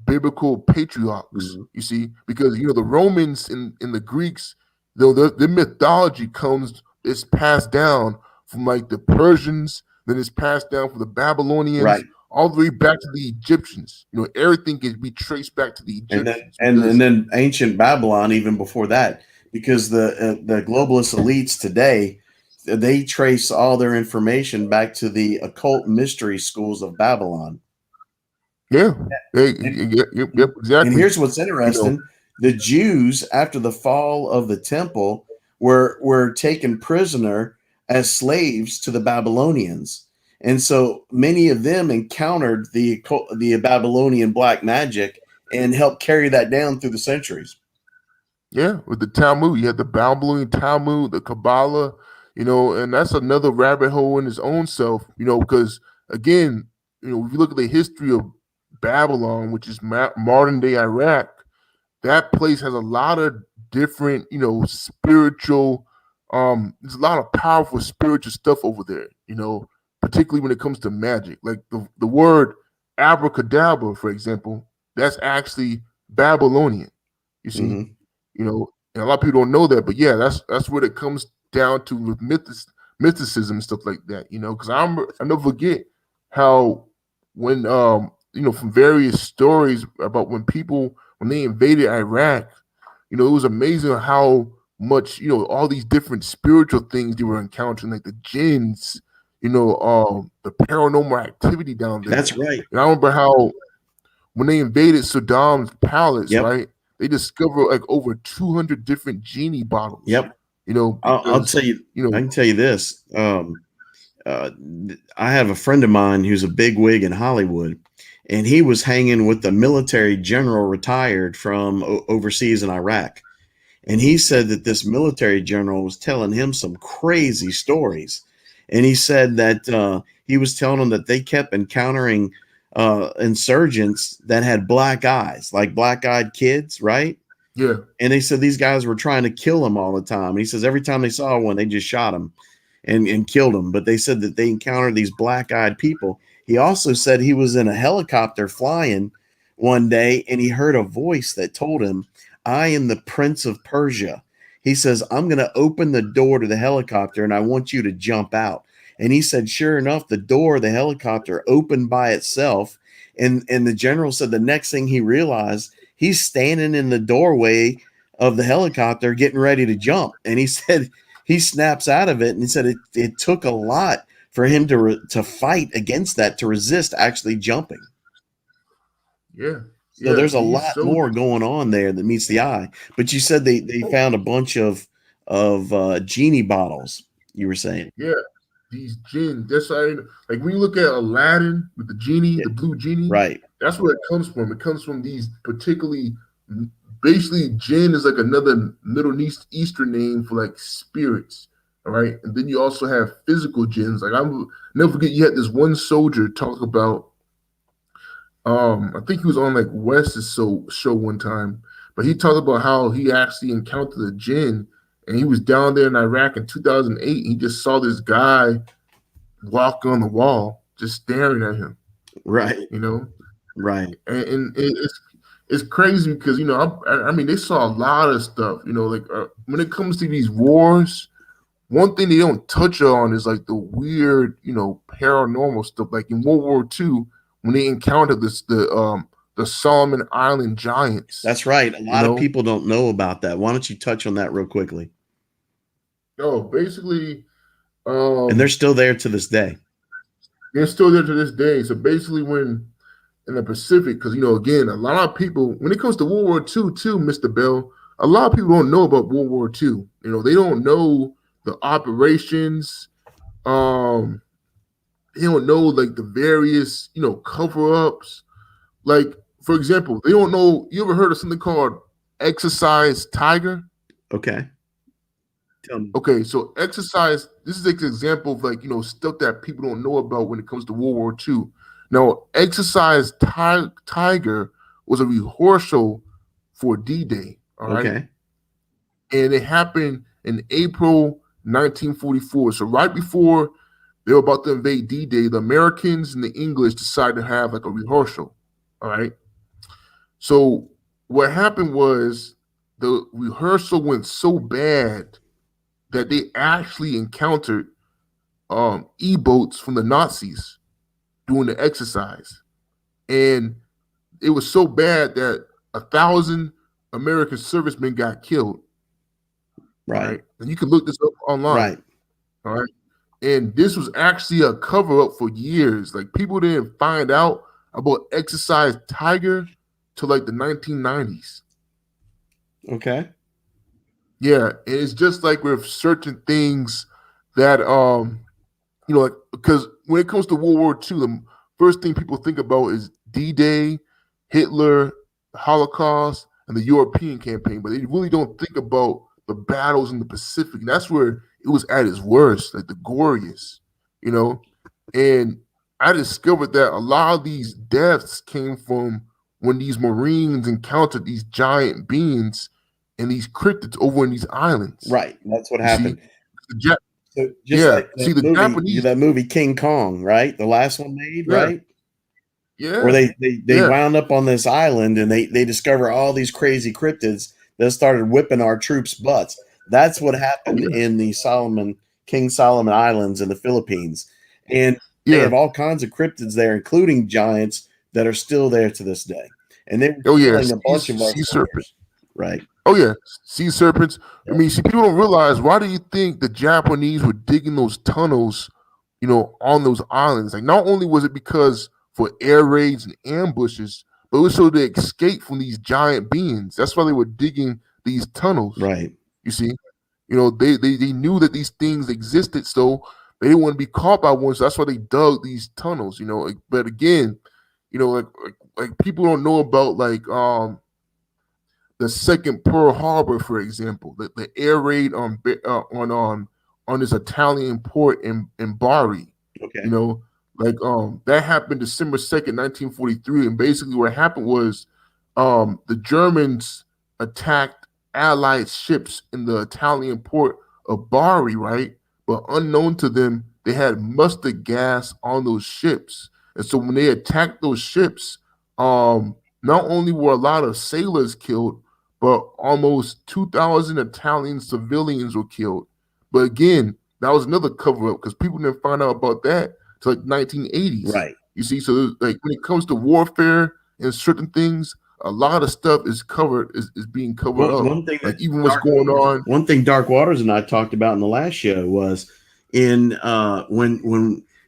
B: biblical patriarchs.
A: Mm-hmm.
B: You see, because the Romans and the Greeks, though their mythology is passed down from like the Persians, then it's passed down from the Babylonians,
A: Right.
B: all the way back to the Egyptians. Everything can be traced back to the
A: And then
B: Egyptians
A: and
B: because
A: then ancient Babylon even before that, because the globalist elites today, they trace all their information back to the occult mystery schools of Babylon.
B: yeah,
A: And,
B: yep,
A: and
B: exactly.
A: here's what's
B: You know,
A: interesting: the Jews, after the fall of the temple, were taken prisoner as slaves to the Babylonians, and so many of them encountered the Babylonian black magic and helped carry that down through the centuries.
B: yeah, with the Talmud, you had the Babylonian Talmud, the Kabbalah, and that's another rabbit hole in its own self, because again, if you look at the history of Babylon, which is modern day Iraq, that place has a lot of different, spiritual, there's a lot of powerful spiritual stuff over there, particularly when it comes to magic. Like the word abracadabra, for example, that's actually Babylonian, you see
A: Mm-hmm.
B: and a lot of people don't know that, but yeah, that's what it comes down to with mythicism and stuff like that. Because I never forget how when from various stories about when they invaded Iraq, it was amazing how much all these different spiritual things they were encountering, like the jinns, the paranormal activity down there.
A: That's right.
B: And I remember how when they invaded Saddam's palace,
A: Yep.
B: right? They discovered like over 200 different genie bottles.
A: Yep. I'll
B: Because
A: tell you.
B: you
A: I
B: know,
A: can tell you this. Uh, I have a friend of mine who's a big wig in Hollywood, and he was hanging with the military general retired from overseas in Iraq. And he said that this military general was telling him some crazy stories. And he said that he was telling him that they kept encountering insurgents that had black eyes, like black eyed kids, right?
B: yeah,
A: And they said these guys were trying to kill him all the time. And he says every time they saw one, they just shot him and killed him. But they said that they encountered these black eyed people. He also said he was in a helicopter flying one day and he heard a voice that told him, I am the Prince of Persia. He says, I'm going to open the door to the helicopter and I want you to jump out. And he said, sure enough, the door of the helicopter opened by itself. And the general said the next thing he realized, he's standing in the doorway of the helicopter getting ready to jump. And he said, he snaps out of it and he said it took a lot for him to fight against that, to resist actually jumping.
B: Yeah.
A: So
B: Yeah.
A: there's a
B: These
A: lot more
B: soldiers.
A: going on there that meets the eye. But you said they found a bunch of genie bottles. You were saying,
B: Yeah. These jinn. That's how, like when you look at Aladdin with the genie,
A: yeah,
B: the blue genie,
A: right,
B: that's where it comes from. It comes from these particularly, basically, jinn is like another Middle Eastern name for like spirits. All right. And then you also have physical jinns. Like I'm never forget you had this one soldier talk about I think he was on like West's show one time, but he talked about how he actually encountered a jinn and he was down there in Iraq in 2008. He just saw this guy walk on the wall, just staring at him,
A: right,
B: you know,
A: right.
B: and it's crazy because I mean they saw a lot of stuff, like when it comes to these wars. One thing they don't touch on is like the weird, paranormal stuff. Like in World War II, when they encountered the Solomon Island giants.
A: That's right. A
B: You
A: lot of
B: know,
A: people don't know about that. Why don't you touch on that real quickly?
B: oh, basically,
A: And they're
B: um,
A: still there to this day.
B: they're still there to this day. So basically, when in the Pacific, because again, a lot of people, when it comes to World War II, too, Mr. Bell, a lot of people don't know about World War II. They don't know the operations. Um, they don't know like the various, cover-ups. Like, for example, they don't know. You ever heard of something called Exercise Tiger?
A: Okay. Tell me.
B: Okay, so exercise. This is an example of like stuff that people don't know about when it comes to World War II. Now, Exercise Tiger was a rehearsal for D-Day. All right,
A: Okay.
B: and it happened in April 1944. So right before they were about to invade D-Day, the Americans and the English decided to have like a rehearsal. All right. So what happened was the rehearsal went so bad that they actually encountered E-boats from the Nazis doing the exercise. And it was so bad that 1,000 American servicemen got killed.
A: Right.
B: Right. And you can look this up online.
A: Right.
B: All right. And this was actually a cover up for years. Like people didn't find out about Exercise Tiger till like the 1990s.
A: Okay.
B: Yeah, and it's just like with certain things that like because when it comes to World War II, the first thing people think about is D-Day, Hitler, the Holocaust, and the European campaign, but they really don't think about the battles in the Pacific. And that's where it was at its worst, like the goriest, And I discovered that a lot of these deaths came from when these Marines encountered these giant beings and these cryptids over in these islands.
A: Right. That's what
B: You see,
A: happened. So just
B: yeah.
A: like
B: See, the Japanese,
A: that movie King Kong, right? The last one made,
B: yeah,
A: right? Where
B: yeah,
A: they
B: yeah,
A: wound up on this island and they discover all these crazy cryptids that started whipping our troops' butts. That's what
B: oh
A: happened
B: yeah,
A: in the King Solomon Islands in the Philippines. And they
B: yeah,
A: have all kinds of cryptids there, including giants that are still there to this day. And they were
B: oh yeah,
A: killing a bunch of our
B: sea serpent.
A: soldiers. Right.
B: Oh yeah, sea serpents. I
A: Yep.
B: mean, see, people don't realize why do you think the Japanese were digging those tunnels, on those islands? Like, not only was it because for air raids and ambushes, but it was so they escape from these giant beings. That's why they were digging these tunnels.
A: Right.
B: You see, they knew that these things existed, so they didn't want to be caught by one. So that's why they dug these tunnels. But again, like people don't know about like the second Pearl Harbor, for example, the air raid on this Italian port in Bari.
A: Okay.
B: That happened December 2nd, 1943, and basically what happened was the Germans attacked Allied ships in the Italian port of Bari, right? But unknown to them, they had mustard gas on those ships, and so when they attacked those ships, not only were a lot of sailors killed, but almost 2,000 Italian civilians were killed. But again, that was another cover up because people didn't find out about that till like 1980s.
A: Right.
B: You see, so like when it comes to warfare and certain things, a lot of stuff is being covered up.
A: One thing
B: Like
A: that
B: even what's going on.
A: One thing Dark Waters and I talked about in the last show was in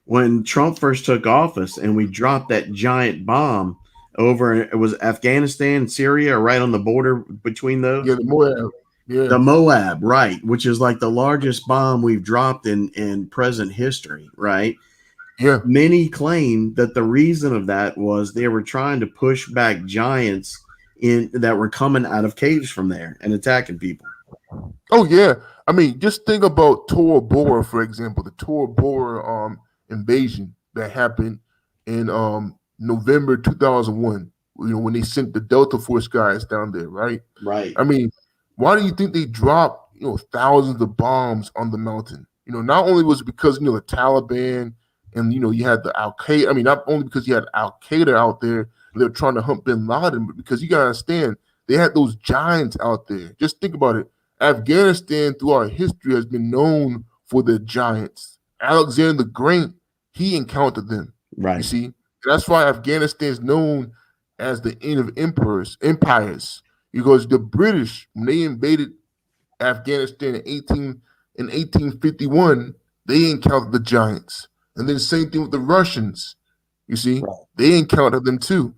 A: when Trump first took office, and we dropped that giant bomb over, it was Afghanistan, Syria, right on the border between
B: Yeah,
A: those.
B: the Moab. Yeah,
A: The Moab, right, which is like the largest bomb we've dropped in present history, right?
B: yeah.
A: Many claim that the reason of that was they were trying to push back giants in that were coming out of caves from there and attacking people.
B: Oh yeah. I mean, just think about Tora Bora, for example, the Tora Bora invasion that happened in November 2001. You know, when they sent the Delta Force guys down there, right?
A: Right.
B: I mean, why do you think they dropped, thousands of bombs on the mountain? You know, not only was it because, the Taliban and, you had the Al Qaeda. I mean, not only because you had Al Qaeda out there, they're trying to hunt bin Laden, but because you got to understand, they had those giants out there. Just think about it. Afghanistan, throughout history, has been known for the giants. Alexander the Great, he encountered them. You
A: Right.
B: see, and that's why Afghanistan is known as the end of empires, because the British, when they invaded Afghanistan in 1851, they encountered the giants, and then same thing with the Russians. You see,
A: Right.
B: they encountered them too.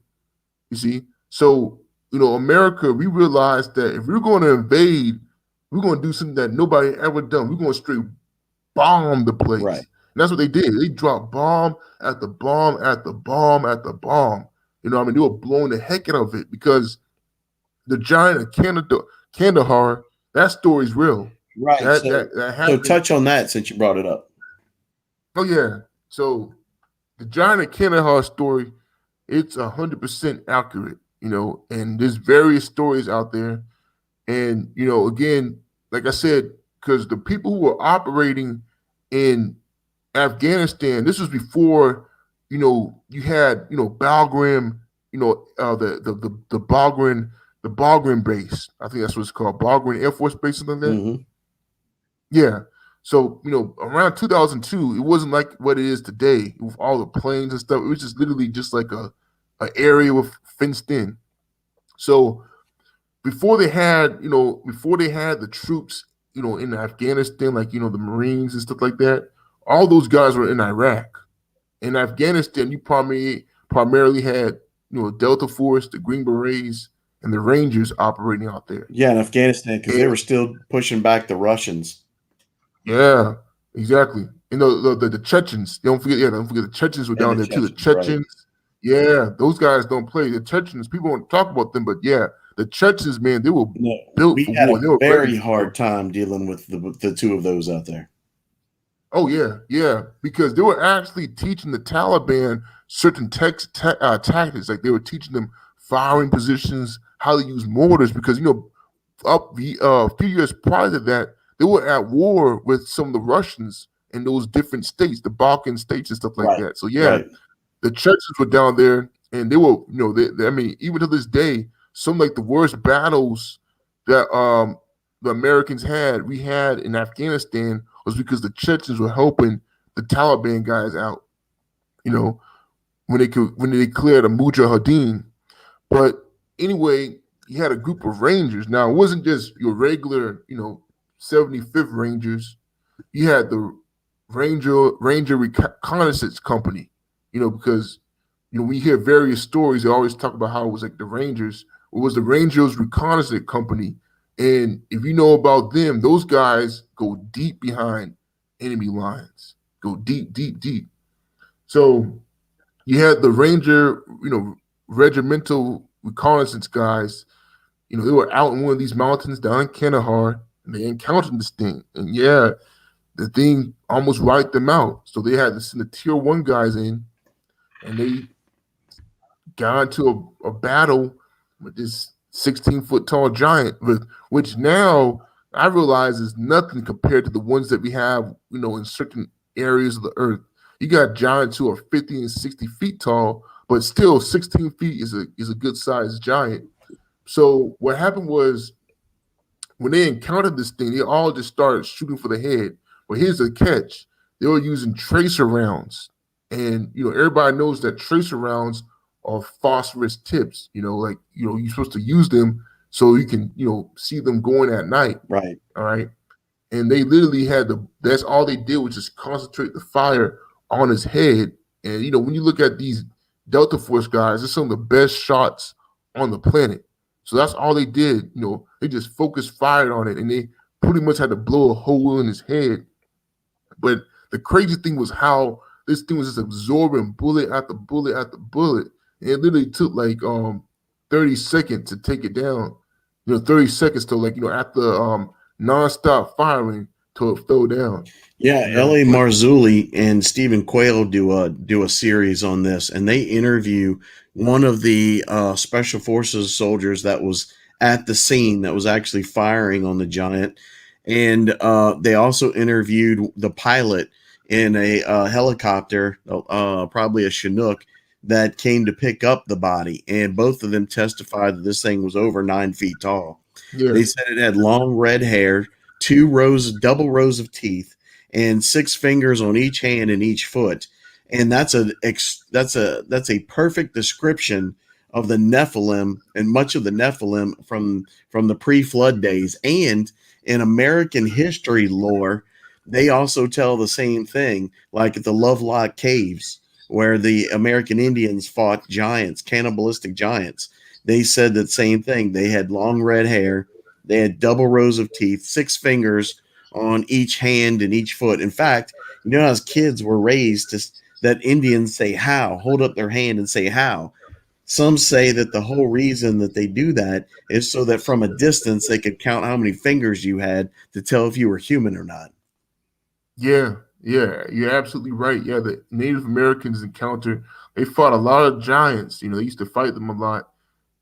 B: You see, so America, we realized that if we're going to invade, we're going to do something that nobody ever done. We're going to straight bomb the place.
A: Right.
B: And that's what they did. They dropped bomb at the bomb at the bomb at the bomb. I mean, they were blowing the heck out of it because the giant of Kandahar, that story's real.
A: Right.
B: That
A: So
B: that that
A: so
B: happened.
A: touch on that since you brought it up.
B: Oh yeah. So the giant of Kandahar story, it's 100% accurate. And there's various stories out there. And again, like I said, because the people who were operating in Afghanistan, this was before, you had, Bagram, the Bagram base. I think that's what it's called, Bagram Air Force Base, something like that.
A: Hmm.
B: Yeah. So, around 2002, it wasn't like what it is today with all the planes and stuff. It was just literally just like a area with fenced in. So before they had the troops, in Afghanistan, like, the Marines and stuff like that, all those guys were in Iraq. In Afghanistan, you primarily had, Delta Force, the Green Berets, and the Rangers operating out there.
A: Yeah, in Afghanistan, because
B: And
A: they were still pushing back the Russians.
B: yeah, exactly. The Chechens, don't forget the Chechens were
A: And
B: down
A: the
B: there too. The
A: Chechens, right?
B: Chechens, yeah, those guys don't play. The Chechens, people don't talk about them, but yeah, the Chechens, man, they were
A: No,
B: built
A: we
B: for
A: had
B: war.
A: a
B: They were ready
A: very
B: for war.
A: hard time dealing with the two of those out there.
B: Oh yeah, yeah, because they were actually teaching the Taliban certain tactics, like they were teaching them firing positions, how to use mortars, because up the a few years prior to that, they were at war with some of the Russians in those different states, the Balkan states and stuff like
A: Right.
B: that. So yeah,
A: Right.
B: the Chechens were down there, and they were, I mean, even to this day, some like the worst battles that the Americans we had in Afghanistan was because the Chechens were helping the Taliban guys out. You know, when they declared a Mujahideen. But anyway, you had a group of Rangers. Now it wasn't just your regular, 75th Rangers. You had the Ranger Reconnaissance Company. Because when you hear various stories, they always talk about how it was like the Rangers. It was the Rangers Reconnaissance Company, and if you know about them, those guys go deep behind enemy lines, go deep, deep, deep. So you had the Ranger, regimental reconnaissance guys. They were out in one of these mountains down in Kandahar, and they encountered this thing. And yeah, the thing almost wiped them out. So they had to send the tier one guys in, and they got into a battle with this 16-foot tall giant, with which now I realize is nothing compared to the ones that we have, in certain areas of the earth. You got giants who are 50 and 60 feet tall, but still 16 feet is a good sized giant. So what happened was when they encountered this thing, they all just started shooting for the head. But here's the catch: they were using tracer rounds, and everybody knows that tracer rounds are phosphorus tips. Like you're supposed to use them so you can see them going at night.
A: Right.
B: All right. and they literally that's all they did was just concentrate the fire on his head. And when you look at these Delta Force guys, they're some of the best shots on the planet. So that's all they did. They just focused fire on it, and they pretty much had to blow a hole in his head. But the crazy thing was how this thing was just absorbing bullet after bullet after bullet. And it literally took like 30 seconds to take it down. 30 seconds to after nonstop firing till it fell down.
A: Yeah, L.A. Marzulli and Stephen Quayle do a series on this, and they interview one of the special forces soldiers that was at the scene that was actually firing on the giant, and they also interviewed the pilot in a helicopter, probably a Chinook, that came to pick up the body, and both of them testified that this thing was over 9 feet tall.
B: Yeah.
A: They said it had long red hair, double rows of teeth, and 6 fingers on each hand and each foot, and that's a perfect description of the Nephilim and much of the Nephilim from the pre-flood days. And in American history lore, they also tell the same thing, like at the Lovelock Caves, where the American Indians fought giants, cannibalistic giants. They said that same thing. They had long red hair, they had double rows of teeth, 6 fingers on each hand and each foot. In fact, as kids were raised that Indians say how, hold up their hand and say how. Some say that the whole reason that they do that is so that from a distance they could count how many fingers you had to tell if you were human or not.
B: Yeah, you're absolutely right. Yeah, the Native Americans they fought a lot of giants. They used to fight them a lot,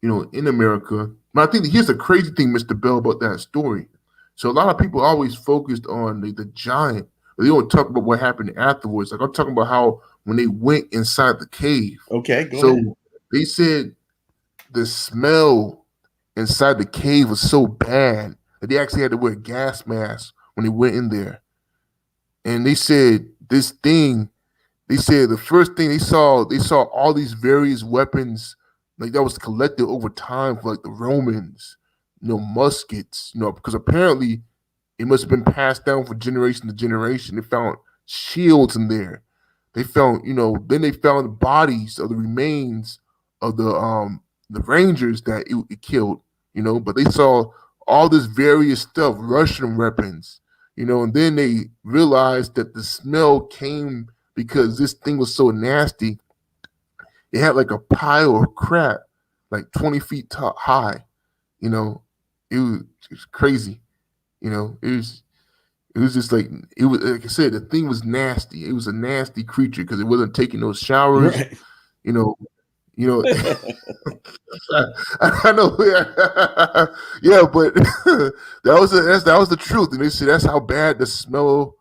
B: in America. But I think here's the crazy thing, Mr. Bell, about that story. So a lot of people always focused on the giant, but they don't talk about what happened afterwards. Like I'm talking about how when they went inside the cave.
A: Okay, go ahead.
B: They said the smell inside the cave was so bad that they actually had to wear gas masks when they went in there. And they said the first thing they saw all these various weapons like that was collected over time for like the Romans, muskets, because apparently it must have been passed down from generation to generation. They found shields in there. They found, then they found the bodies of the remains of the Rangers that it killed, but they saw all this various stuff, Russian weapons, and then they realized that the smell came because this thing was so nasty. It had like a pile of crap, like 20 feet high. It was crazy. It was just like I said, the thing was nasty. It was a nasty creature because it wasn't taking those showers. Right. I know. Yeah, but that was the truth. And they said that's how bad the smell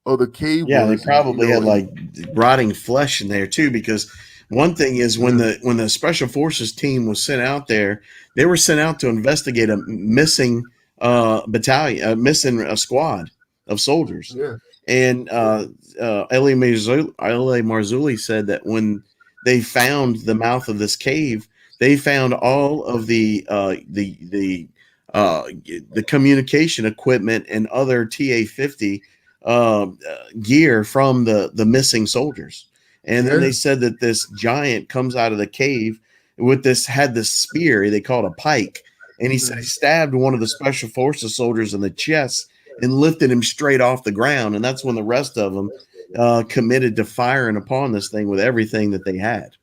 B: of the cave was.
A: Yeah, they probably had like rotting flesh in there too, because one thing is when the special forces team was sent out there, they were sent out to investigate a missing missing a squad of soldiers.
B: Yeah.
A: And L.A. Marzulli said that when they found the mouth of this cave, they found all of the communication equipment and other TA-50 gear from the missing soldiers. And then they said that this giant comes out of the cave had this spear they called a pike, and he said he stabbed one of the special forces soldiers in the chest and lifted him straight off the ground. And that's when the rest of them committed to firing upon this thing with everything that they had.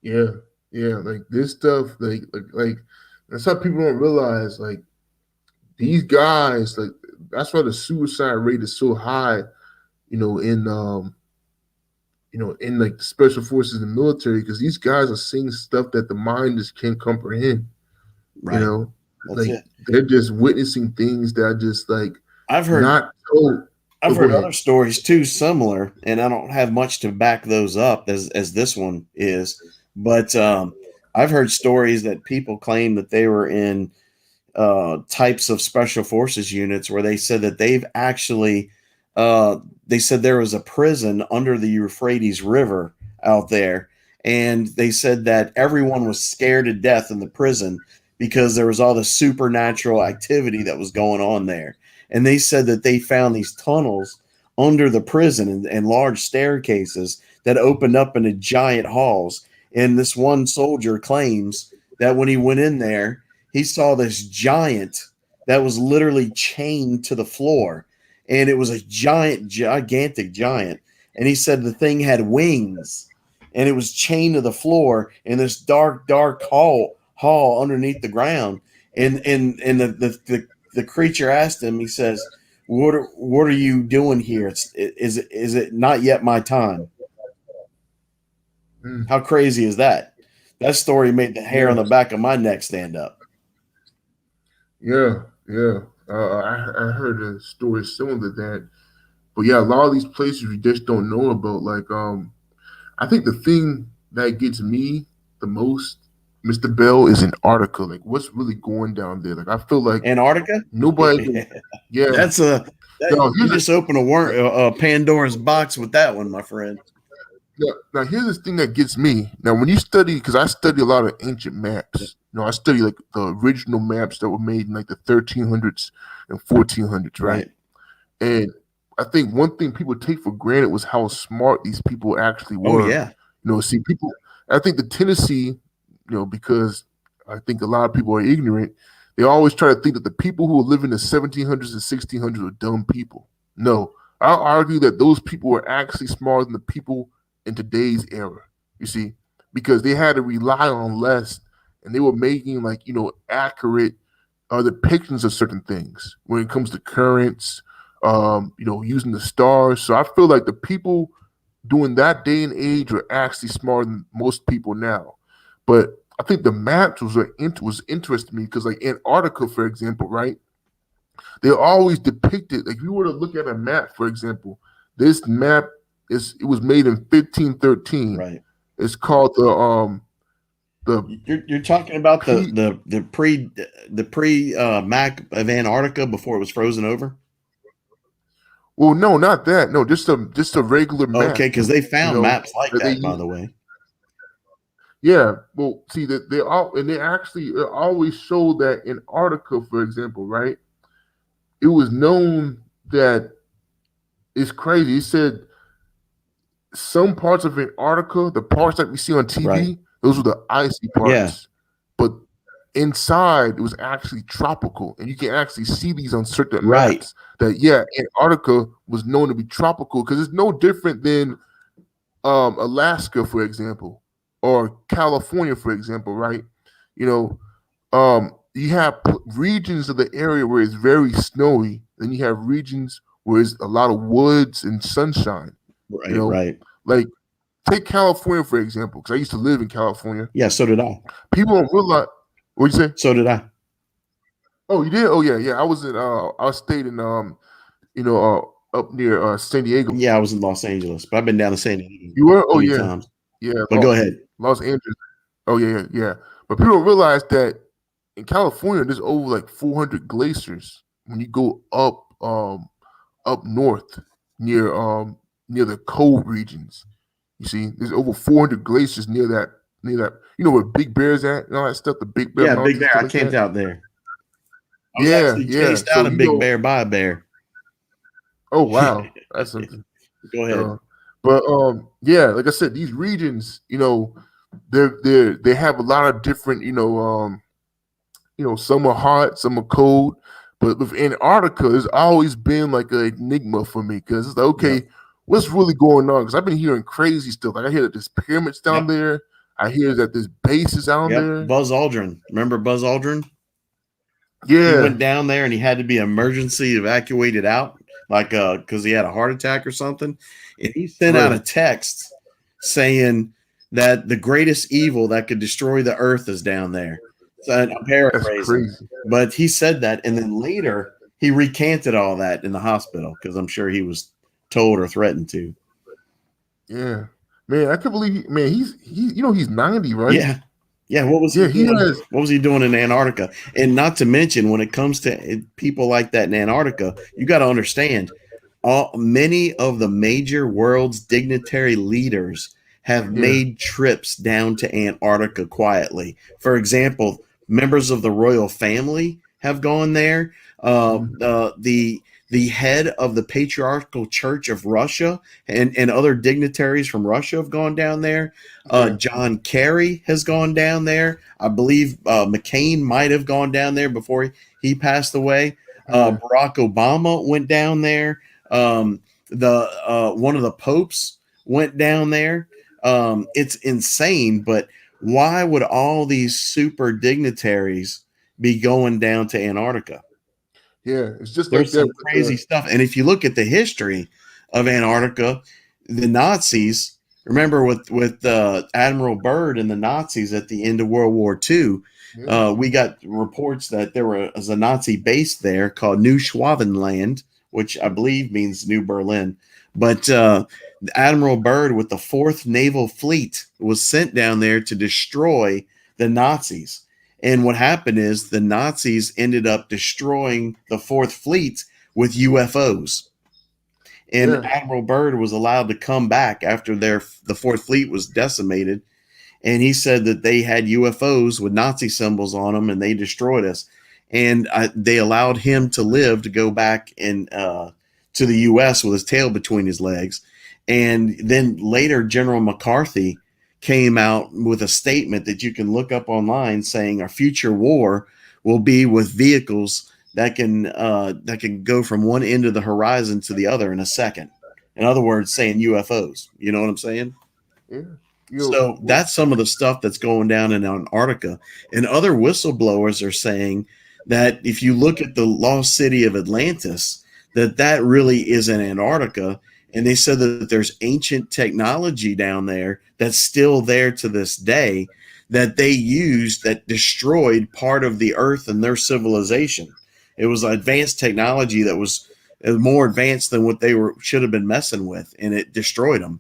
B: Yeah, like this stuff, like that's how people don't realize, like these guys, like that's why the suicide rate is so high, in like the special forces and military, because these guys are seeing stuff that the mind just can't comprehend.
A: Right.
B: They're just witnessing things that are just like
A: I've heard other stories too similar, and I don't have much to back those up as this one is, but I've heard stories that people claim that they were in types of special forces units where they said that they've actually they said there was a prison under the Euphrates River out there, and they said that everyone was scared to death in the prison because there was all the supernatural activity that was going on there. and they said that they found these tunnels under the prison and large staircases that opened up into giant halls. And this one soldier claims that when he went in there, he saw this giant that was literally chained to the floor. And it was a gigantic giant. And he said the thing had wings and it was chained to the floor in this dark hall underneath the ground. And the creature asked him, he says, what are you doing here? Is it not yet my time? How crazy is that? That story made the hair on the back of my neck stand up.
B: Yeah. I heard a story similar to that. But yeah, a lot of these places we just don't know about. Like, I think the thing that gets me the most, Mr. Bell, is Antarctica. Like, what's really going down there? Like, I feel like
A: Antarctica?
B: nobody. Yeah,
A: That's you just open a Pandora's box with that one, my friend.
B: Now, here's the thing that gets me. Now, when you study, because I study a lot of ancient maps. I study like the original maps that were made in like the 1300s and 1400s, right? And I think one thing people take for granted was how smart these people actually were.
A: Oh, yeah.
B: See, people, I think the tendency, because I think a lot of people are ignorant, they always try to think that the people who were living in the 1700s and 1600s were dumb people. No, I'll argue that those people were actually smarter than the people in today's era, you see, because they had to rely on less and they were making accurate depictions of certain things when it comes to currents, using the stars. So I feel like the people during that day and age were actually smarter than most people now. But I think the maps was interesting to me because like Antarctica, for example, right? They're always depicted. Like if you were to look at a map, for example, this map it was made in 1513.
A: Right.
B: It's called the
A: You're talking about the pre map of Antarctica before it was frozen over.
B: Well, no, not that. No, just a regular map.
A: Okay, because they found maps like that, by the way.
B: Yeah, well, see that they always show that in Antarctica, for example, right? It was known that it's crazy. It said some parts of Antarctica, the parts that we see on TV, those were the icy parts.
A: Yeah.
B: But inside, it was actually tropical, and you can actually see these on certain maps. That Antarctica was known to be tropical because it's no different than Alaska, for example, or California, for example, right? You have regions of the area where it's very snowy, then you have regions where it's a lot of woods and sunshine.
A: Right.
B: Like take California, for example, because I used to live in California.
A: Yeah, so did I.
B: People don't realize. What'd you say?
A: So did I.
B: Oh, you did? Oh, yeah. I stayed in up near San Diego.
A: Yeah, I was in Los Angeles, but I've been down to San Diego.
B: You were? Oh, yeah.
A: Times.
B: Yeah.
A: But go ahead.
B: Los Angeles. Oh, yeah. But people don't realize that in California, there's over like 400 glaciers when you go up north near the cold regions. You see, there's over 400 glaciers near that. Where Big Bear's at and all that stuff. The Big Bear.
A: Yeah, Big Bear. I camped out there. I was actually chased out a big bear by a bear.
B: Oh wow, that's something.
A: Go ahead.
B: But like I said, these regions, they have a lot of different, some are hot, some are cold. But with Antarctica, it's always been like an enigma for me because it's like, okay, what's really going on? Because I've been hearing crazy stuff. Like I hear that there's pyramids down there. I hear that there's bases down there.
A: Buzz Aldrin. Remember Buzz Aldrin?
B: Yeah.
A: He went down there and he had to be emergency evacuated out, like because he had a heart attack or something. And he sent out a text saying that the greatest evil that could destroy the earth is down there. So I'm paraphrasing. But he said that, and then later he recanted all that in the hospital because I'm sure he was told or threatened to.
B: Yeah. Man, I can't believe he's 90, right?
A: Yeah. What was he doing in Antarctica? And not to mention, when it comes to people like that in Antarctica, you got to understand, many of the major world's dignitary leaders have made trips down to Antarctica quietly. For example, members of the royal family have gone there.
B: Mhm.
A: The head of the Patriarchal Church of Russia and other dignitaries from Russia have gone down there.
B: Yeah.
A: John Kerry has gone down there. I believe McCain might have gone down there before he passed away.
B: Yeah.
A: Barack Obama went down there. The One of the popes went down there. It's insane, but why would all these super dignitaries be going down to Antarctica?
B: Yeah. It's just like
A: There's
B: that
A: some
B: with
A: crazy stuff. And if you look at the history of Antarctica, the Nazis, remember with Admiral Byrd and the Nazis at the end of World War II,
B: yeah.
A: we got reports that there was a Nazi base there called New Schwabenland, which I believe means New Berlin. But Admiral Byrd with the 4th Naval Fleet was sent down there to destroy the Nazis. And what happened is the Nazis ended up destroying the 4th Fleet with UFOs. And
B: Yeah.
A: Admiral Byrd was allowed to come back after the 4th Fleet was decimated. And he said that they had UFOs with Nazi symbols on them and they destroyed us. And they allowed him to live to go back to the U.S. with his tail between his legs. And then later, General McCarthy came out with a statement that you can look up online saying our future war will be with vehicles that can go from one end of the horizon to the other in a second. In other words, saying UFOs. You know what I'm saying?
B: Yeah.
A: So
B: Well,
A: that's some of the stuff that's going down in Antarctica. And other whistleblowers are saying that if you look at the lost city of Atlantis, that really is in Antarctica. And they said that there's ancient technology down there that's still there to this day that they used that destroyed part of the earth and their civilization. It was advanced technology that was more advanced than what they should have been messing with, and it destroyed them.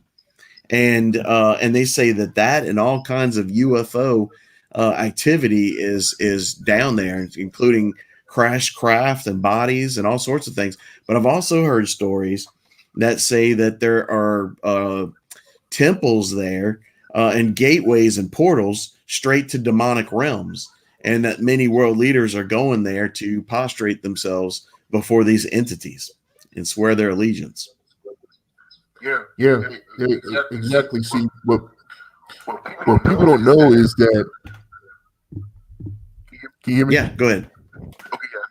A: And they say that and all kinds of UFO activity is down there, including crash craft and bodies and all sorts of things. But I've also heard stories that say that there are temples there and gateways and portals straight to demonic realms, and that many world leaders are going there to prostrate themselves before these entities and swear their allegiance.
B: yeah. Exactly. See, what people don't know is that. Can you hear me?
A: Yeah, go ahead.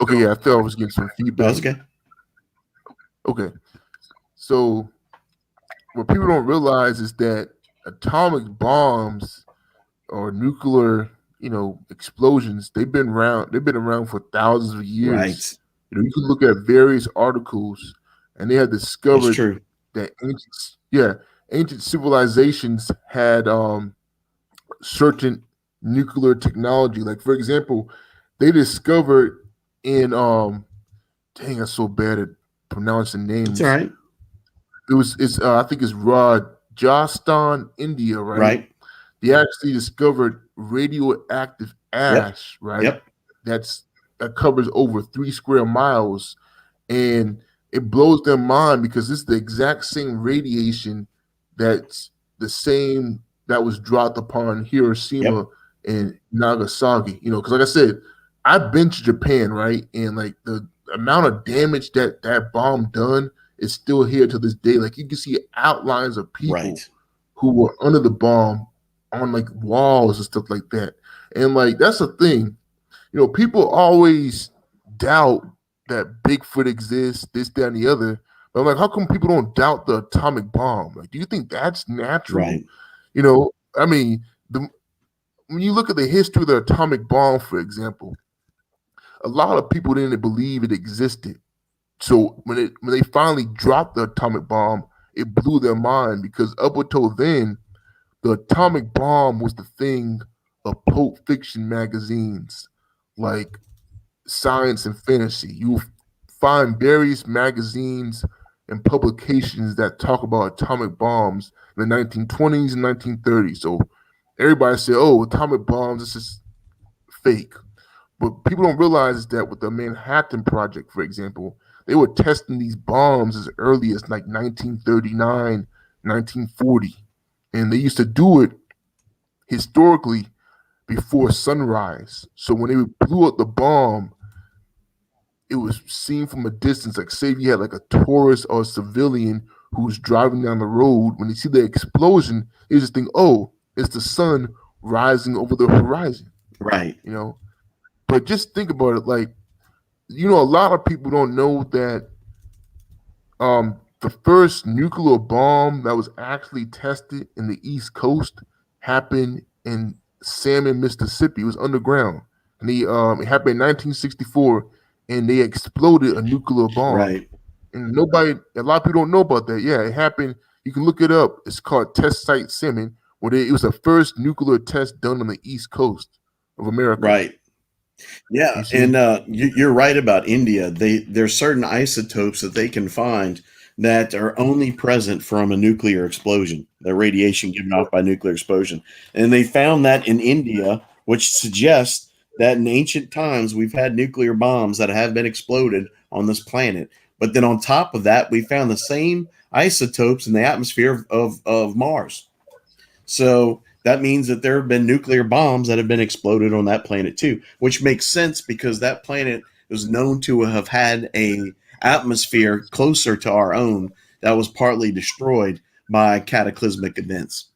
B: Okay. Yeah. I thought I was getting some
A: No,
B: feedback.
A: that's okay.
B: Okay. So what people don't realize is that atomic bombs or nuclear, explosions, they've been around. They've been around for thousands of years.
A: Right.
B: You can look at various articles, and they have
A: That's
B: discovered
A: true.
B: that ancient civilizations had certain nuclear technology. Like for example, they discovered in dang, I'm so bad at pronouncing
A: It's all
B: names.
A: right.
B: It's I think it's Rajasthan, India, right?
A: Right.
B: They actually discovered radioactive
A: Yep.
B: ash, right?
A: Yep.
B: That covers over 3 square miles, and it blows their mind because it's the exact same radiation that's the same that was dropped upon Hiroshima
A: Yep.
B: and Nagasaki. Because like I said, I've been to Japan, right? And like the amount of damage that bomb done is still here to this day. Like you can see outlines of people
A: Right.
B: who were under the bomb on like walls and stuff like that. And like that's the thing. People always doubt that Bigfoot exists, this, that, and the other. But I'm like, how come people don't doubt the atomic bomb? Like, do you think that's natural?
A: Right.
B: I mean, when you look at the history of the atomic bomb, for example, a lot of people didn't believe it existed. So when they finally dropped the atomic bomb, it blew their mind because up until then, the atomic bomb was the thing of Pulp Fiction magazines, like science and fantasy. You'll find various magazines and publications that talk about atomic bombs in the 1920s and 1930s. So everybody said, "Oh, atomic bombs, this is fake." But people don't realize that with the Manhattan Project, for example, they were testing these bombs as early as like 1939, 1940. And they used to do it historically before sunrise. So when they blew up the bomb, it was seen from a distance. Like say if you had like a tourist or a civilian who's driving down the road, when they see the explosion, they just think, oh, it's the sun rising over the horizon,
A: Right.
B: you know. But just think about it, like, you know, a lot of people don't know that the first nuclear bomb that was actually tested in the East Coast happened in Salmon, Mississippi. It was underground, and it happened in 1964, and they exploded a nuclear bomb.
A: Right.
B: And a lot of people don't know about that. Yeah, it happened. You can look it up. It's called Test Site Salmon, it was the first nuclear test done on the East Coast of America.
A: Right. Yeah,
B: You see?
A: and you're right about India. There's certain isotopes that they can find that are only present from a nuclear explosion, the radiation given off by nuclear explosion, and they found that in India, which suggests that in ancient times we've had nuclear bombs that have been exploded on this planet. But then on top of that, we found the same isotopes in the atmosphere of Mars. So that means that there have been nuclear bombs that have been exploded on that planet too, which makes sense because that planet was known to have had a atmosphere closer to our own that was partly destroyed by cataclysmic events.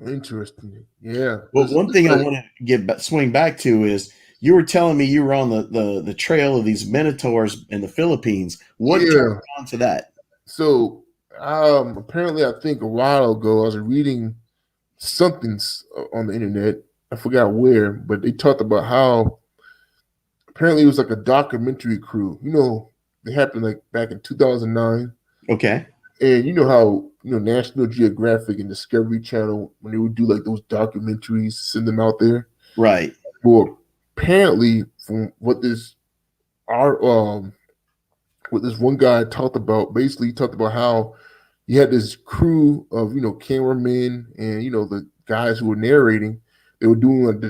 B: Interesting. Yeah.
A: But one
B: It's
A: thing I
B: like,
A: want to swing back to is you were telling me you were on the trail of these Minotaurs in the Philippines. What turned
B: yeah.
A: you on to that?
B: So apparently I think a while ago I was reading something's on the internet. I forgot where, but they talked about how apparently it was like a documentary crew. You know, it happened like back in 2009.
A: Okay.
B: And you know how, you know, National Geographic and Discovery Channel, when they would do like those documentaries, send them out there.
A: Right.
B: Well, apparently from our what this one guy talked about, basically he talked about how you had this crew of, you know, cameramen and, you know, the guys who were narrating. They were doing like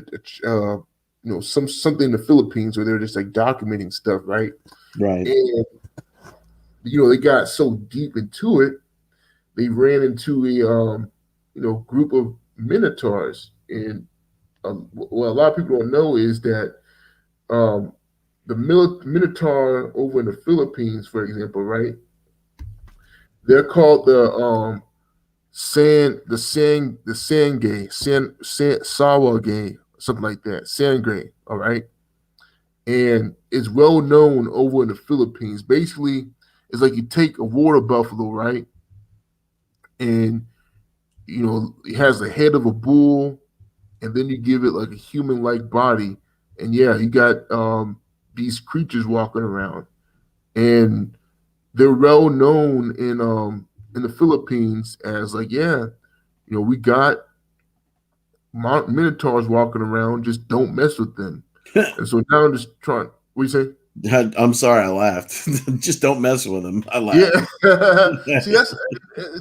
B: you know, something in the Philippines where they're just like documenting stuff, right?
A: Right.
B: And you know, they got so deep into it, they ran into a you know, group of minotaurs. And what a lot of people don't know is that um, the minotaur over in the Philippines, for example, right? They're called the sangay, sawagay, something like that, sangay. All right, and it's well known over in the Philippines. Basically, it's like you take a water buffalo, right, and you know it has the head of a bull, and then you give it like a human-like body, and yeah, you got these creatures walking around, and they're well known in the Philippines as like, yeah, you know, we got minotaurs walking around, just don't mess with them. And so now I'm just trying. What do you say?
A: I'm sorry, I laughed. Just don't mess with them. I
B: Yeah.
A: laughed.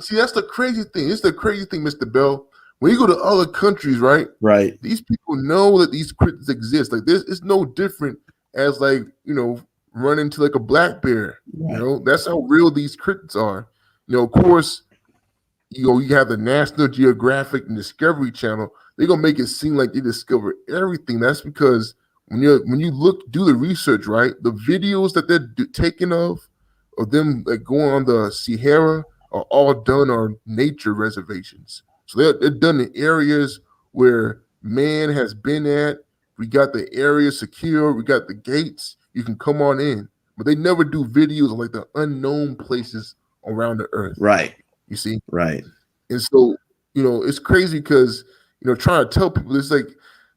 B: see that's the crazy thing. It's the crazy thing, Mr. Bell. When you go to other countries, right?
A: Right.
B: These people know that these cryptids exist. Like this, it's no different as like, you know, running to like a black bear. You
A: Right.
B: know, that's how real these cryptids are. You know, of course, you know, you have the National Geographic and Discovery Channel. They're gonna make it seem like they discover everything. That's because when you look do the research, right, the videos that they're taking of them like going on the Sierra are all done on nature reservations. So they're done in areas where man has been at. We got the area secure. We got the gates. You can come on in, but they never do videos of like the unknown places around the earth.
A: Right.
B: You see,
A: Right.
B: and so, you know, it's crazy because, you know, trying to tell people, it's like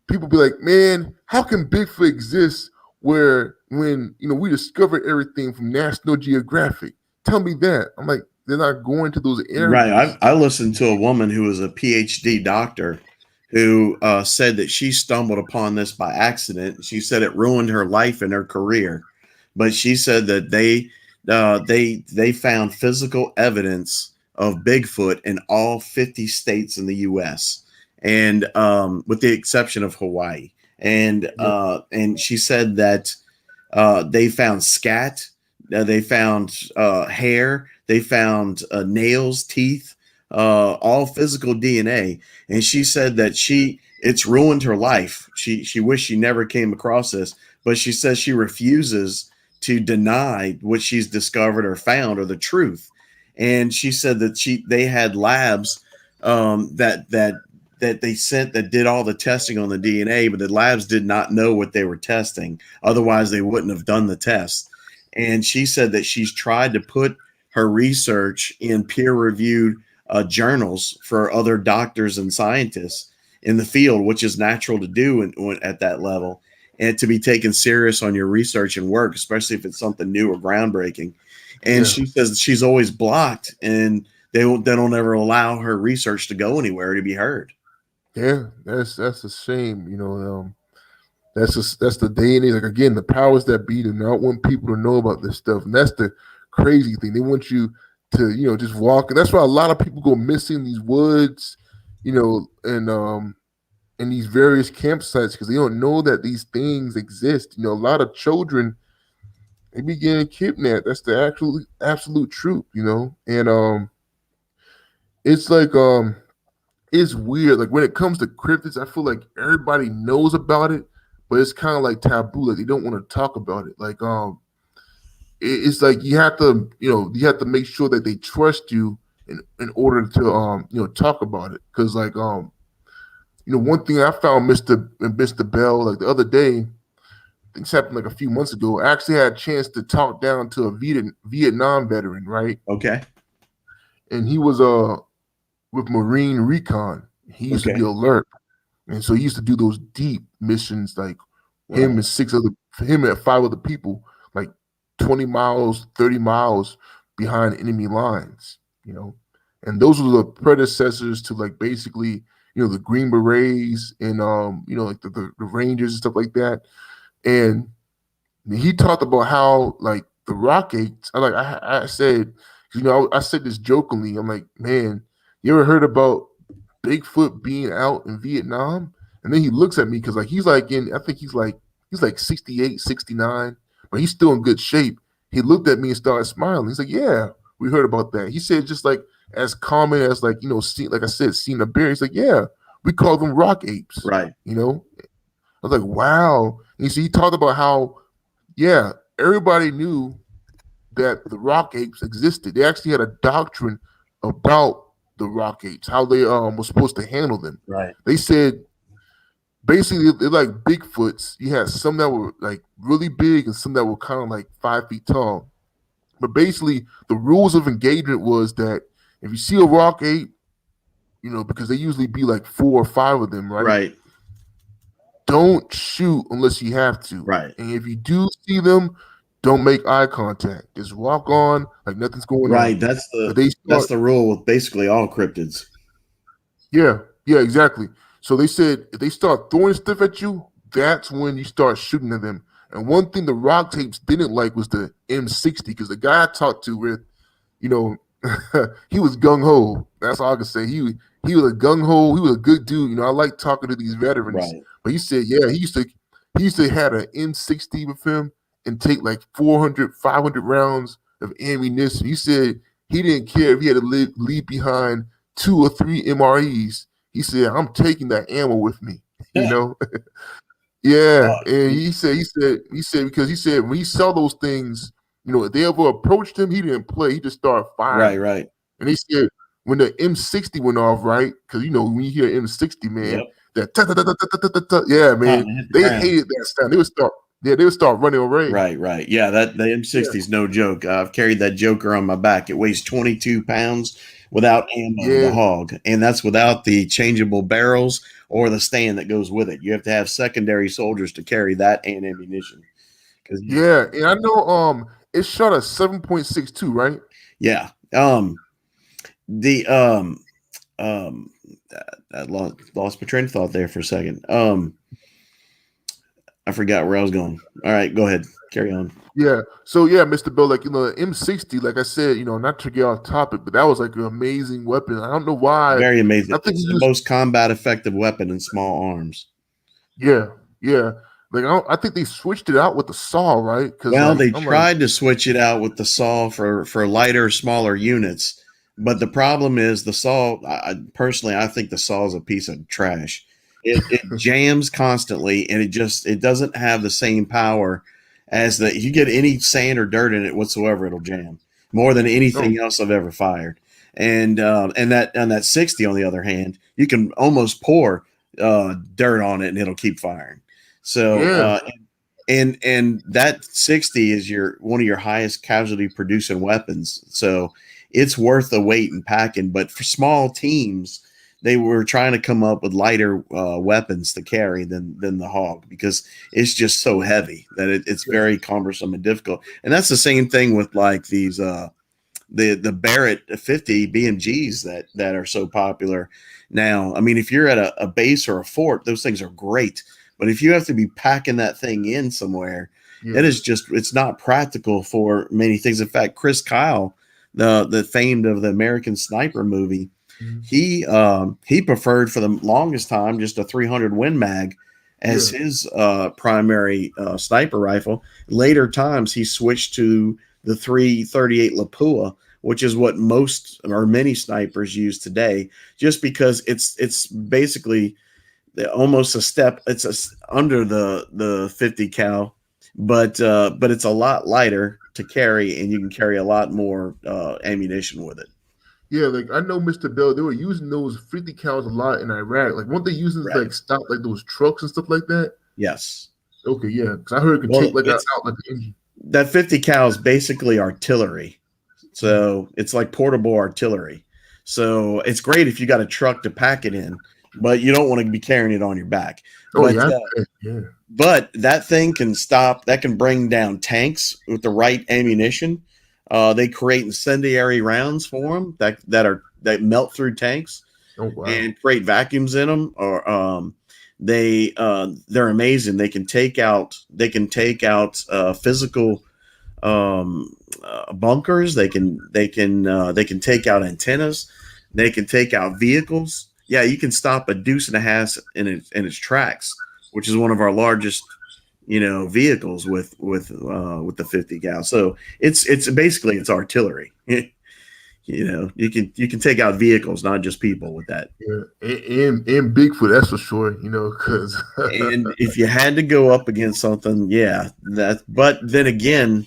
B: people be like, man, how can Bigfoot exist where when, you know, we discovered everything from National Geographic? Tell me that. I'm like, they're not going to those
A: Right.
B: areas.
A: I listened to a woman who was a PhD doctor who said that she stumbled upon this by accident. She said it ruined her life and her career, but she said that they found physical evidence of Bigfoot in all 50 states in the U.S. and with the exception of Hawaii.
B: Yep.
A: And she said that they found scat, they found hair, they found nails, teeth, all physical DNA. And she said that it's ruined her life. She wished she never came across this, but she says she refuses to deny what she's discovered or found or the truth. And she said that they had labs that they sent that did all the testing on the DNA, but the labs did not know what they were testing. Otherwise, they wouldn't have done the test. And she said that she's tried to put her research in peer-reviewed journals for other doctors and scientists in the field, which is natural to do at that level, and to be taken serious on your research and work, especially if it's something new or groundbreaking. And she says that she's always blocked, and they don't ever allow her research to go anywhere to be heard.
B: Yeah, that's a shame. That's the day and age. Like, again, the powers that be do not want people to know about this stuff, and that's the crazy thing. They want you to just walk, and that's why a lot of people go missing in these woods, and in these various campsites, because they don't know that these things exist. A lot of children, they be getting kidnapped. That's the absolute truth. And it's like it's weird. Like, when it comes to cryptids, I feel like everybody knows about it, but it's kind of like taboo. Like, they don't want to talk about it. Like, it's like you have to make sure that they trust you in order to talk about it. Because, like, one thing I found, Mr. Bell, like the other day, things happened like a few months ago. I actually had a chance to talk down to a Vietnam veteran, right?
A: Okay.
B: And he was with Marine Recon. He used to be alert, and so he used to do those deep missions, like him and 5 other people, like 20 miles, 30 miles behind enemy lines. And those were the predecessors to, like, basically, the Green Berets and like the Rangers and stuff like that. And he talked about how, like, the rock apes. I said, I said this jokingly. I'm like, man, you ever heard about Bigfoot being out in Vietnam? And then he looks at me, because, like, he's like I think he's like 68, 69, but he's still in good shape. He looked at me and started smiling. He's like, yeah, we heard about that. He said, just like as common as, like, like I said, seeing a bear. He's like, yeah, we call them rock apes.
A: Right.
B: I was like, wow. And he talked about how, yeah, everybody knew that the rock apes existed. They actually had a doctrine about the rock apes, how they were supposed to handle them.
A: Right.
B: They said basically they're like Bigfoots. You had some that were, like, really big and some that were kind of like 5 feet tall. But basically the rules of engagement was that if you see a rock ape, because they usually be like 4 or 5 of them, right?
A: Right.
B: Don't shoot unless you have to.
A: Right.
B: And if you do see them, don't make eye contact. Just walk on like nothing's going on.
A: Right. That's the rule with basically all cryptids.
B: Yeah, exactly. So they said if they start throwing stuff at you, that's when you start shooting at them. And one thing the rock tapes didn't like was the M60, because the guy I talked to with, he was gung ho. That's all I can say. He was a gung ho. He was a good dude. I like talking to these veterans.
A: Right.
B: But he said, yeah, he used to have an M60 with him and take like 400, 500 rounds of ammunition. He said he didn't care if he had to leave behind 2 or 3 MREs. He said, I'm taking that ammo with me. Yeah. And he said because he said when he saw those things, if they ever approached him, he didn't play. He just started firing.
A: Right.
B: And he said when the M60 went off, right? Because when you hear M60, man, that yeah, man, they hated that sound. They would start running away.
A: Right. Yeah, the M60 is no joke. I've carried that joker on my back. It weighs 22 pounds without ammo, the hog, and that's without the changeable barrels or the stand that goes with it. You have to have secondary soldiers to carry that and ammunition.
B: Yeah, and I know it shot a 7.62, right?
A: Yeah. I lost my train of thought there for a second. I forgot where I was going. All right, go ahead. Carry on.
B: Yeah. So yeah, Mr. Bill, like, the M60, like I said, not to get off topic, but that was like an amazing weapon. I don't know why.
A: Very amazing. I think it's the most combat effective weapon in small arms.
B: Yeah. Like I think they switched it out with the saw, right?
A: Well, they tried to switch it out with the saw for lighter, smaller units, but the problem is the saw. Personally, I think the saw is a piece of trash. It jams constantly, and it doesn't have the same power as the you get any sand or dirt in it whatsoever, it'll jam more than
B: Oh,
A: anything else I've ever fired. And that 60 on the other hand, you can almost pour dirt on it and it'll keep firing. So
B: yeah,
A: and that 60 is your one of your highest casualty producing weapons. So it's worth the weight in packing. But for small teams, they were trying to come up with lighter weapons to carry than the hog because it's just so heavy that it's
B: yeah,
A: very cumbersome and difficult. And that's the same thing with like these the Barrett 50 BMGs that are so popular now. I mean, if you're at a base or a fort, those things are great. But if you have to be packing that thing in somewhere, it
B: yeah.
A: is just it's not practical for many things. In fact, Chris Kyle, the famed of the American Sniper movie,
B: Mhm.
A: he preferred for the longest time just a 300 Win Mag as
B: Yeah,
A: his primary sniper rifle. Later times he switched to the 338 Lapua, which is what most or many snipers use today, just because it's basically almost a step. It's under the 50 cal, but it's a lot lighter to carry, and you can carry a lot more ammunition with it.
B: yeah. Like I know Mr. Bell, they were using those 50 cals a lot in Iraq. Like, weren't they using
A: Right.
B: like stop like those trucks and stuff like that?
A: Yes.
B: Okay, yeah, because I heard it could take
A: Well,
B: like
A: it's
B: out like an engine.
A: that 50 cal is basically artillery.
B: Mhm.
A: So it's like portable artillery. So it's great if you got a truck to pack it in, but you don't want to be carrying it on your back.
B: Oh
A: But
B: yeah, yeah,
A: that thing can stop. That can bring down tanks with the right ammunition. They create incendiary rounds for them that melt through tanks
B: oh wow,
A: and create vacuums in them. Or they're amazing. They can take out physical bunkers. They can take out antennas. They can take out vehicles. Yeah, you can stop a deuce and a half in its tracks, which is one of our largest vehicles with the 50 cal. So it's basically it's artillery. You can take out vehicles, not just people with that.
B: yeah, and Bigfoot, that's for sure. You know, because
A: And if you had to go up against something, yeah, that. But then again,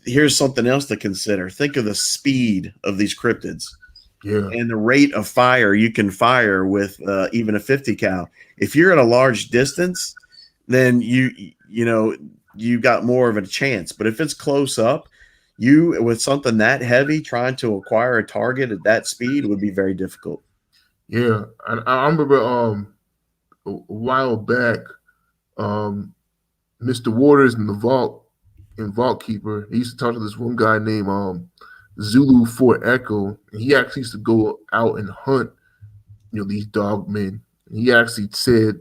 A: here's something else to consider. Think of the speed of these cryptids
B: yeah,
A: and the rate of fire you can fire with even a 50 cal. If you're at a large distance, then you got more of a chance. But if it's close up, you with something that heavy trying to acquire a target at that speed would be very difficult.
B: yeah. I remember a while back, um, Mr. Waters in the vault and Vault Keeper. He used to talk to this one guy named Zulu Fort Echo, and he actually used to go out and hunt, these dog men. And he actually said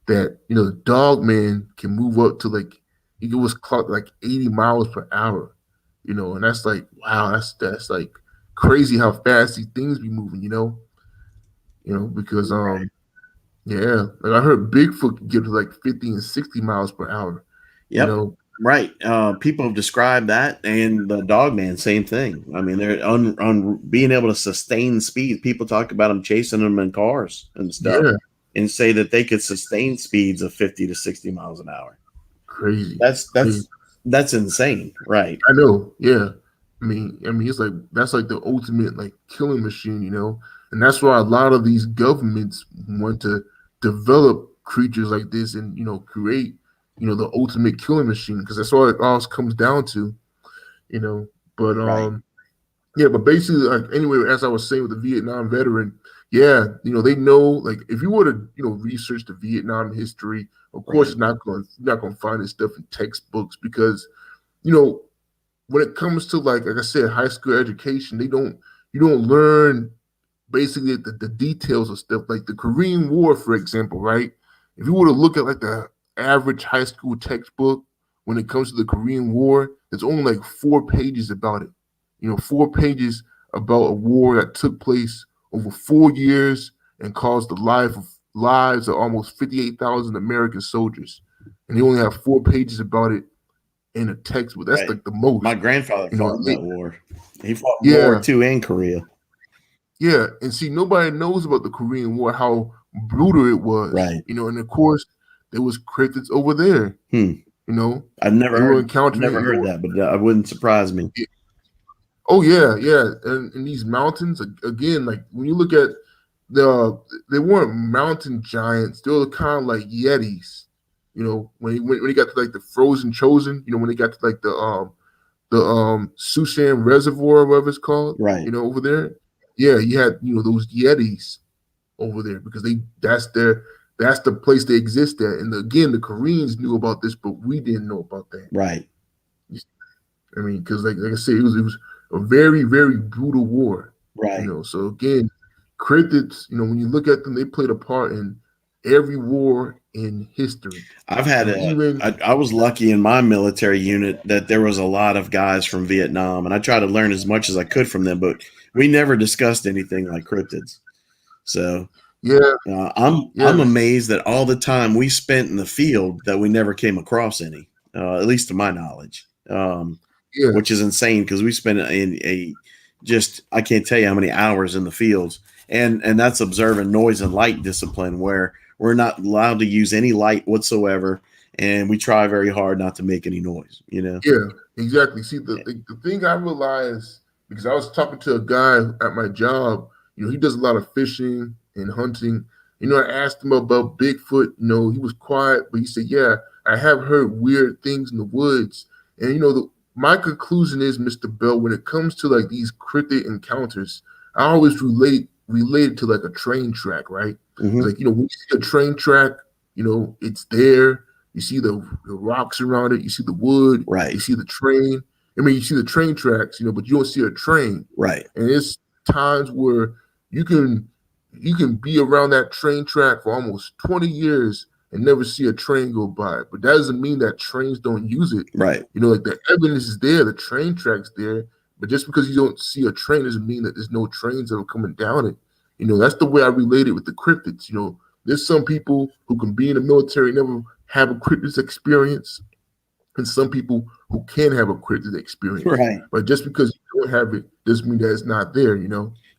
B: that the dog man can move up to like he was clocked like 80 miles per hour, and that's like wow, that's like crazy how fast these things be moving, because
A: Right.
B: yeah, like I heard Bigfoot can get to like 50 and 60 miles per hour, you
A: Yep.
B: know.
A: Right. People have described that, and the dog man, same thing. I mean, they're being able to sustain speed. People talk about them chasing them in cars and stuff,
B: Yeah,
A: and say that they could sustain speeds of 50 to 60 miles an hour.
B: crazy,
A: That's
B: crazy.
A: that's that's insane, right?
B: I know, yeah. I mean, it's like that's like the ultimate like killing machine, and that's why a lot of these governments want to develop creatures like this and create the ultimate killing machine because that's all it all comes down to, you know. But
A: Right.
B: yeah, but basically, like anyway, as I was saying with the Vietnam veteran, yeah, they know like if you were to research the Vietnam history, of course,
A: Right.
B: you're not going to find this stuff in textbooks because you know when it comes to like I said, high school education, you don't learn basically the details of stuff like the Korean War, for example, right? If you were to look at like the average high school textbook when it comes to the Korean War, there's only like 4 pages about it. 4 pages about a war that took place over 4 years and caused the lives of almost 58,000 American soldiers. And they only have 4 pages about it in a textbook. That's
A: Right.
B: like the most.
A: My grandfather
B: You know,
A: fought in
B: they,
A: that war. He fought in World War
B: yeah,
A: II and Korea.
B: yeah. And see, nobody knows about the Korean War, how brutal it was.
A: Right.
B: And of course, there was cryptids over there.
A: Hmm.
B: You know,
A: I've never
B: they were
A: heard
B: encountering
A: never heard that, but it wouldn't surprise me.
B: Oh yeah, yeah, and these mountains again, like when you look at they weren't mountain giants; they were kind of like yetis. You know, when he got to like the frozen chosen, you know, when they got to like the Susan Reservoir, whatever it's called,
A: Right,
B: you know, over there. Yeah, you had those yetis over there because that's the place they exist at. And again, the Koreans knew about this, but we didn't know about that.
A: right,
B: I mean, because like I said, it was a very very brutal war.
A: right.
B: So again, cryptids, when you look at them, they played a part in every war in history.
A: I've had
B: Even
A: I was lucky in my military unit that there was a lot of guys from Vietnam, and I tried to learn as much as I could from them, but we never discussed anything like cryptids. So
B: yeah,
A: I'm
B: yeah,
A: amazed that all the time we spent in the field that we never came across any, at least to my knowledge,
B: yeah,
A: which is insane because we spent in a just I can't tell you how many hours in the fields, and that's observing noise and light discipline where we're not allowed to use any light whatsoever, and we try very hard not to make any noise.
B: yeah, exactly. See, the thing I realized, because I was talking to a guy at my job, he does a lot of fishing and hunting. I asked him about Bigfoot. He was quiet, but he said, "Yeah, I have heard weird things in the woods." And my conclusion is, Mr. Bell, when it comes to like these cryptid encounters, I always relate it to like a train track, right? It's
A: Hmm.
B: like when you see a train track, it's there. You see the rocks around it. You see the wood. You
A: Right,
B: see the train. I mean, you see the train tracks, but you don't see a train.
A: right,
B: And it's times where you can you can be around that train track for almost 20 years and never see a train go by. But that doesn't mean that trains don't use it.
A: right.
B: Like the evidence is there, the train track's there. But just because you don't see a train doesn't mean that there's no trains that are coming down it. That's the way I relate it with the cryptids. There's some people who can be in the military, never have a cryptids experience, and some people who can have a cryptid experience.
A: Right.
B: But just because you don't have it doesn't mean that it's not there.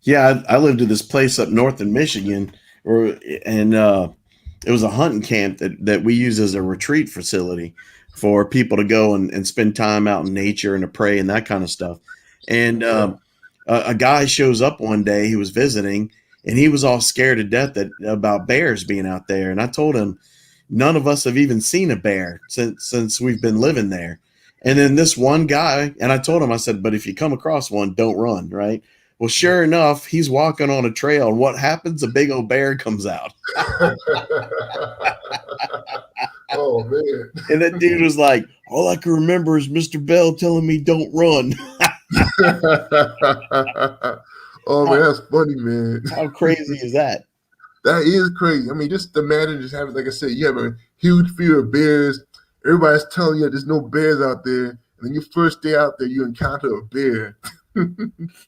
A: Yeah, I lived at this place up north in Michigan, and it was a hunting camp that we use as a retreat facility for people to go and spend time out in nature and to pray and that kind of stuff. And a guy shows up one day, he was visiting, and he was all scared to death about bears being out there. And I told him, none of us have even seen a bear since we've been living there. And then this one guy, and I told him, I said, but if you come across one, don't run, right? Well, sure enough, he's walking on a trail, and what happens? A big old bear comes out.
B: Oh man.
A: And that dude was like, all I can remember is Mr. Bell telling me don't run.
B: Oh man,
A: how,
B: that's funny, man.
A: how crazy is that?
B: That is crazy. I mean, just imagine just having, like I said, you have a huge fear of bears. Everybody's telling you there's no bears out there, and then your first day out there, you encounter a bear.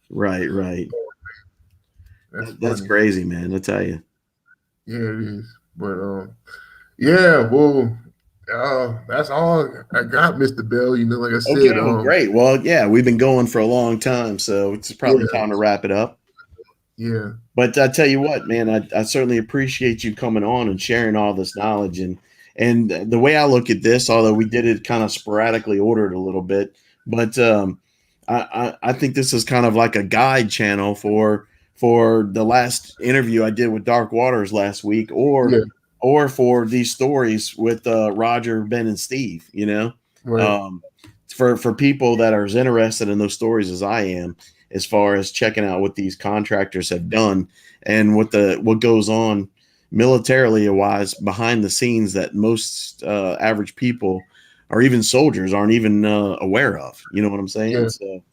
A: Right, right.
B: That's
A: That's
B: funny.
A: crazy, man. I tell you.
B: Yeah, it is. But yeah, well, that's all I got, Mr. Bell. Like I said,
A: Okay, well, great. Well, yeah, we've been going for a long time, so it's probably
B: yeah,
A: time to wrap it up.
B: yeah,
A: But I tell you what, man, I certainly appreciate you coming on and sharing all this knowledge. And the way I look at this, although we did it kind of sporadically ordered a little bit, but I think this is kind of like a guide channel for the last interview I did with Dark Waters last week,
B: yeah,
A: or for these stories with Roger, Ben, and Steve.
B: right,
A: Um, for people that are as interested in those stories as I am, as far as checking out what these contractors have done and what goes on militarily wise behind the scenes that most average people or even soldiers aren't even aware of. You know what I'm saying?
B: yeah,
A: So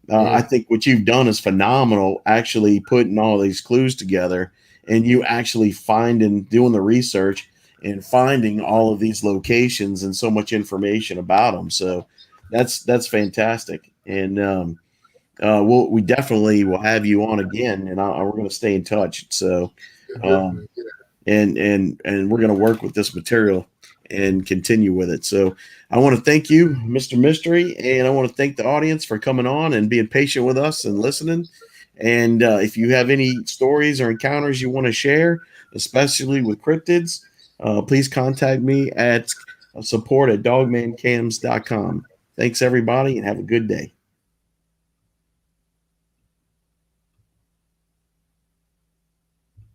B: yeah,
A: I think what you've done is phenomenal, actually putting all these clues together and you actually finding, doing the research and finding all of these locations and so much information about them. So that's fantastic. And we definitely will have you on again, and we're going to stay in touch. So, um,
B: definitely, yeah,
A: and we're going to work with this material and continue with it. So, I want to thank you, Mr. Mystery, and I want to thank the audience for coming on and being patient with us and listening. And if you have any stories or encounters you want to share, especially with cryptids, please contact me at support at dogmancams.com. Thanks, everybody, and have a good day.